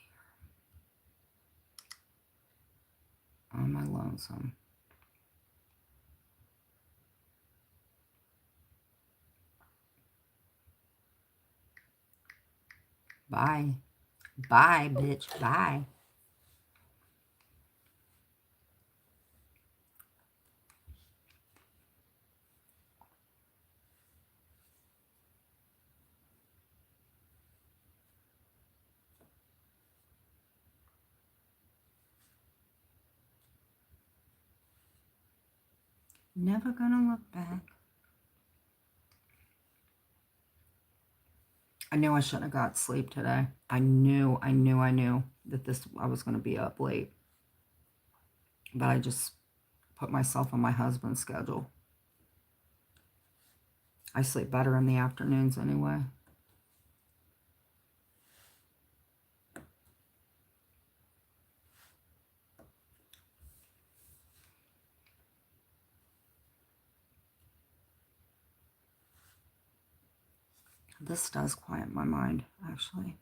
Speaker 1: here. On my lonesome. Bye. Bye, bitch. Bye. Never gonna look back. I knew I shouldn't have got sleep today. I knew that I was going to be up late. But I just put myself on my husband's schedule. I sleep better in the afternoons anyway. This does quiet my mind, actually.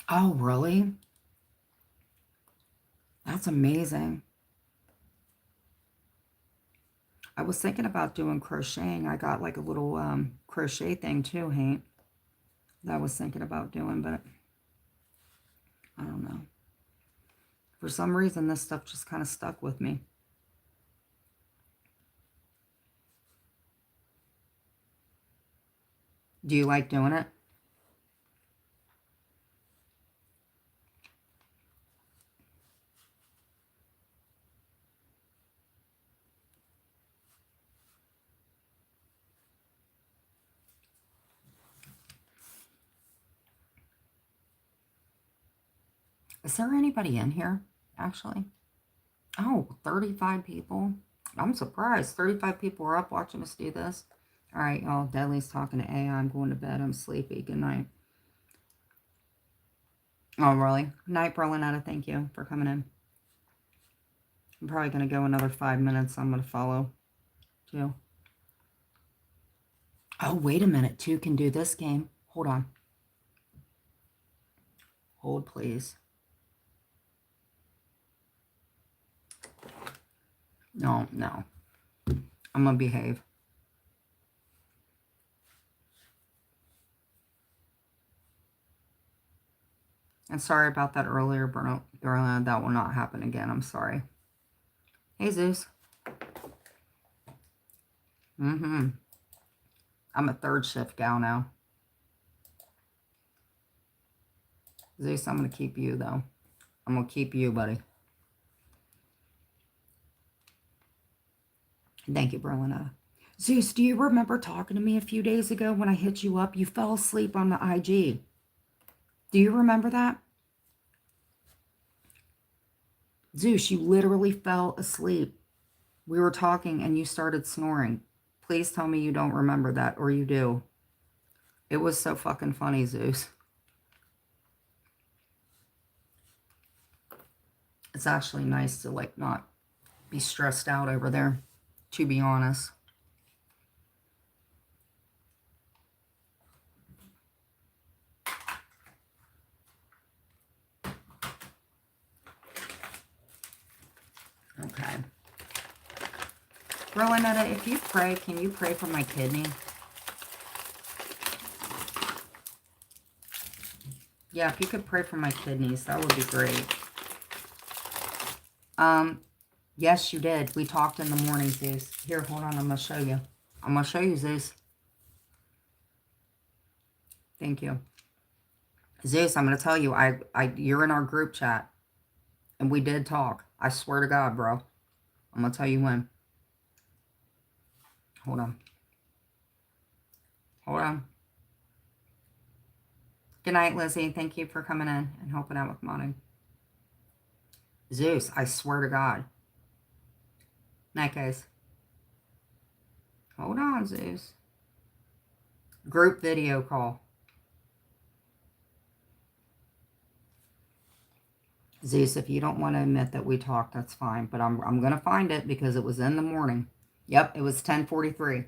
Speaker 1: Oh, really? That's amazing. I was thinking about doing crocheting. I got like a little crochet thing too, Hank, that I was thinking about doing, but I don't know. For some reason, this stuff just kind of stuck with me. Do you like doing it? Is there anybody in here, actually? Oh, 35 people. I'm surprised. 35 people are up watching us do this. All right, y'all. Deadly's talking to AI. I'm going to bed. I'm sleepy. Good night. Oh, really? Good night, Berlinetta. Thank you for coming in. I'm probably going to go another 5 minutes. I'm going to follow, too. Oh, wait a minute. 2 can do this game. Hold on. Hold, please. No, no. I'm going to behave. And sorry about that earlier, Berlin. That will not happen again. I'm sorry. Hey, Zeus. I'm a third shift gal now. Zeus, I'm going to keep you, though. I'm going to keep you, buddy. Thank you, Berlina. Zeus, do you remember talking to me a few days ago when I hit you up? You fell asleep on the IG. Do you remember that? Zeus, you literally fell asleep. We were talking and you started snoring. Please tell me you don't remember that, or you do. It was so fucking funny, Zeus. It's actually nice to, like, not be stressed out over there, to be honest. Okay. Rowanetta, if you pray, can you pray for my kidney? Yeah, if you could pray for my kidneys, that would be great. Yes, you did. We talked in the morning, Zeus. Here, hold on. I'm going to show you. I'm going to show you, Zeus. Thank you. Zeus, I'm going to tell you, you're in our group chat. And we did talk. I swear to God, bro. I'm going to tell you when. Hold on. Hold on. Good night, Lizzie. Thank you for coming in and helping out with modding. Zeus, I swear to God. Night, guys. Hold on, Zeus. Group video call. Zeus, if you don't want to admit that we talked, that's fine. But I'm going to find it because it was in the morning. Yep, it was 10:43.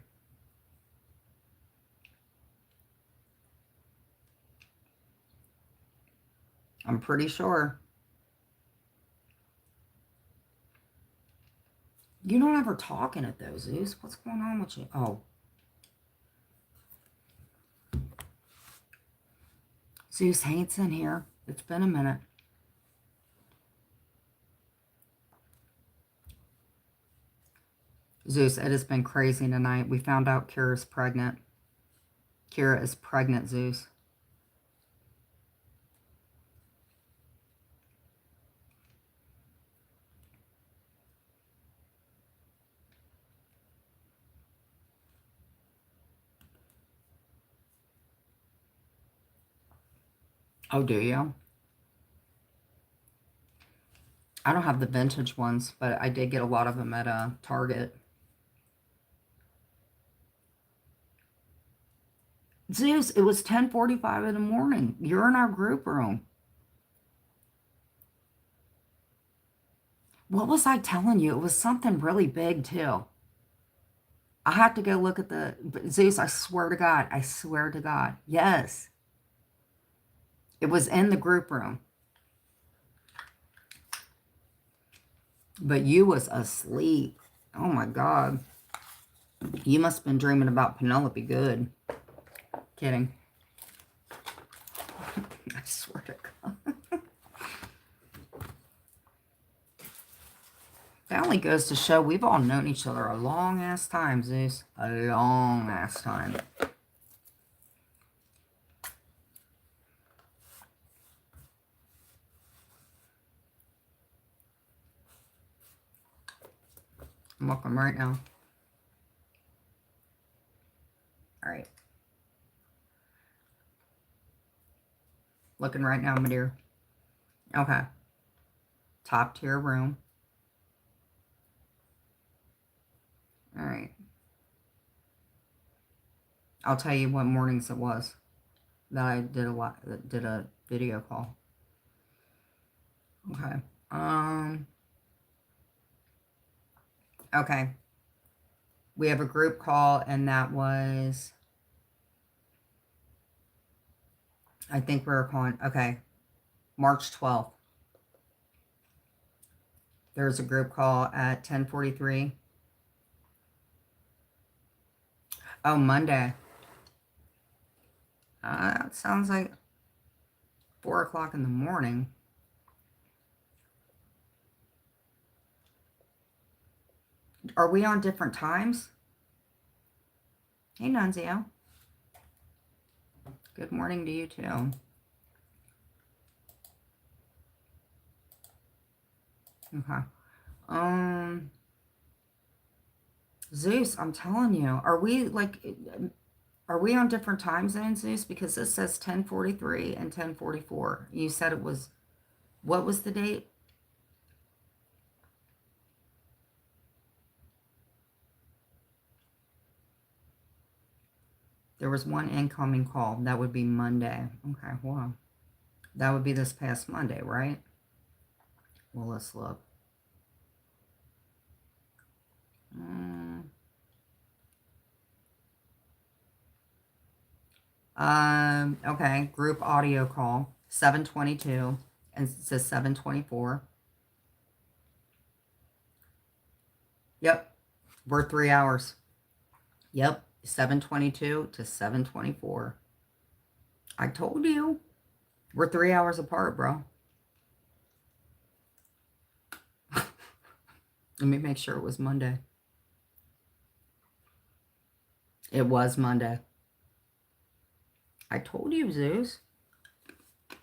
Speaker 1: I'm pretty sure. You don't ever talk in it, though, Zeus. What's going on with you? Oh. Zeus hates in here. It's been a minute. Zeus, it has been crazy tonight. We found out Kira's pregnant. Kira is pregnant, Zeus. Oh, do you? I don't have the vintage ones, but I did get a lot of them at Target. Zeus, it was 10:45 in the morning. You're in our group room. What was I telling you? It was something really big, too. I have to go look at the... Zeus, I swear to God. I swear to God. Yes. It was in the group room. But you was asleep. Oh, my God. You must have been dreaming about Penelope Good. Kidding. I swear to God. only goes to show we've all known each other a long ass time, Zeus. A long ass time. I'm looking right now. All right. Looking right now, my dear. Okay. Top tier room. All right. I'll tell you what mornings it was that I did a video call. Okay. Okay. We have a group call, and that was, I think we were calling, okay, March 12th. There's a group call at 10:43. Oh, Monday. It sounds like 4 o'clock in the morning. Are we on different times? Hey, Nunzio. Good morning to you, too. Okay. Zeus, I'm telling you, are we on different times then, Zeus? Because this says 10:43 and 10:44. You said it was, what was the date? There was one incoming call. That would be Monday. Okay, well, that would be this past Monday, right? Well, let's look. Okay, group audio call, 7:22, and it says 7:24. Yep, we're 3 hours. Yep, 7:22 to 7:24. I told you. We're 3 hours apart, bro. Let me make sure it was Monday. It was Monday. I told you, Zeus.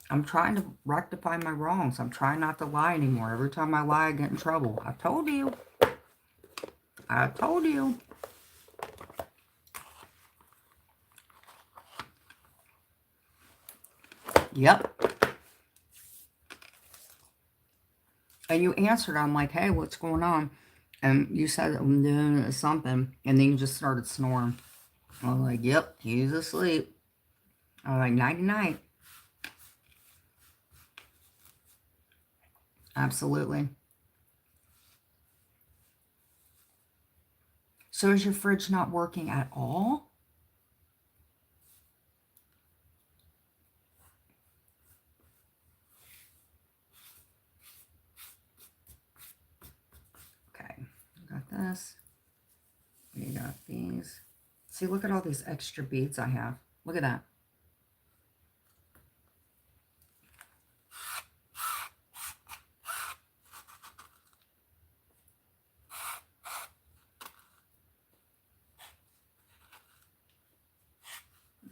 Speaker 1: I'm trying to rectify my wrongs. I'm trying not to lie anymore. Every time I lie, I get in trouble. I told you. I told you. Yep. And you answered. I'm like, hey, what's going on? And you said I'm doing something. And then you just started snoring. I was like, yep, he's asleep. I was like, nighty-night. Absolutely. So is your fridge not working at all? Okay, got this. We got these. See, look at all these extra beads I have. Look at that.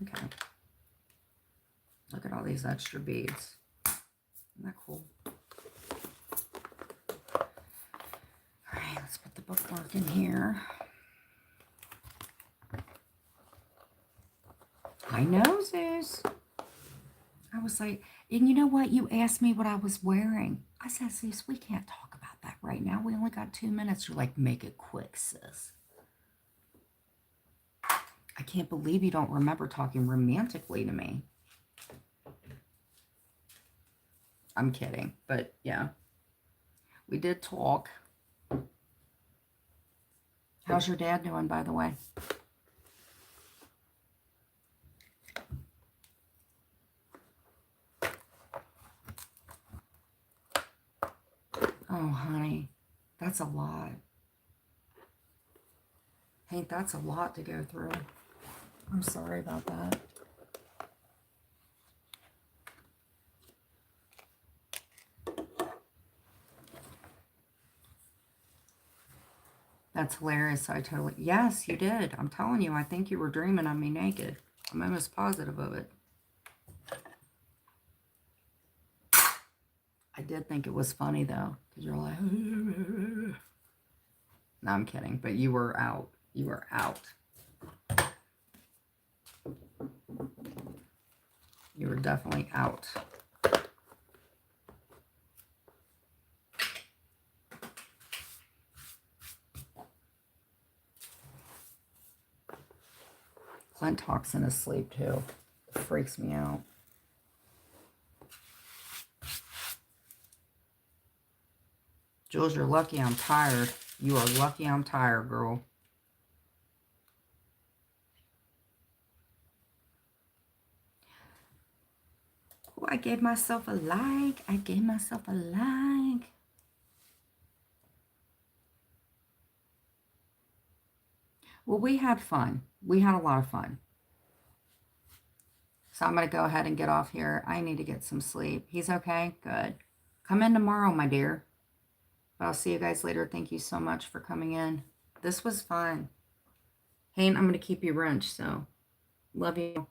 Speaker 1: Okay. Look at all these extra beads. Isn't that cool? All right, let's put the bookmark in here. I know, Zeus. I was like, and you know what? You asked me what I was wearing. I said, Zeus, we can't talk about that right now. We only got 2 minutes. You're like, make it quick, sis. I can't believe you don't remember talking romantically to me. I'm kidding, but yeah. We did talk. How's your dad doing, by the way? Oh, honey, that's a lot. Hank, that's a lot to go through. I'm sorry about that. That's hilarious. I totally... Yes, you did. I'm telling you, I think you were dreaming of me naked. I'm almost positive of it. I did think it was funny, though. Because you're like... No, I'm kidding. But you were out. You were out. You were definitely out. Clint talks in his sleep, too. It freaks me out. Jules, you're lucky I'm tired. You are lucky I'm tired, girl. Oh, I gave myself a like. I gave myself a like. Well, we had fun. We had a lot of fun. So I'm going to go ahead and get off here. I need to get some sleep. He's okay? Good. Come in tomorrow, my dear. But I'll see you guys later. Thank you so much for coming in. This was fun. Hey, I'm going to keep you wrenched, so love you.